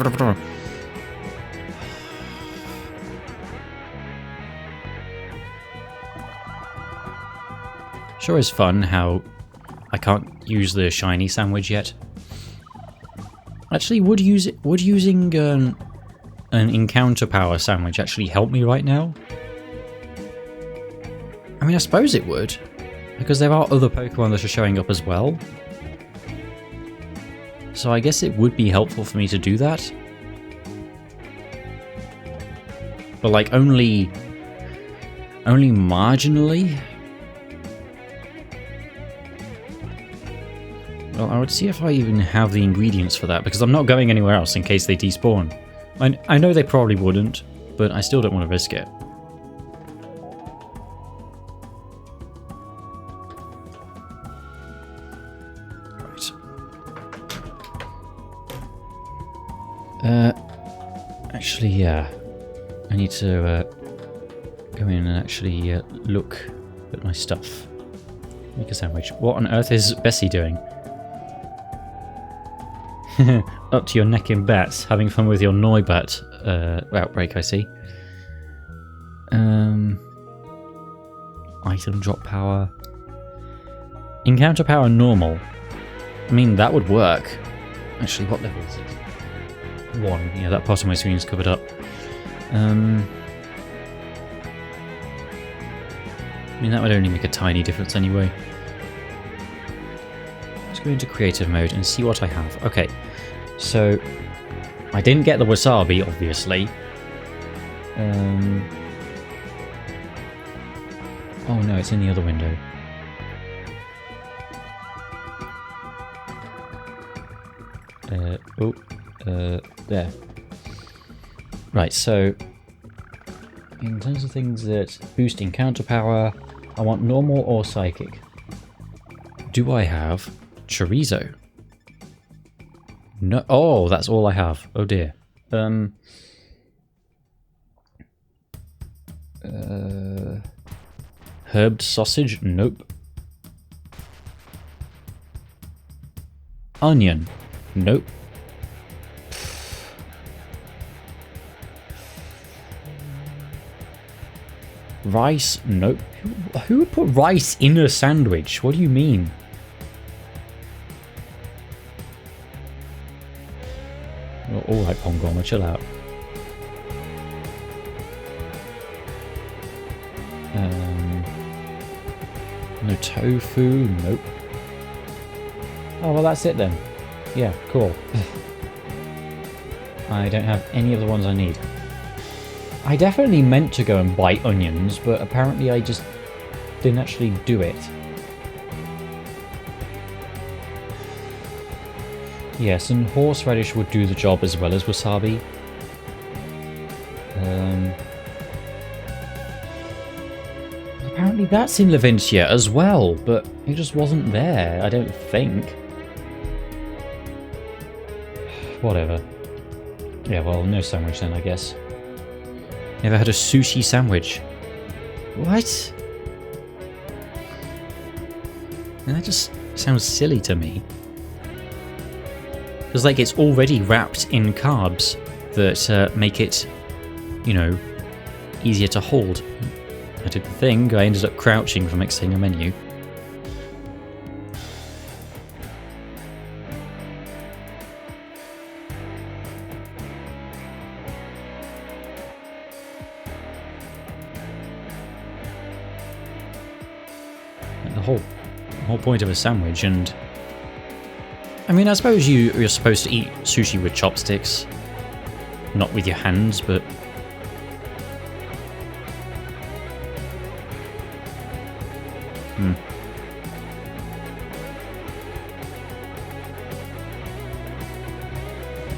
Sure is fun how I can't use the shiny sandwich yet. Actually, would using an encounter power sandwich actually help me right now? I mean, I suppose it would, because there are other Pokemon that are showing up as well. So I guess it would be helpful for me to do that. But like only marginally? Well, I would see if I even have the ingredients for that, because I'm not going anywhere else in case they despawn. I know they probably wouldn't, but I still don't want to risk it. Actually, yeah. I need to go in and actually look at my stuff. Make a sandwich. What on earth is Bessie doing? Up to your neck in bats, having fun with your Noibat outbreak, I see. Item drop power. Encounter power normal. I mean, that would work. Actually, what level is it? 1. Yeah, that part of my screen is covered up. I mean, that would only make a tiny difference anyway. Let's go into creative mode and see what I have. Okay, so I didn't get the wasabi, obviously. Oh no, it's in the other window. There. Right, so in terms of things that boost encounter power, I want normal or psychic. Do I have chorizo? No. Oh, that's all I have. Oh dear. Herbed sausage? Nope. Onion? Nope. Rice? Nope. Who would put rice in a sandwich? What do you mean? Oh, alright, Pongoma, chill out. No tofu? Nope. Oh, well, that's it then. Yeah, cool. I don't have any of the ones I need. I definitely meant to go and buy onions, but apparently I just didn't actually do it. Yes, and horseradish would do the job as well as wasabi. Apparently that's in Leventia as well, but it just wasn't there, I don't think. Whatever. Yeah, well, no sandwich then, I guess. Never had a sushi sandwich. What? And that just sounds silly to me. It's like it's already wrapped in carbs that make it, you know, easier to hold. I did the thing, I ended up crouching from exiting a menu. And the whole point of a sandwich, and I mean, I suppose you're supposed to eat sushi with chopsticks, not with your hands, but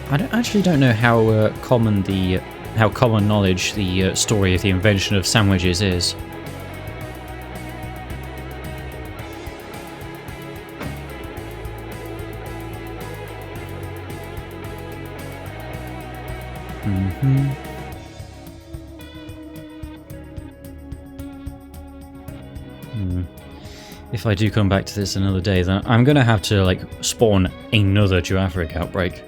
I actually don't know how common knowledge the story of the invention of sandwiches is. If I do come back to this another day, then I'm gonna have to, like, spawn another Girafarig outbreak.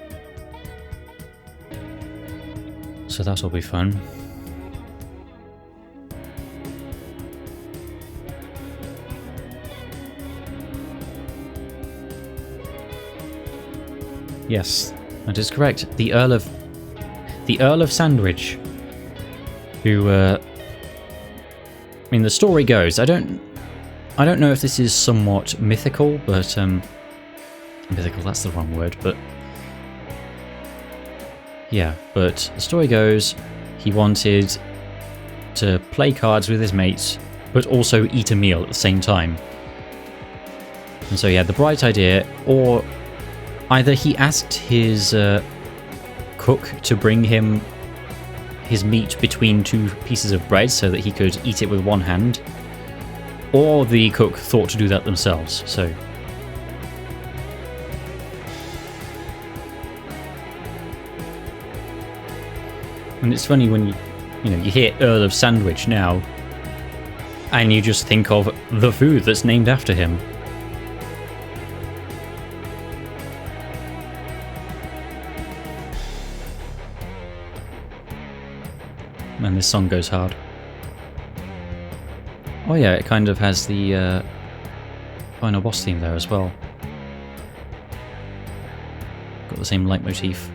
So that'll be fun. Yes, that is correct. The Earl of Sandwich, who, I mean, the story goes, I don't know if this is somewhat mythical, but, mythical, that's the wrong word, but yeah, but the story goes, he wanted to play cards with his mates, but also eat a meal at the same time. And so he had the bright idea, or either he asked his cook to bring him his meat between two pieces of bread so that he could eat it with one hand, or the cook thought to do that themselves, so... And it's funny when you hear Earl of Sandwich now, and you just think of the food that's named after him. Man, this song goes hard. Oh yeah, it kind of has the final boss theme there as well. Got the same leitmotif.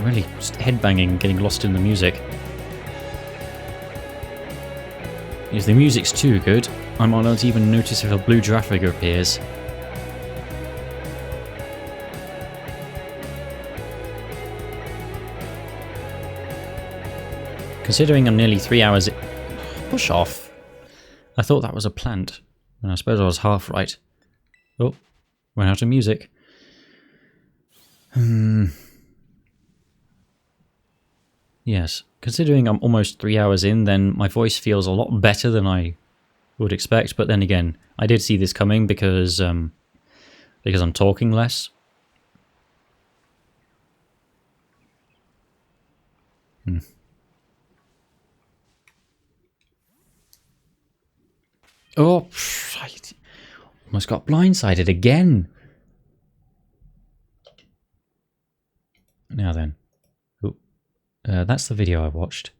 Really just headbanging, getting lost in the music. If the music's too good, I might not even notice if a blue Girafarig appears. Considering I'm nearly 3 hours... Push off! I thought that was a plant, and I suppose I was half right. Oh, ran out of music. Yes, considering I'm almost 3 hours in, then my voice feels a lot better than I would expect. But then again, I did see this coming because I'm talking less. Oh, I almost got blindsided again. Now then. That's the video I watched.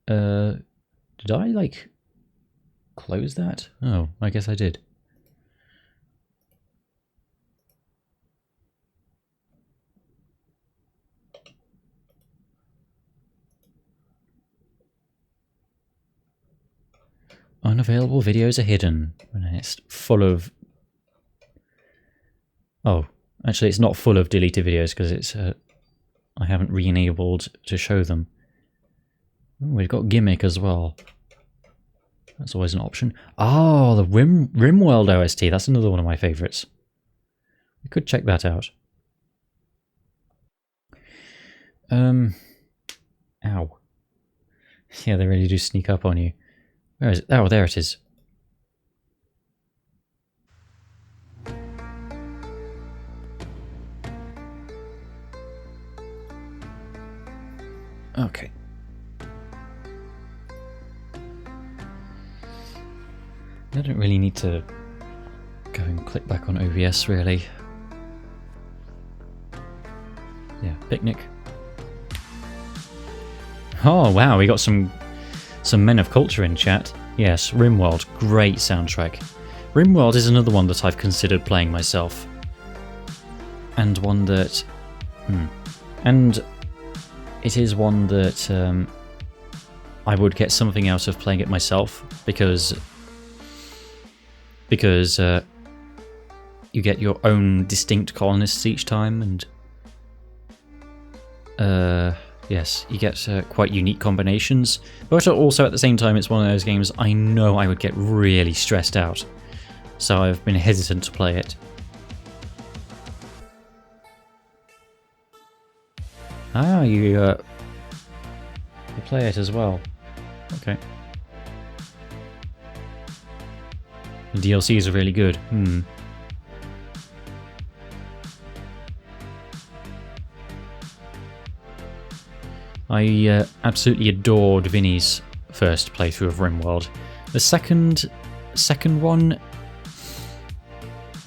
Did I, like, close that? Oh, I guess I did. Unavailable videos are hidden. And it's full of... Oh, actually it's not full of deleted videos because it's... I haven't re-enabled to show them. Ooh, we've got Gimmick as well. That's always an option. Oh, the Rimworld OST. That's another one of my favourites. We could check that out. Ow. Yeah, they really do sneak up on you. Where is it? Oh, there it is. Okay. I don't really need to go and click back on OBS, really. Yeah, picnic. Oh wow, we got some men of culture in chat. Yes, Rimworld, great soundtrack. Rimworld is another one that I've considered playing myself, and one that, and it is one that I would get something out of playing it myself because you get your own distinct colonists each time, and yes, you get quite unique combinations, but also at the same time it's one of those games I know I would get really stressed out, so I've been hesitant to play it. Ah, you play it as well. Okay. The DLCs are really good. I absolutely adored Vinny's first playthrough of Rimworld. The second one,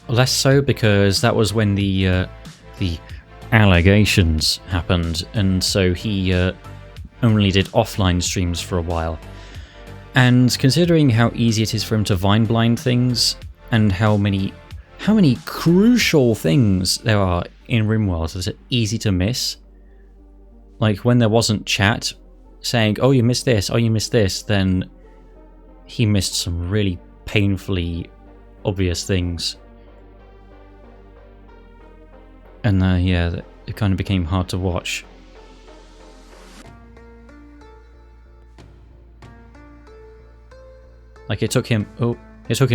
less so, because that was when the allegations happened, and so he only did offline streams for a while. And considering how easy it is for him to vine blind things, and how many crucial things there are in Rimworld that are easy to miss, like when there wasn't chat saying, oh you missed this, oh you missed this, then he missed some really painfully obvious things. And yeah, it kind of became hard to watch. Like it took him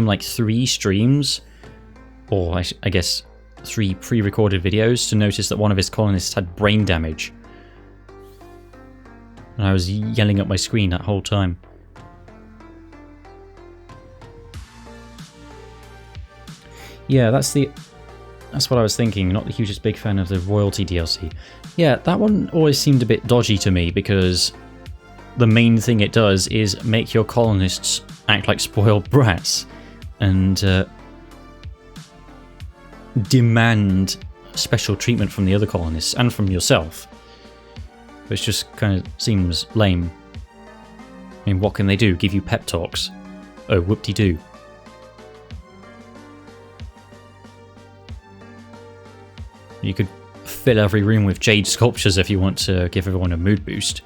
like 3 streams, or I guess 3 pre-recorded videos to notice that one of his colonists had brain damage. And I was yelling at my screen that whole time. Yeah, that's what I was thinking. Not the hugest big fan of the royalty DLC. Yeah, that one always seemed a bit dodgy to me because the main thing it does is make your colonists act like spoiled brats and demand special treatment from the other colonists and from yourself. Which just kind of seems lame. I mean, what can they do? Give you pep talks? Oh, whoop-de-doo. You could fill every room with jade sculptures if you want to give everyone a mood boost.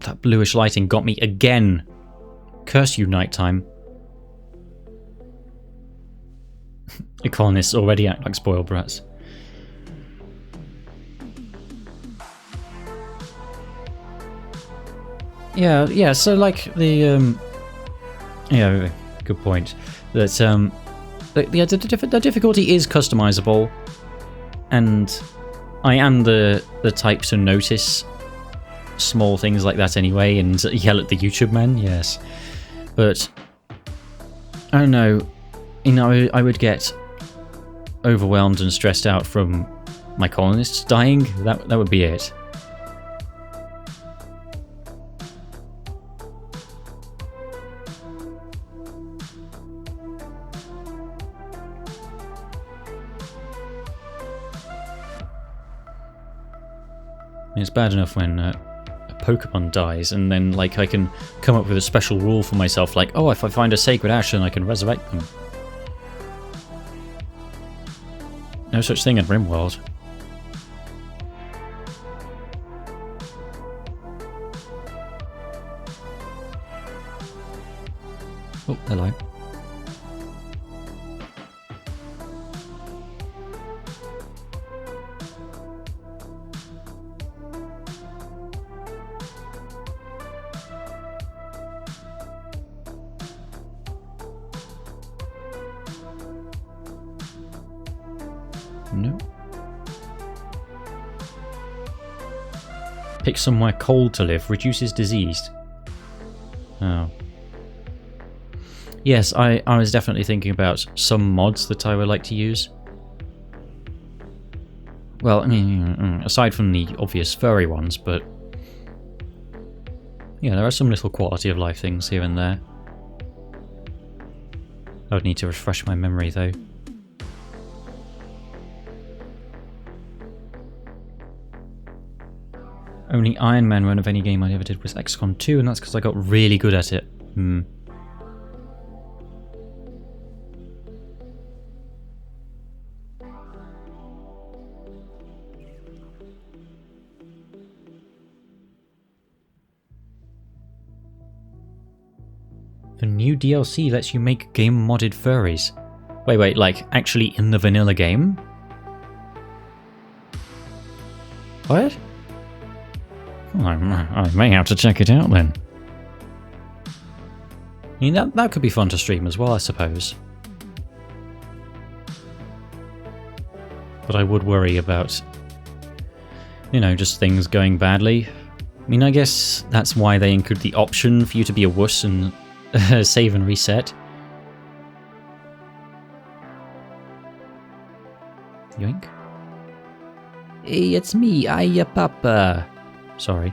That bluish lighting got me again. Curse you, nighttime. The colonists already act like spoiled brats. Yeah, so like the yeah, good point. That the difficulty is customizable, and I am the type to notice small things like that anyway and yell at the YouTube man, yes. But I don't know, you know, I would get overwhelmed and stressed out from my colonists dying. That would be it. It's bad enough when a Pokémon dies, and then like I can come up with a special rule for myself, like, oh, if I find a sacred ash, then I can resurrect them. No such thing in Rimworld. No. Pick somewhere cold to live. Reduces disease. Oh. Yes, I was definitely thinking about some mods that I would like to use. Well, I mean, aside from the obvious furry ones, but... yeah, there are some little quality of life things here and there. I would need to refresh my memory, though. Only Iron Man run of any game I ever did was XCOM 2, and that's because I got really good at it. The new DLC lets you make game-modded furries. Wait, like, actually in the vanilla game? What? Well, I may have to check it out then. I mean, that could be fun to stream as well, I suppose. But I would worry about, you know, just things going badly. I mean, I guess that's why they include the option for you to be a wuss and save and reset. Yoink. Hey, it's me, Aya Papa. Sorry.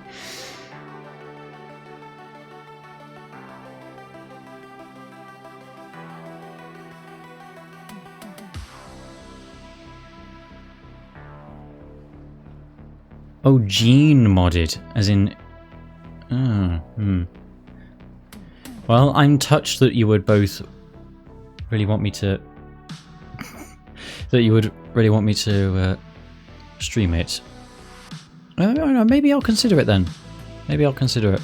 Oh, gene modded, as in... Well, I'm touched that you would both really want me to... that you would really want me to stream it. I don't know, maybe I'll consider it then. Maybe I'll consider it.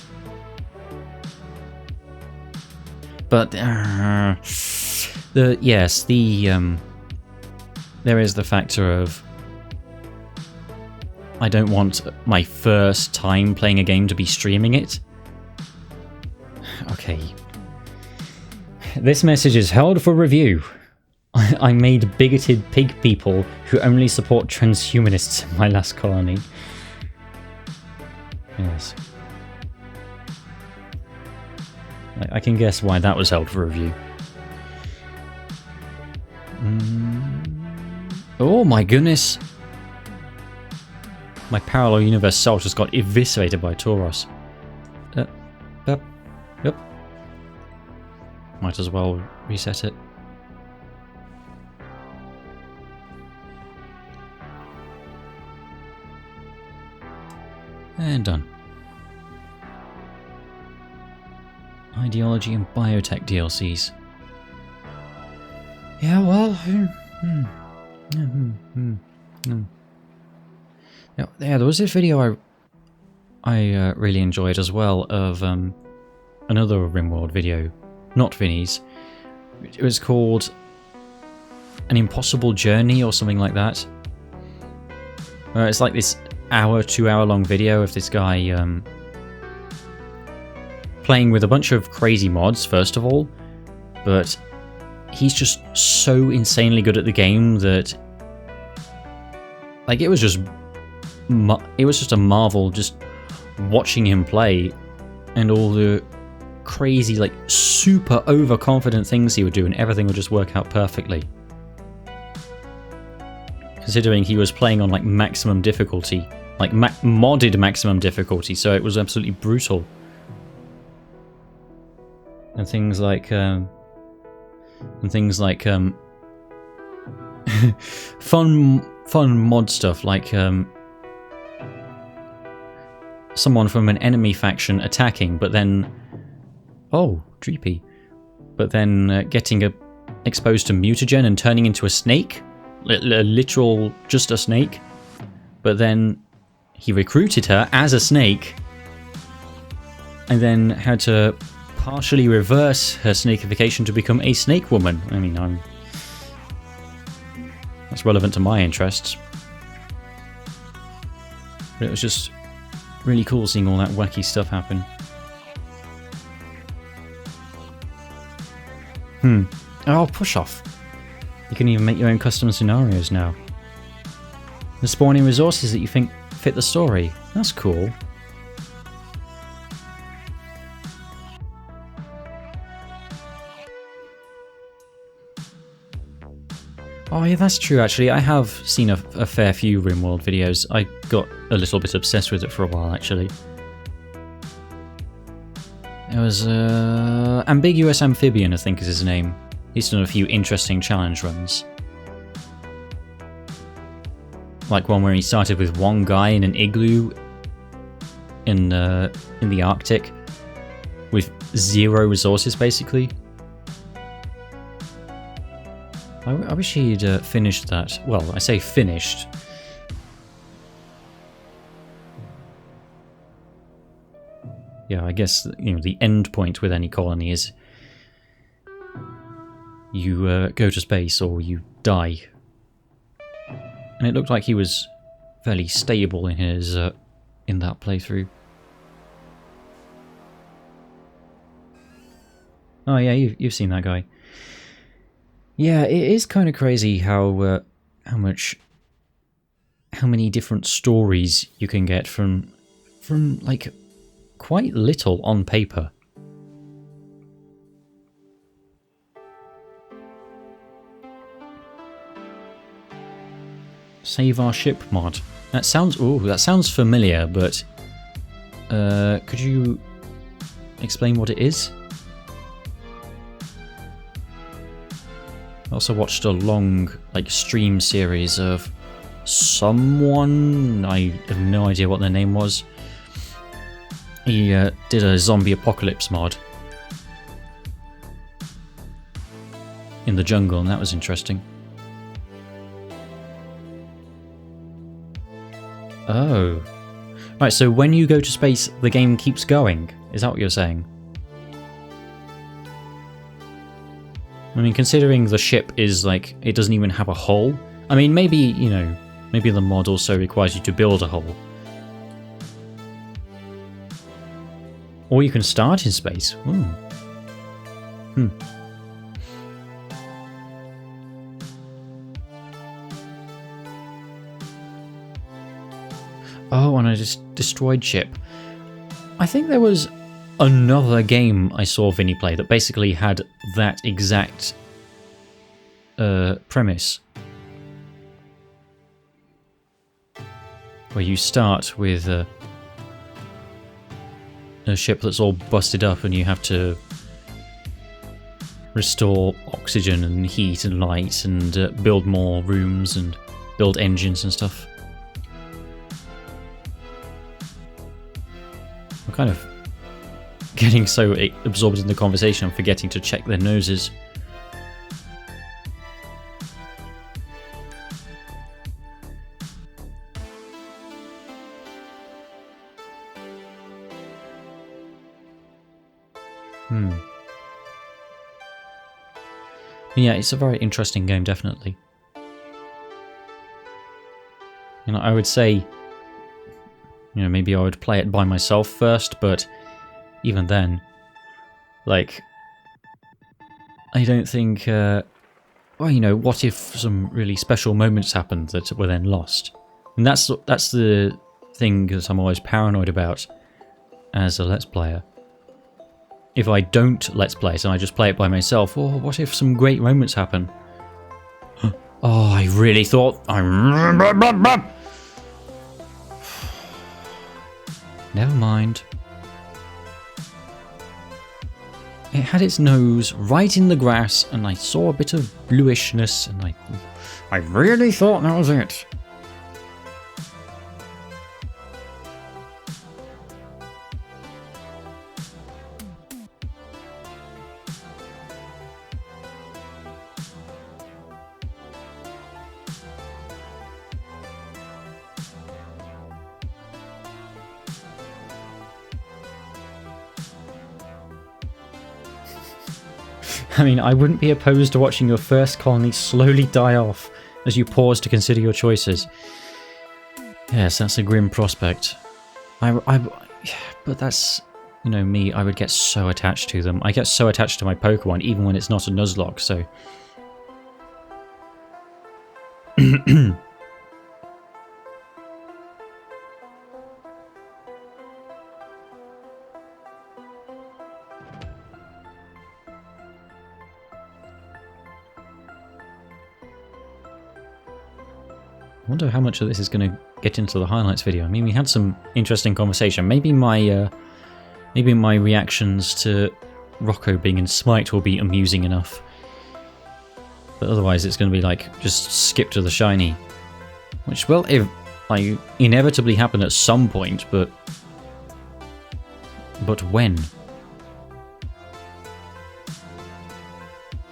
But, there is the factor of... I don't want my first time playing a game to be streaming it. Okay. This message is held for review. I made bigoted pig people who only support transhumanists in my last colony. Yes. I can guess why that was held for review. Oh my goodness! My parallel universe self just got eviscerated by Tauros. Yep. Might as well reset it. And done. Ideology and biotech DLCs. Yeah, well... Yeah, there was this video I really enjoyed as well of another RimWorld video, not Vinny's. It was called An Impossible Journey or something like that. It's like this 2-hour long video of this guy playing with a bunch of crazy mods, first of all, but he's just so insanely good at the game that, like, it was just a marvel just watching him play, and all the crazy, like, super overconfident things he would do, and everything would just work out perfectly. Considering he was playing on, like, maximum difficulty, like modded maximum difficulty, so it was absolutely brutal. And things like fun mod stuff, like someone from an enemy faction attacking, but then Dreepy, but then getting exposed to mutagen and turning into a snake, literal just a snake, but then he recruited her as a snake and then had to partially reverse her snakification to become a snake woman. I mean, that's relevant to my interests. But it was just really cool seeing all that wacky stuff happen. Oh, push off. You can even make your own custom scenarios now. The spawning resources that you think fit the story. That's cool. Oh yeah, that's true actually. I have seen a fair few RimWorld videos. I got a little bit obsessed with it for a while actually. It was Ambiguous Amphibian, I think is his name. He's done a few interesting challenge runs. Like one where he started with one guy in an igloo in the Arctic with 0 resources basically. I wish he'd finished that. Well, I say finished. Yeah, I guess, you know, the end point with any colony is you go to space or you die. And it looked like he was fairly stable in his in that playthrough. Oh yeah, you've seen that guy. Yeah, it is kind of crazy how many different stories you can get from like quite little on paper. Save our ship mod. That sounds familiar, but could you explain what it is? I also watched a long stream series of someone, I have no idea what their name was. He did a zombie apocalypse mod in the jungle, and that was interesting. Oh. Right, so when you go to space, the game keeps going. Is that what you're saying? I mean, considering the ship is it doesn't even have a hull. I mean, maybe, you know, maybe the mod also requires you to build a hull. Or you can start in space. Ooh. Oh, and I just destroyed ship. I think there was another game I saw Vinny play that basically had that exact premise. Where you start with a ship that's all busted up and you have to restore oxygen and heat and light and build more rooms and build engines and stuff. I'm kind of getting so absorbed in the conversation I'm forgetting to check their noses. Yeah, it's a very interesting game, definitely. You know, I would say, you know, maybe I would play it by myself first, but even then, I don't think, well, you know, what if some really special moments happened that were then lost? And that's the thing that I'm always paranoid about as a Let's Player. If I don't Let's Play it and I just play it by myself, oh, what if some great moments happen? Oh, I really thought... Never mind. It had its nose right in the grass and I saw a bit of bluishness and I really thought that was it. I mean, I wouldn't be opposed to watching your first colony slowly die off as you pause to consider your choices. Yes, that's a grim prospect. But that's, you know, me, I would get so attached to them. I get so attached to my Pokemon, even when it's not a Nuzlocke, so... I wonder how much of this is going to get into the highlights video. I mean, we had some interesting conversation. Maybe my reactions to Rocco being in Smite will be amusing enough. But otherwise it's going to be like, just skip to the shiny. Which will inevitably happen at some point, but when?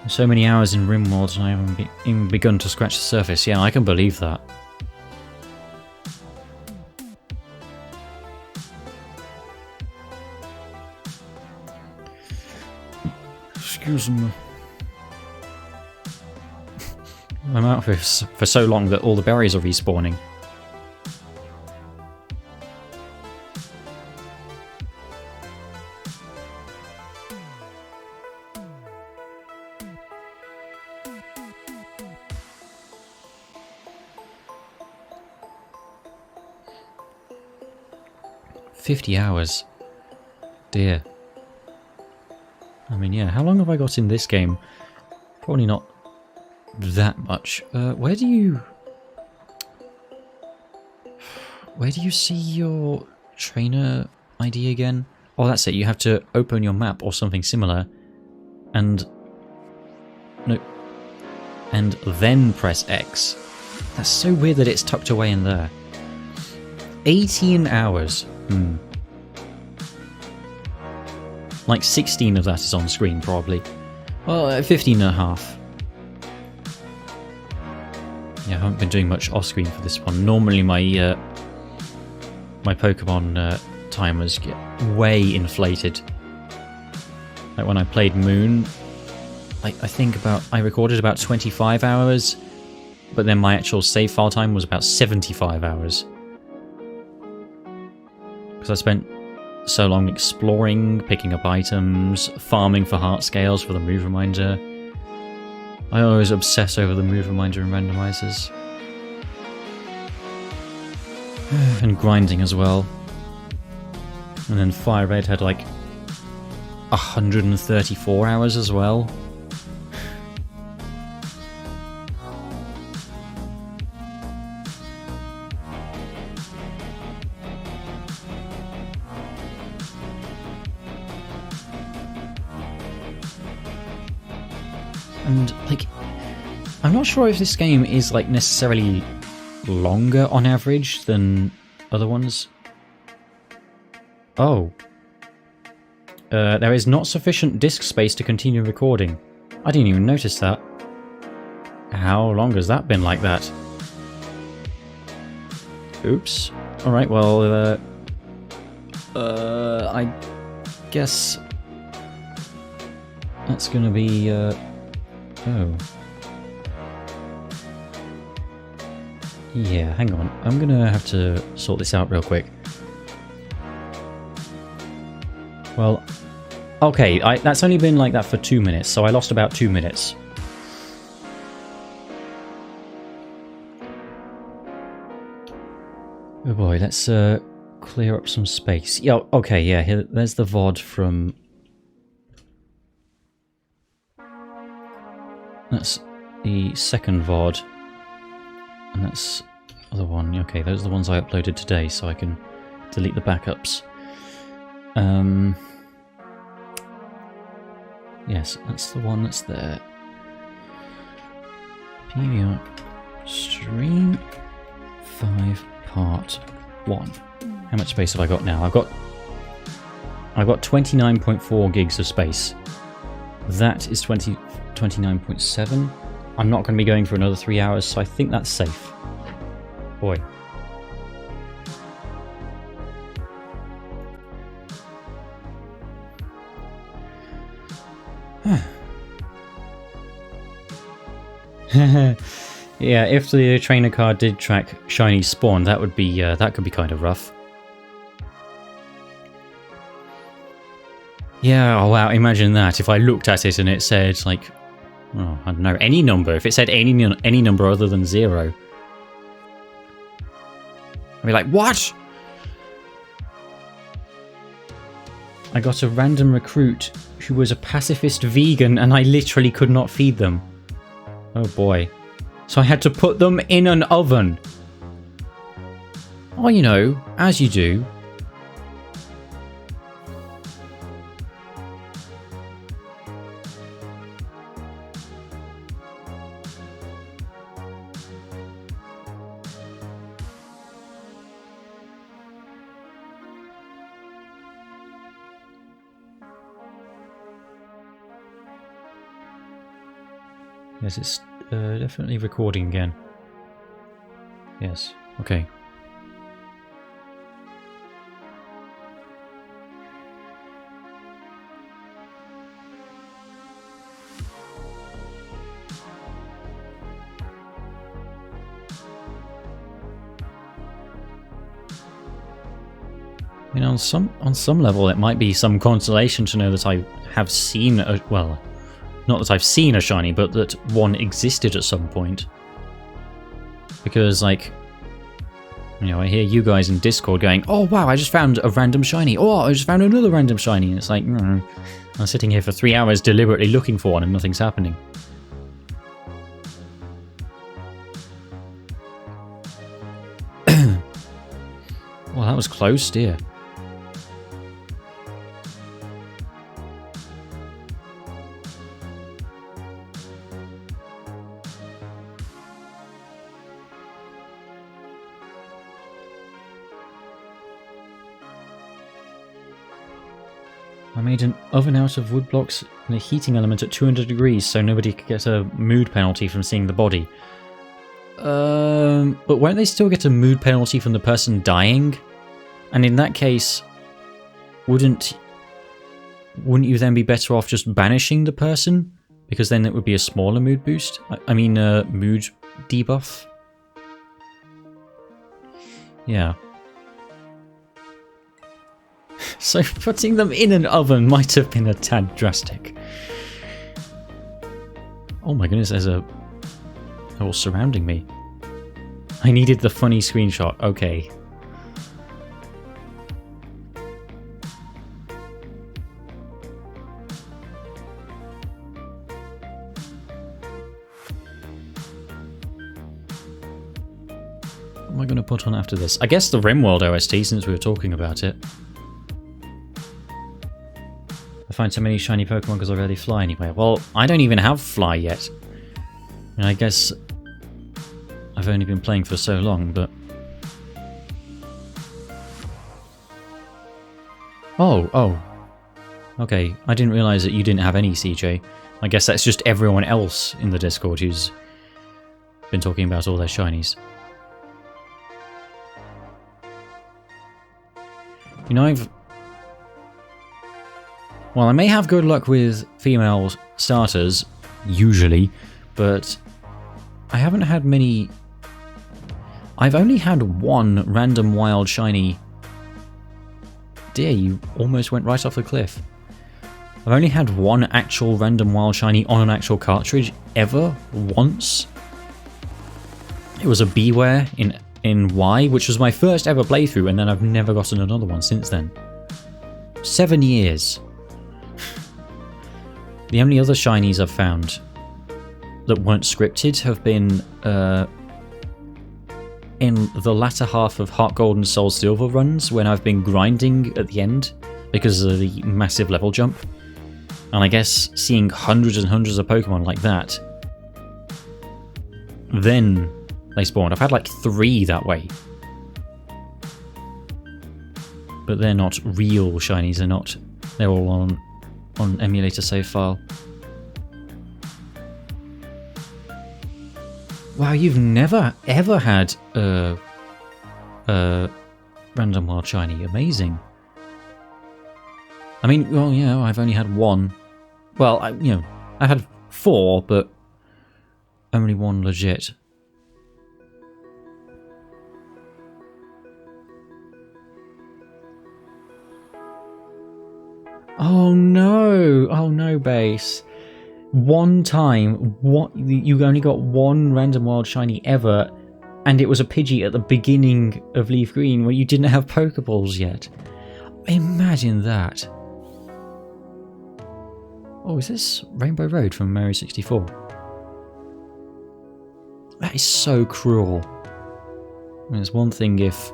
So many hours in RimWorld and I haven't even begun to scratch the surface. Yeah, I can believe that. Excuse me. I'm out for so long that all the berries are respawning. $50 hours. Dear. I mean, yeah, how long have I got in this game? Probably not that much. Where do you see your trainer ID again? Oh, that's it. You have to open your map or something similar, and then press X. That's so weird that it's tucked away in there. 18 hours. Like 16 of that is on screen, probably. Well, 15 and a half. Yeah, I haven't been doing much off screen for this one. Normally my my Pokemon timers get way inflated. Like when I played Moon, I think I recorded about 25 hours, but then my actual save file time was about 75 hours. Because I spent so long exploring, picking up items, farming for heart scales for the move reminder. I always obsess over the move reminder and randomizers. And grinding as well. And then Fire Red had like 134 hours as well. And, like, I'm not sure if this game is, like, necessarily longer on average than other ones. Oh. There is not sufficient disk space to continue recording. I didn't even notice that. How long has that been like that? Oops. Alright, well, I guess that's gonna be, oh. Yeah, hang on. I'm gonna have to sort this out real quick. Well, okay, that's only been like that for 2 minutes, so I lost about 2 minutes. Oh boy, let's clear up some space. Yeah, okay, yeah, here, there's the VOD from... That's the second VOD. And that's the other one. Okay, those are the ones I uploaded today, so I can delete the backups. Yes, that's the one that's there. Period. Stream 5 part 1. How much space have I got now? I've got 29.4 gigs of space. That is 29.7. I'm not going to be going for another 3 hours, so I think that's safe. Boy. Yeah, if the trainer card did track shiny spawn, that would be that could be kind of rough. Yeah, oh wow, imagine that if I looked at it and it said like, oh, I don't know, any number. If it said any number other than 0, I'd be like, what? I got a random recruit who was a pacifist vegan and I literally could not feed them. Oh boy. So I had to put them in an oven. Well, you know, as you do. Yes, it's definitely recording again. Yes, okay. I mean, on some level, it might be some consolation to know that I have seen a, well, not that I've seen a shiny, but that one existed at some point. Because, like, you know, I hear you guys in Discord going, "Oh wow, I just found a random shiny. Oh, I just found another random shiny." And it's like, I'm sitting here for 3 hours deliberately looking for one, and nothing's happening. Well, that was close, dear. I made an oven out of wood blocks and a heating element at 200 degrees so nobody could get a mood penalty from seeing the body. But won't they still get a mood penalty from the person dying? And in that case, wouldn't you then be better off just banishing the person? Because then it would be a smaller mood boost? I mean, mood debuff? Yeah. So putting them in an oven might have been a tad drastic. Oh my goodness, they're all surrounding me. I needed the funny screenshot, okay. What am I going to put on after this? I guess the RimWorld OST, since we were talking about it. I find so many shiny Pokemon because I rarely fly anywhere. Well, I don't even have fly yet. And I guess I've only been playing for so long, but... Oh. Okay, I didn't realise that you didn't have any, CJ. I guess that's just everyone else in the Discord who's been talking about all their shinies. You know, well, I may have good luck with female starters, usually, but I haven't had many... I've only had one random wild shiny... Dear, you almost went right off the cliff. I've only had one actual random wild shiny on an actual cartridge, ever, once. It was a Beware in Y, which was my first ever playthrough, and then I've never gotten another one since then. 7 years. The only other shinies I've found that weren't scripted have been in the latter half of Heart Gold and Soul Silver runs when I've been grinding at the end because of the massive level jump. And I guess seeing hundreds and hundreds of Pokemon like that, then they spawned. I've had like 3 that way. But they're not real shinies, they're all on emulator save file. Wow, you've never ever had a random wild shiny. Amazing. I mean, well, yeah, I've only had one. Well, I had 4, but only one legit. Oh no, Base. One time, what, you only got one random wild shiny ever, and it was a Pidgey at the beginning of Leaf Green where you didn't have Pokeballs yet. Imagine that. Oh, is this Rainbow Road from Mario 64? That is so cruel. I mean, it's one thing if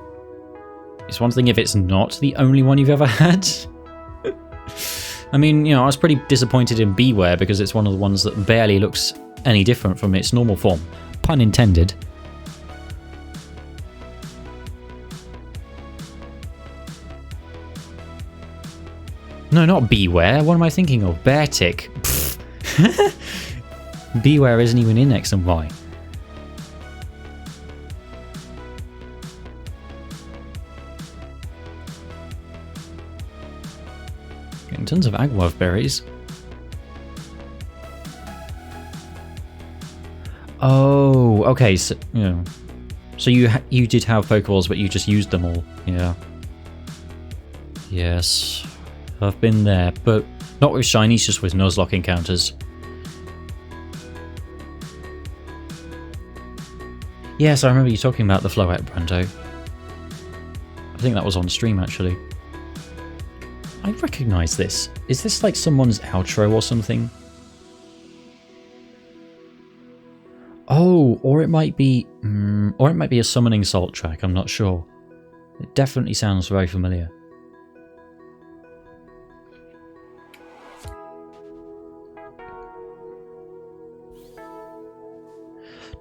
It's one thing if it's not the only one you've ever had. I mean, you know, I was pretty disappointed in Beware because it's one of the ones that barely looks any different from its normal form. Pun intended. No, not Beware. What am I thinking of? Beartic. Beware isn't even in X and Y. Getting tons of agwave berries. Oh, okay. So, you know, so you did have Pokeballs, but you just used them all. Yeah. Yes. I've been there, but not with shinies, just with Nuzlocke encounters. Yes, I remember you talking about the Floette, Brando. I think that was on stream, actually. I recognise this. Is this like someone's outro or something? Oh, or it might be a summoning salt track, I'm not sure. It definitely sounds very familiar.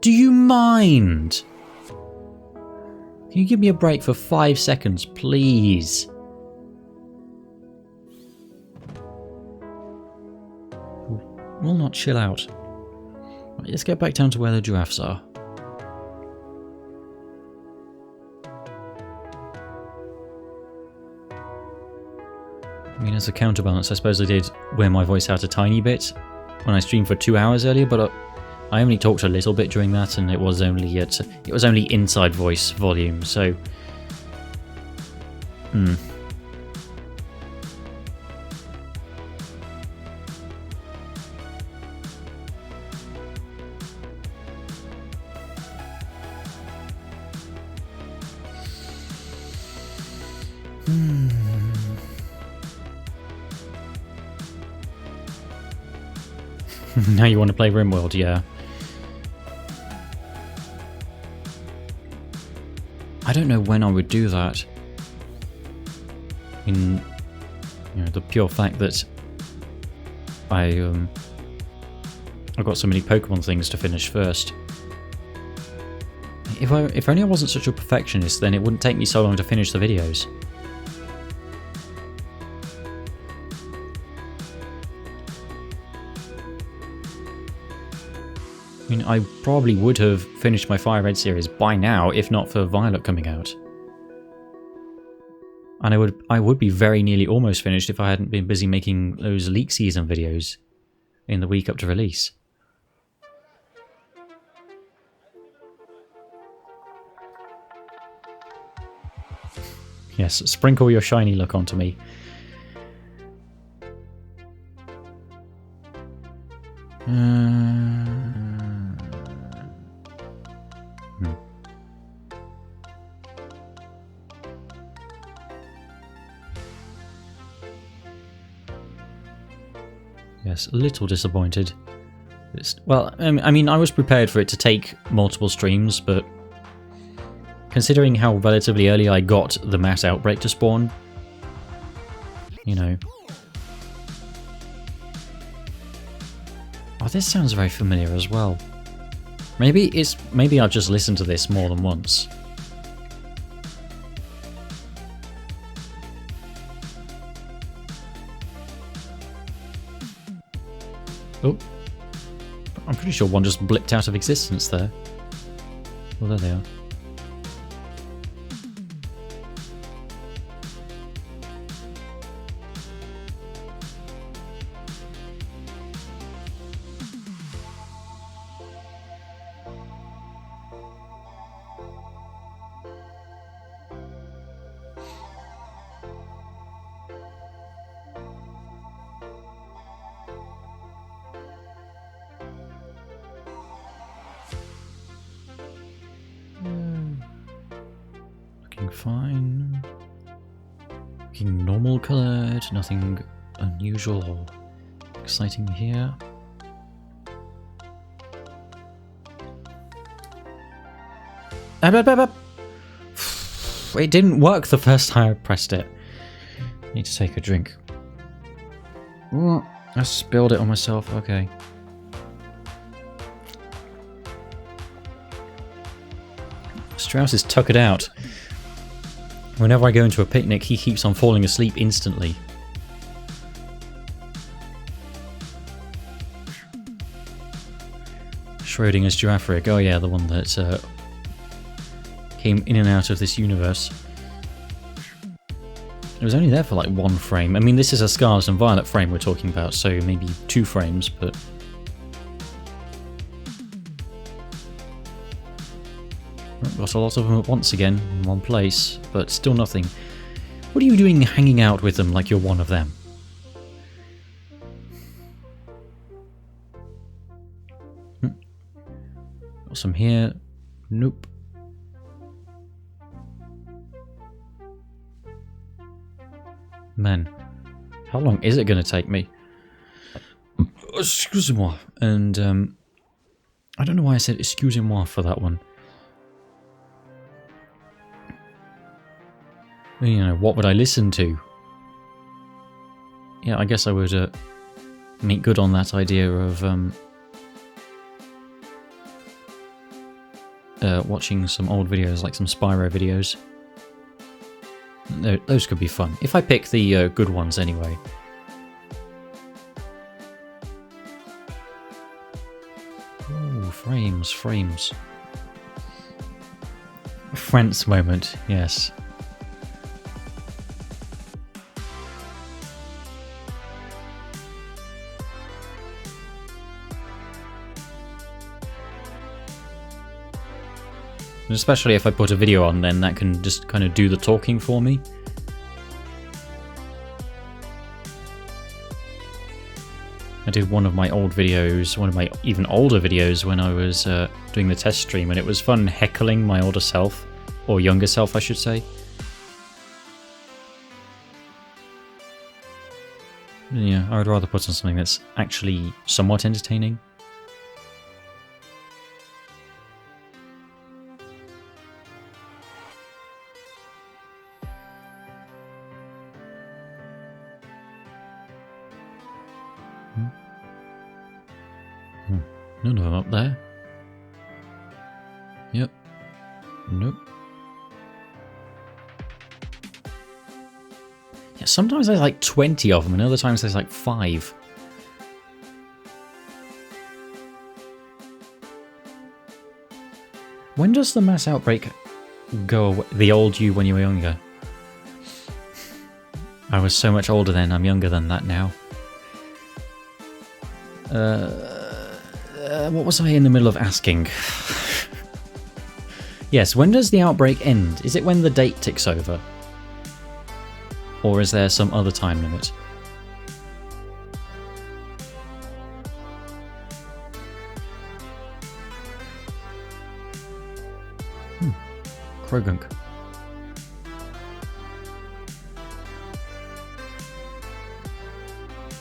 Do you mind? Can you give me a break for 5 seconds, please? Will not chill out. Right, let's get back down to where the giraffes are. I mean, as a counterbalance, I suppose I did wear my voice out a tiny bit when I streamed for 2 hours earlier, but I only talked a little bit during that, and it was only inside voice volume. So, Now you want to play RimWorld, yeah. I don't know when I would do that. In, you know, the pure fact that I've got so many Pokemon things to finish first. If only I wasn't such a perfectionist, then it wouldn't take me so long to finish the videos. I mean, I probably would have finished my Fire Red series by now, if not for Violet coming out. And I would be very nearly almost finished if I hadn't been busy making those leak season videos in the week up to release. Yes, sprinkle your shiny look onto me. Yes, a little disappointed. Well, I mean, I was prepared for it to take multiple streams, but considering how relatively early I got the mass outbreak to spawn, you know. Oh, this sounds very familiar as well. Maybe I've just listened to this more than once. Oh, I'm pretty sure one just blipped out of existence there. Well, there they are. Fine. Looking normal coloured, nothing unusual or exciting here. It didn't work the first time I pressed it. Need to take a drink. I spilled it on myself. Okay. Strauss is tuckered out. Whenever I go into a picnic, he keeps on falling asleep instantly. Schrodinger's Girafarig. Oh yeah, the one that came in and out of this universe. It was only there for like 1 frame. I mean, this is a Scarlet and Violet frame we're talking about, so maybe 2 frames, but... Got a lot of them at once again, in one place, but still nothing. What are you doing hanging out with them like you're one of them? Got some here. Nope. Man, how long is it going to take me? Excusez-moi. And, I don't know why I said excusez-moi for that one. You know, what would I listen to? Yeah, I guess I would make good on that idea of watching some old videos, like some Spyro videos. Those could be fun. If I pick the good ones anyway. Ooh, frames, frames. France moment, yes. Especially if I put a video on, then that can just kind of do the talking for me. I did one of my old videos, one of my even older videos when I was doing the test stream, and it was fun heckling my older self, or younger self I should say. Yeah, I would rather put on something that's actually somewhat entertaining. None of them up there. Yep. Nope. Yeah, sometimes there's like 20 of them, and other times there's like 5. When does the mass outbreak go away? The old you when you were younger? I was so much older then, I'm younger than that now. What was I in the middle of asking? Yes, when does the outbreak end? Is it when the date ticks over? Or is there some other time limit? Krogunk.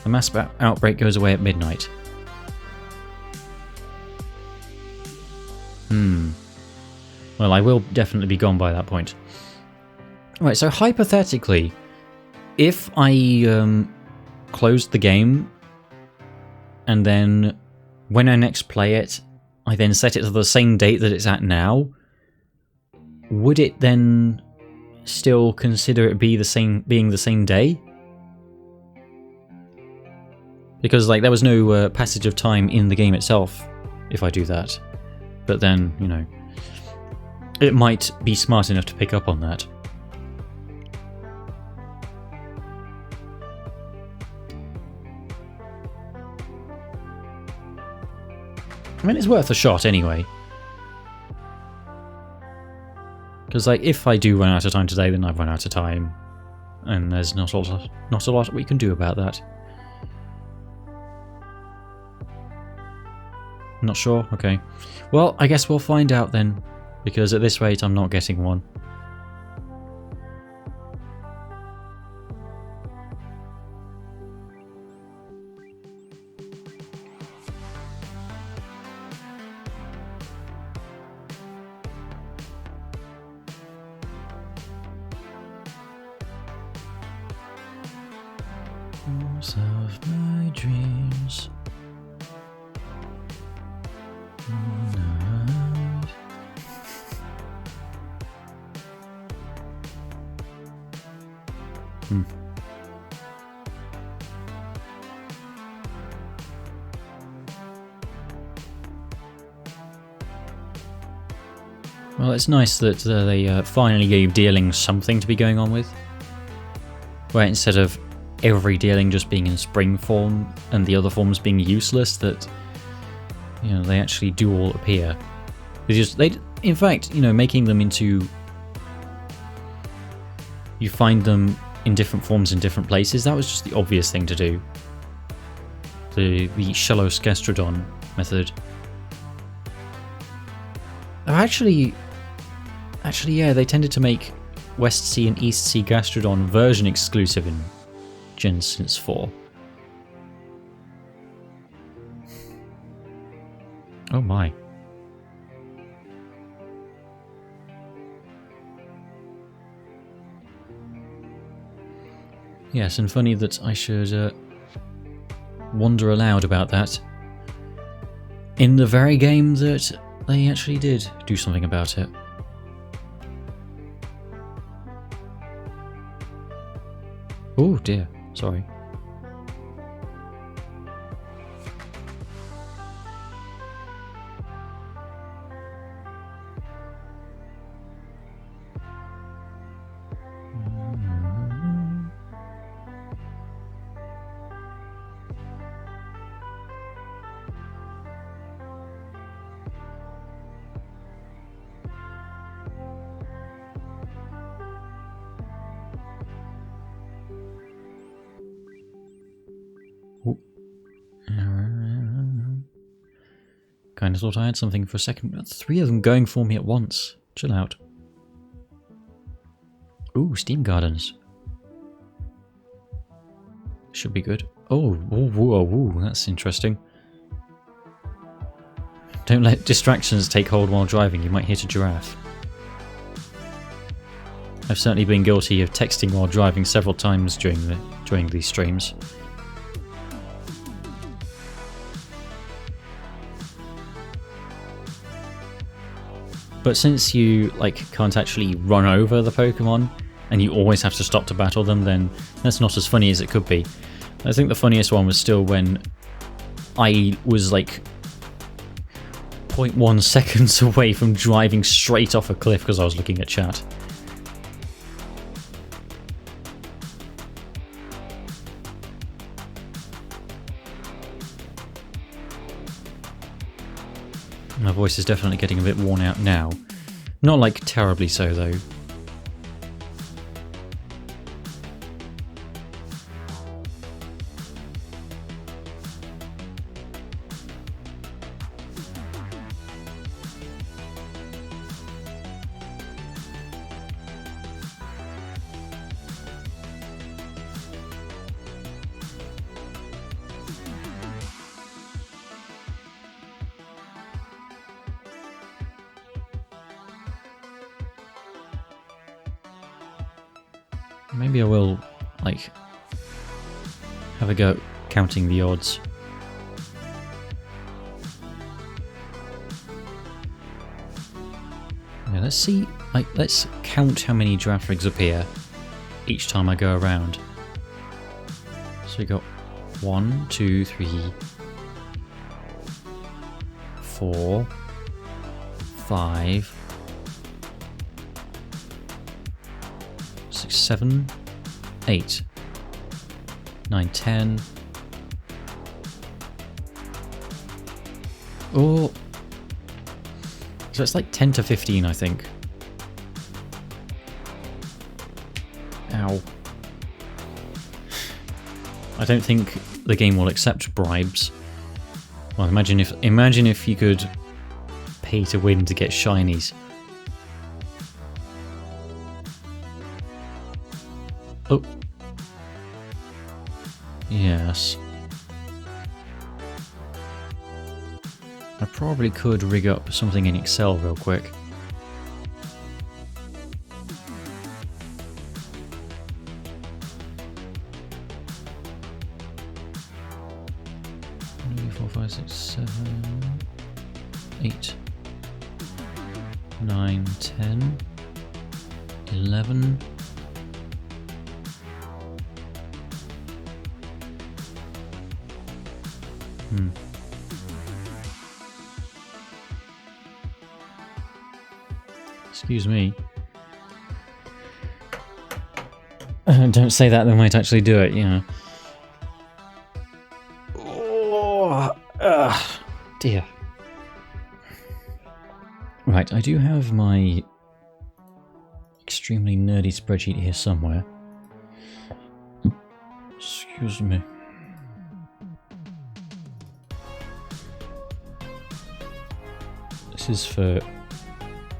The mass outbreak goes away at midnight. Well, I will definitely be gone by that point. Right, so hypothetically, if I closed the game, and then when I next play it, I then set it to the same date that it's at now, would it then still consider it being the same day? Because like there was no passage of time in the game itself if I do that. But then, you know, it might be smart enough to pick up on that. I mean, it's worth a shot anyway. Because, like, if I do run out of time today, then I've run out of time. And there's not a lot we can do about that. Not sure? Okay. Well, I guess we'll find out then. Because at this rate, I'm not getting one. Source of my dreams. Well, it's nice that they finally gave dealing something to be going on with. Where instead of every dealing just being in spring form and the other forms being useless, that they actually do all appear. In fact, making them into, you find them in different forms in different places. That was just the obvious thing to do. The Shallow-Scastrodon method. Actually, yeah, they tended to make West Sea and East Sea Gastrodon version exclusive in Gen 4. Oh my. Yes, and funny that I should wonder aloud about that in the very game that they actually did do something about it. Oh dear, sorry. Kind of thought I had something for a second. That's 3 of them going for me at once. Chill out. Ooh, Steam Gardens. Should be good. Oh, whoa, that's interesting. Don't let distractions take hold while driving. You might hit a giraffe. I've certainly been guilty of texting while driving several times during these streams. But since you can't actually run over the Pokemon and you always have to stop to battle them, then that's not as funny as it could be. I think the funniest one was still when I was 0.1 seconds away from driving straight off a cliff because I was looking at chat. My voice is definitely getting a bit worn out now. Not terribly so though. Maybe I will, have a go at counting the odds. Yeah, let's see, let's count how many Girafarigs appear each time I go around. So we got 1, 2, 3, 4, 5, 6, 7, 8, 9, 10. Oh, so it's 10 to 15, I think. Ow. I don't think the game will accept bribes. Well, imagine if you could pay to win to get shinies. Oh. Yes. I probably could rig up something in Excel real quick. 4, 5, 6, 7, 8, 9, 10, 11. Excuse me. Don't say that, they might actually do it, you know. Oh, dear. Right, I do have my extremely nerdy spreadsheet here somewhere. Excuse me. This is for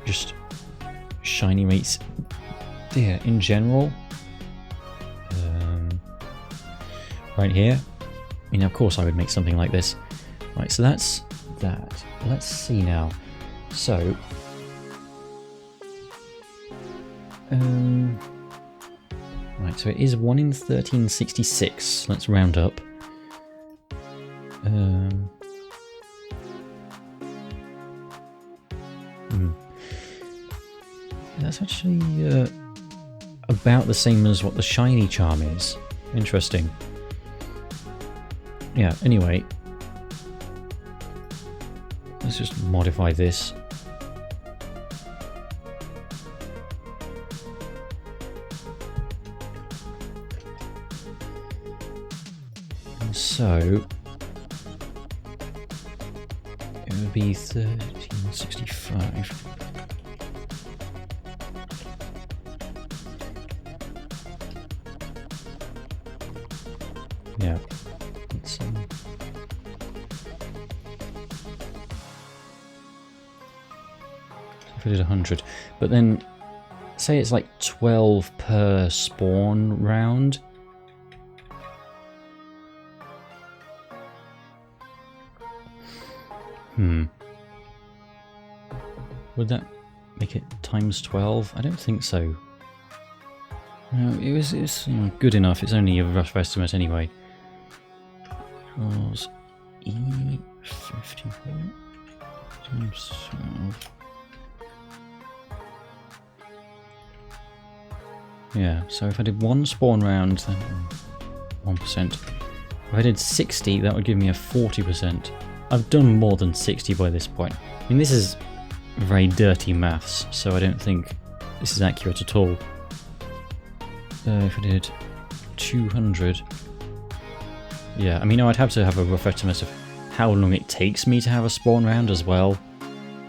just shiny mates there in general. Right here. I mean, of course I would make something like this. Right, so that's that. Let's see now. So, right, so it is 1 in 1366. Let's round up. That's actually about the same as what the shiny charm is. Interesting. Yeah, anyway. Let's just modify this. And so it would be 1365. Yeah. Let's if I did 100, but then say it's like 12 per spawn round. Would that make it times 12? I don't think so. No, it was you know, good enough. It's only a rough estimate anyway. Equals E54 times 12. Yeah, so if I did 1 spawn round, then 1%. If I did 60, that would give me a 40%. I've done more than 60 by this point. I mean, this is very dirty maths, so I don't think this is accurate at all. If I did 200... Yeah, I mean, I'd have to have a rough estimate of how long it takes me to have a spawn round as well,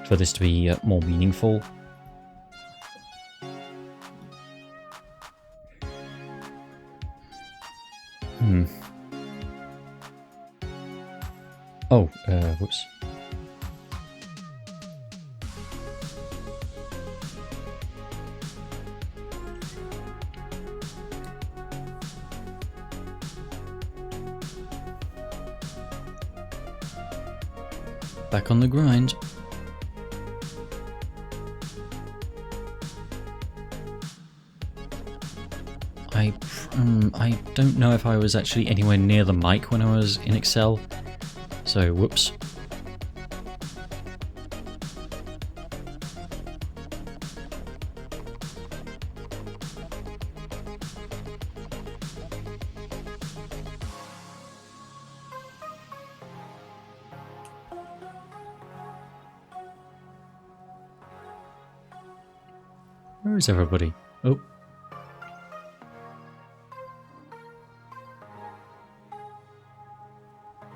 for this to be more meaningful. Oh, whoops. Back on the grind. I don't know if I was actually anywhere near the mic when I was in Excel, so whoops. Where is everybody? Oh.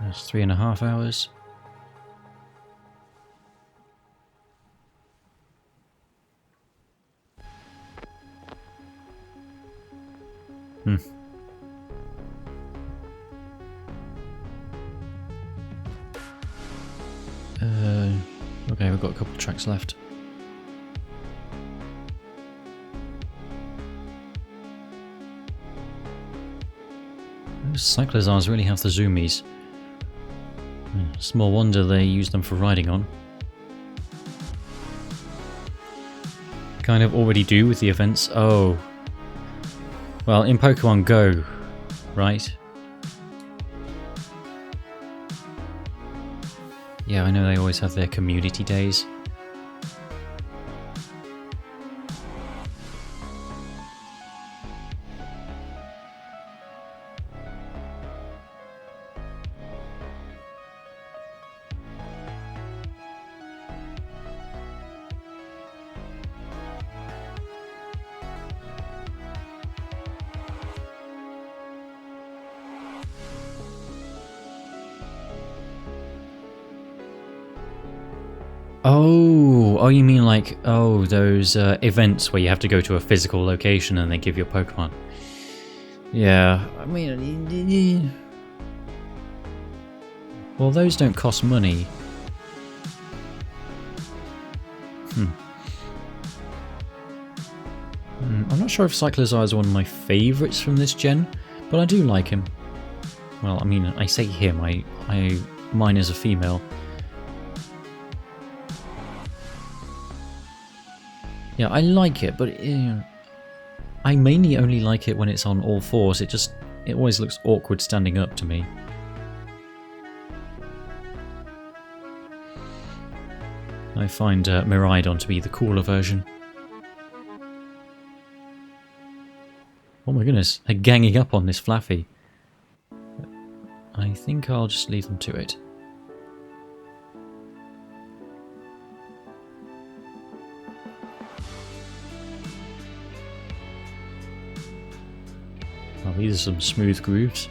That's 3.5 hours. Okay, we've got a couple of tracks left. Those cyclozars really have the zoomies. Small wonder they use them for riding on. Kind of already do with the events. Oh. Well, in Pokemon Go, right? Yeah, I know they always have their community days. Oh, you mean like, those events where you have to go to a physical location and they give you a Pokemon. Yeah, I mean, well, those don't cost money. I'm not sure if Cyclizar is one of my favourites from this gen, but I do like him. Well, I mean, I say him, mine is a female. Yeah, I like it, but I mainly only like it when it's on all fours. It always looks awkward standing up to me. I find Miraidon to be the cooler version. Oh my goodness, they're ganging up on this Flaffy. I think I'll just leave them to it. Well, these are some smooth grooves.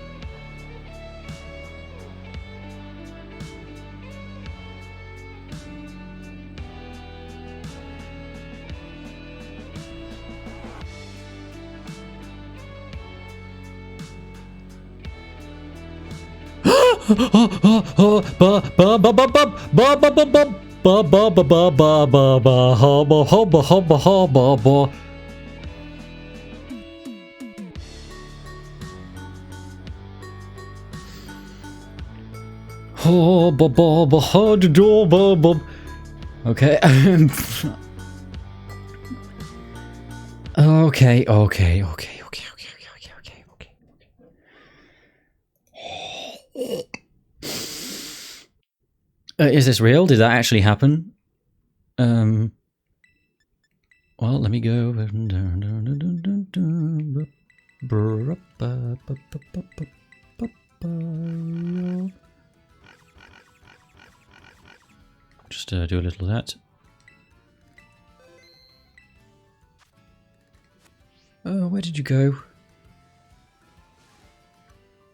Okay. Okay. Is this real? Did that actually happen? Well, let me go. Just do a little of that. Oh, where did you go?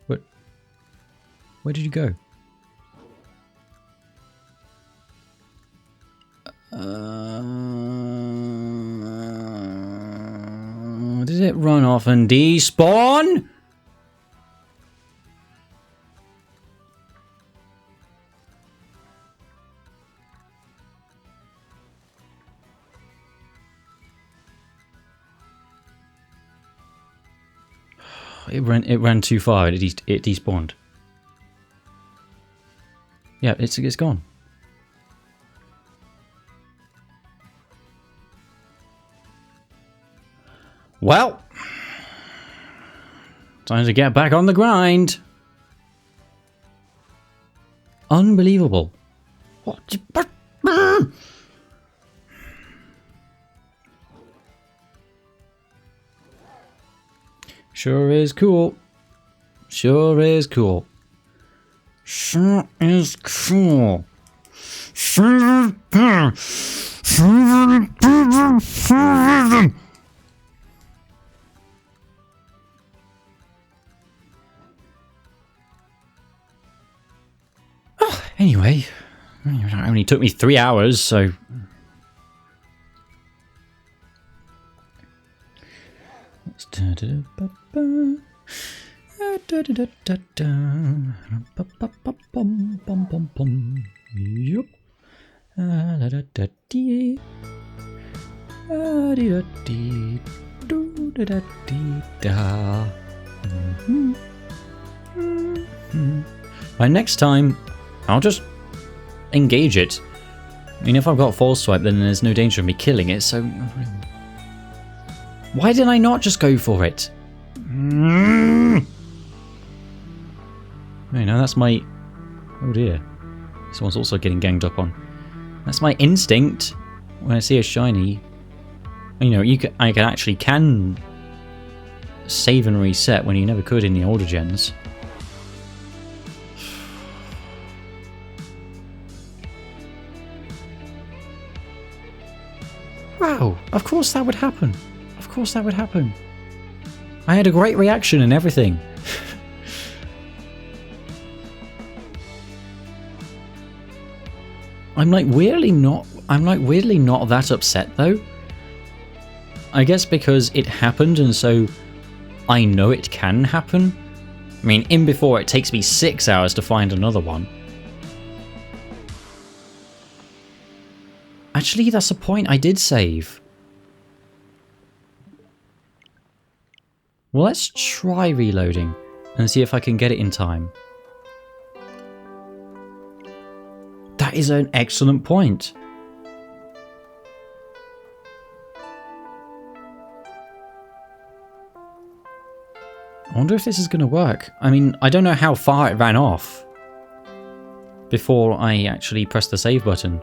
What? Where did you go? Did it run off and despawn? It ran too far. It despawned. Yeah, it's gone. Well, time to get back on the grind. Unbelievable. What? Sure is cool. Sure is cool. Sure is cool. Anyway, it only took me 3 hours, so... Yup. By next time, I'll just engage it. I mean, if I've got False Swipe, then there's no danger of me killing it, so... Why did I not just go for it? You know, that's my... Oh dear. This one's also getting ganged up on. That's my instinct when I see a shiny. You know, I can actually save and reset when you never could in the older gens. Wow, of course that would happen. Of course that would happen. I had a great reaction and everything. I'm like weirdly not that upset though. I guess because it happened and so I know it can happen. I mean, in before it takes me 6 hours to find another one. Actually, that's a point, I did save. Well, let's try reloading and see if I can get it in time. That is an excellent point. I wonder if this is going to work. I mean, I don't know how far it ran off before I actually pressed the save button.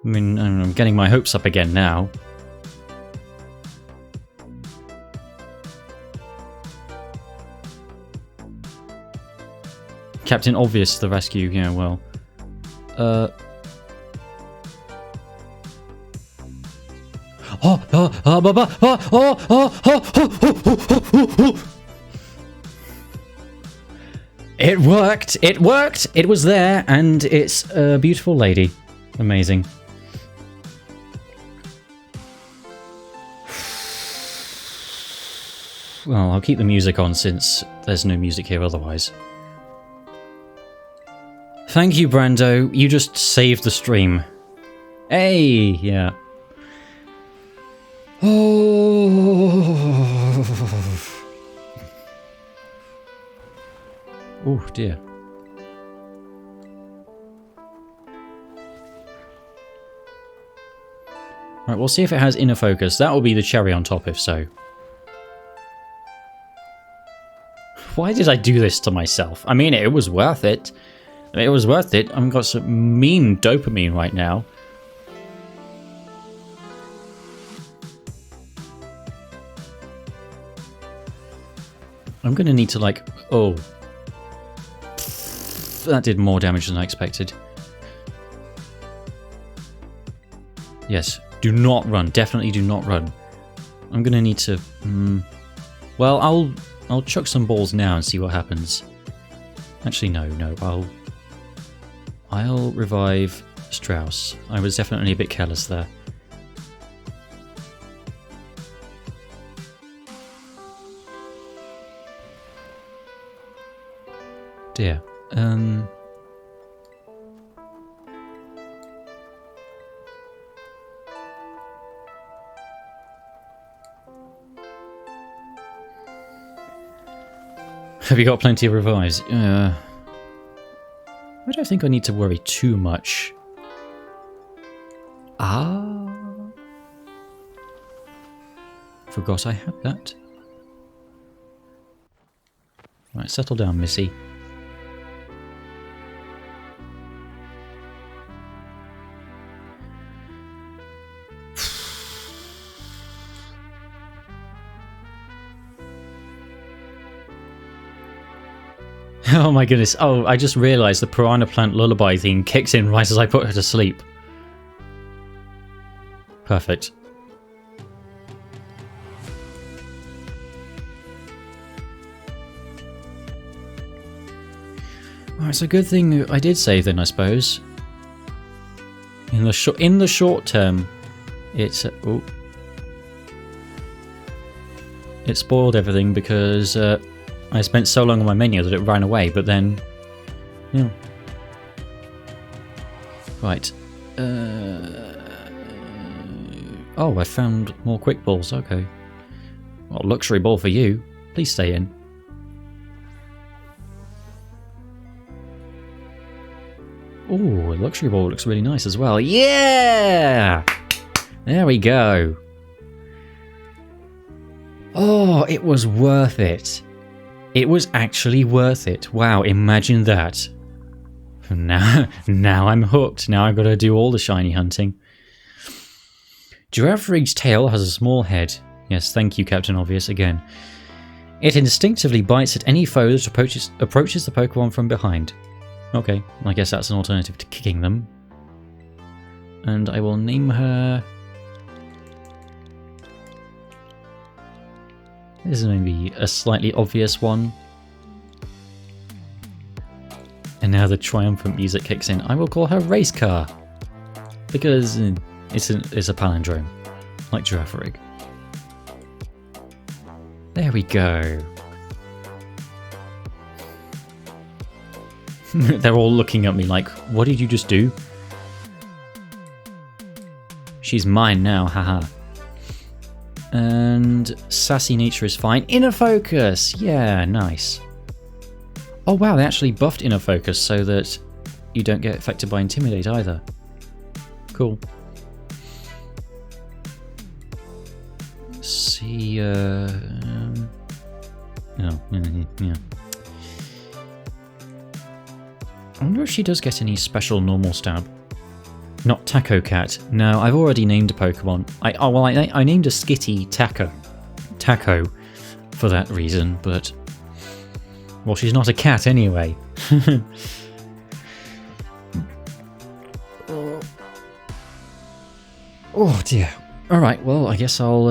I mean, I'm getting my hopes up again now. Captain Obvious, the rescue, yeah, well. It worked! It worked! It was there, and it's a beautiful lady. Amazing. Well, I'll keep the music on since there's no music here otherwise. Thank you, Brando. You just saved the stream. Hey, yeah. Oh dear. Right, we'll see if it has inner focus. That will be the cherry on top if so. Why did I do this to myself? I mean, it was worth it. It was worth it. I've got some mean dopamine right now. I'm gonna need to like... Oh. That did more damage than I expected. Yes. Do not run. Definitely do not run. I'm gonna need to... Well, I'll chuck some balls now and see what happens. Actually, no. I'll revive Strauss. I was definitely a bit careless there. Dear. Have you got plenty of revives? I don't think I need to worry too much. Forgot I had that. Right, settle down, Missy. Oh my goodness. Oh, I just realised the piranha plant lullaby theme kicks in right as I put her to sleep. Perfect. Well, it's a good thing I did save then, I suppose. In the short term, it's... oh. It spoiled everything because... I spent so long on my menu that it ran away, but then... Yeah. Right. Oh, I found more quick balls, okay. Well, luxury ball for you. Please stay in. Ooh, a luxury ball looks really nice as well. Yeah! There we go. Oh, it was worth it. It was actually worth it. Wow, imagine that. Now I'm hooked. Now I've got to do all the shiny hunting. Girafarig's tail has a small head. Yes, thank you, Captain Obvious, again. It instinctively bites at any foe that approaches the Pokemon from behind. Okay, I guess that's an alternative to kicking them. And I will name her... This is maybe a slightly obvious one. And now the triumphant music kicks in. I will call her Race Car. Because it's a palindrome. Like Girafarig. There we go. They're all looking at me like, what did you just do? She's mine now, haha. And sassy nature is fine. Inner focus! Yeah, nice. Oh wow, they actually buffed inner focus so that you don't get affected by intimidate either. Cool. Let's see, oh, yeah. I wonder if she does get any special normal stab. Not Taco Cat. No, I've already named a Pokemon. I named a Skitty Taco for that reason, but... Well, she's not a cat anyway. Oh dear. Alright, well, I guess I'll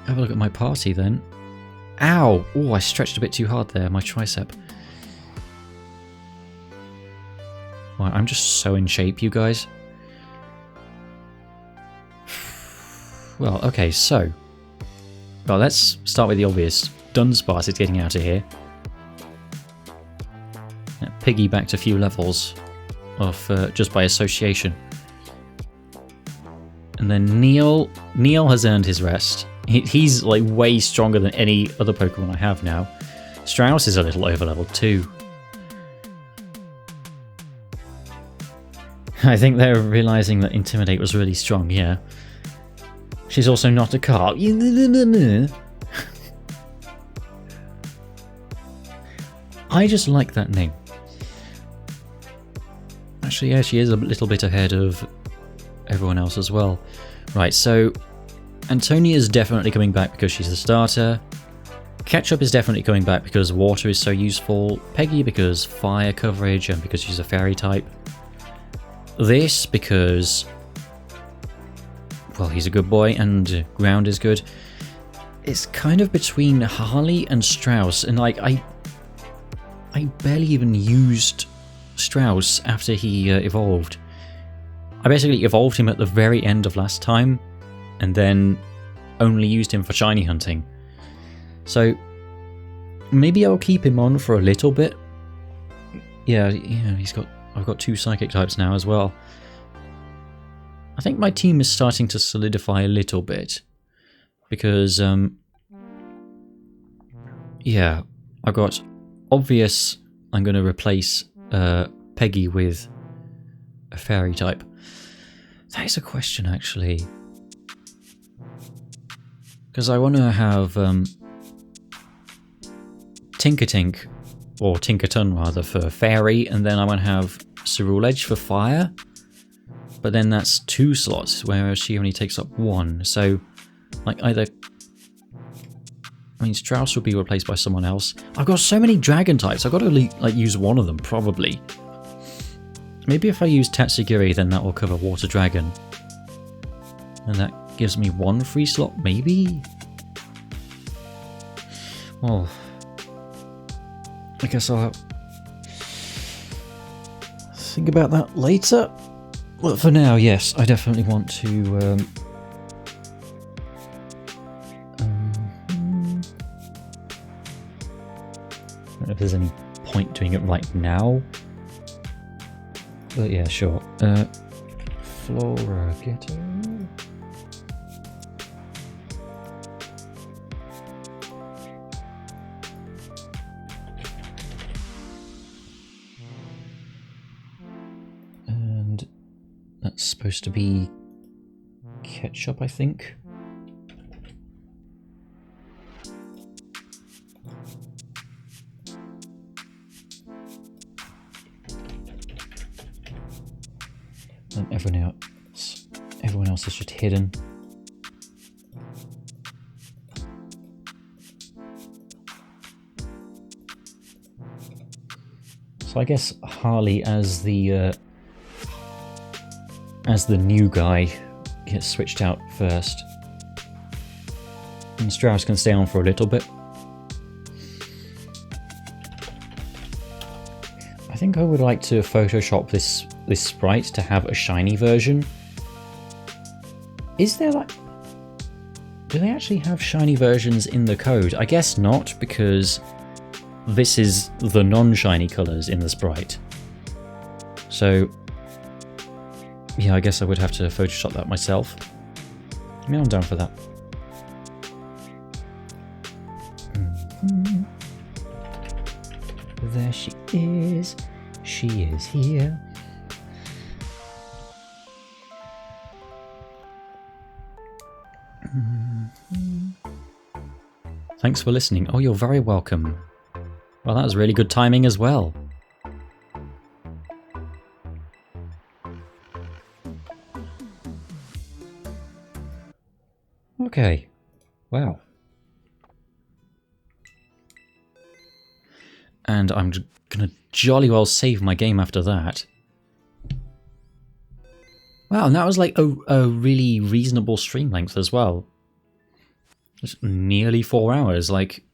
have a look at my party then. Ow! Oh, I stretched a bit too hard there, my tricep. Well, I'm just so in shape, you guys. Well, okay, so... Well, let's start with the obvious. Dunsparce is getting out of here. Piggybacked a few levels off just by association. And then Neil has earned his rest. He's like way stronger than any other Pokemon I have now. Strauss is a little overleveled too. I think they're realizing that Intimidate was really strong, yeah. She's also not a car. I just like that name. Actually, yeah, she is a little bit ahead of everyone else as well. Right, so Antonia's definitely coming back because she's the starter. Ketchup is definitely coming back because water is so useful. Peggy because fire coverage and because she's a fairy type. This because, well, he's a good boy and ground is good. It's kind of between Harley and Strauss, and like I barely even used Strauss after he evolved. I basically evolved him at the very end of last time, and then only used him for shiny hunting. So maybe I'll keep him on for a little bit. Yeah, I've got 2 psychic types now as well. I think my team is starting to solidify a little bit. Because, yeah, I've got obvious, I'm going to replace Peggy with a fairy type. That is a question, actually. Because I want to have Tinkertink, or Tinkerton rather, for fairy, and then I want to have Ceruledge for fire. But then that's 2 slots, whereas she only takes up 1. So, like, either... I mean, Strauss will be replaced by someone else. I've got so many dragon types, I've got to like use one of them, probably. Maybe if I use Tatsugiri, then that will cover Water Dragon. And that gives me 1 free slot, maybe? Well... I guess I'll think about that later. But for now, yes, I definitely want to... I don't know if there's any point doing it right now. But yeah, sure. Flora Ghetto. And that's supposed to be Ketchup, I think. And everyone else is just hidden. So I guess Harley as the new guy gets switched out first. And Strauss can stay on for a little bit. I think I would like to Photoshop this sprite to have a shiny version. Is there like... Do they actually have shiny versions in the code? I guess not, because this is the non-shiny colours in the sprite. So, yeah, I guess I would have to Photoshop that myself. I mean, I'm down for that. There she is. She is here. Thanks for listening. Oh, you're very welcome. Well, that was really good timing as well. Okay. Wow. And I'm gonna jolly well save my game after that. Wow, and that was like a really reasonable stream length as well. It's nearly 4 hours, like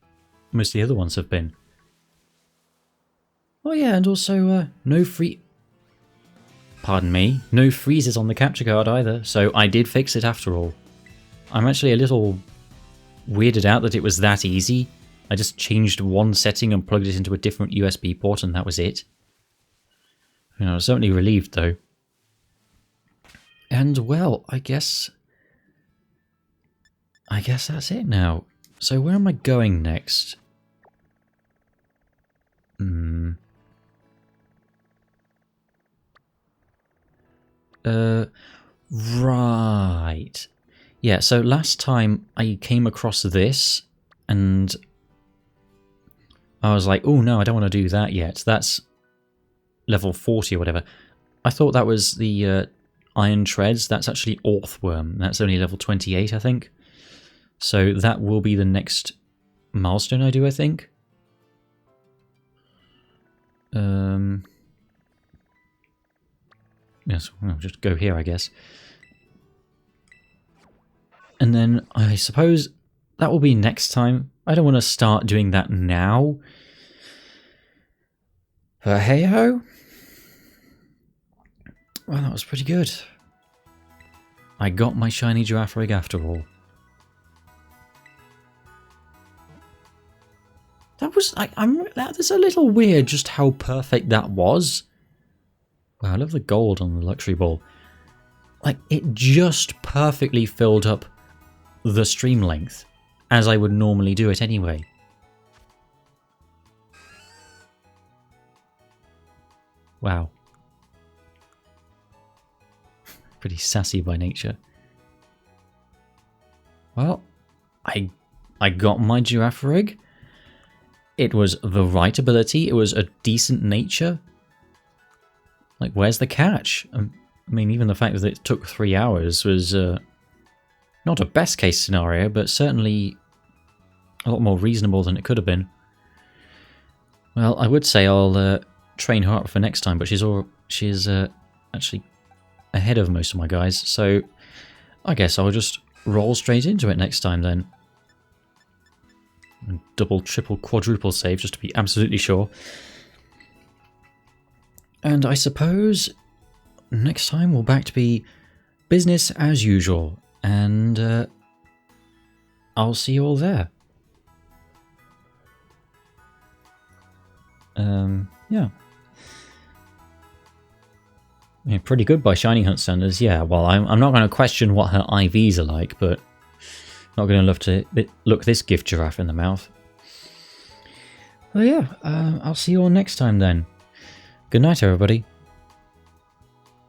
most of the other ones have been. Oh yeah, and also no freezes on the capture card either, so I did fix it after all. I'm actually a little weirded out that it was that easy. I just changed one setting and plugged it into a different USB port and that was it. You know, I was certainly relieved though. And well, I guess that's it now. So where am I going next? Right. Yeah, so last time I came across this and I was like, oh no, I don't want to do that yet. That's level 40 or whatever. I thought that was the Iron Treads. That's actually Orthworm. That's only level 28, I think. So that will be the next milestone I do, I think. Yes, I'll just go here, I guess. And then I suppose that will be next time. I don't want to start doing that now. But hey-ho. Well, that was pretty good. I got my shiny Girafarig after all. That was... that's a little weird just how perfect that was. Wow, I love the gold on the luxury ball. Like, it just perfectly filled up the stream length, as I would normally do it anyway. Wow. Pretty sassy by nature. Well, I got my Girafarig. It was the right ability. It was a decent nature. Like, where's the catch? I mean, even the fact that it took 3 hours was not a best case scenario, but certainly a lot more reasonable than it could have been. Well, I would say I'll train her up for next time, but she's actually ahead of most of my guys, so I guess I'll just roll straight into it next time then. And double, triple, quadruple save just to be absolutely sure. And I suppose next time we'll back to be business as usual, and I'll see you all there. Yeah. Yeah, pretty good by Shiny Hunt standards, yeah. Well, I'm not going to question what her IVs are like, but not going to love to look this gift giraffe in the mouth. Well, yeah, I'll see you all next time then. Good night, everybody.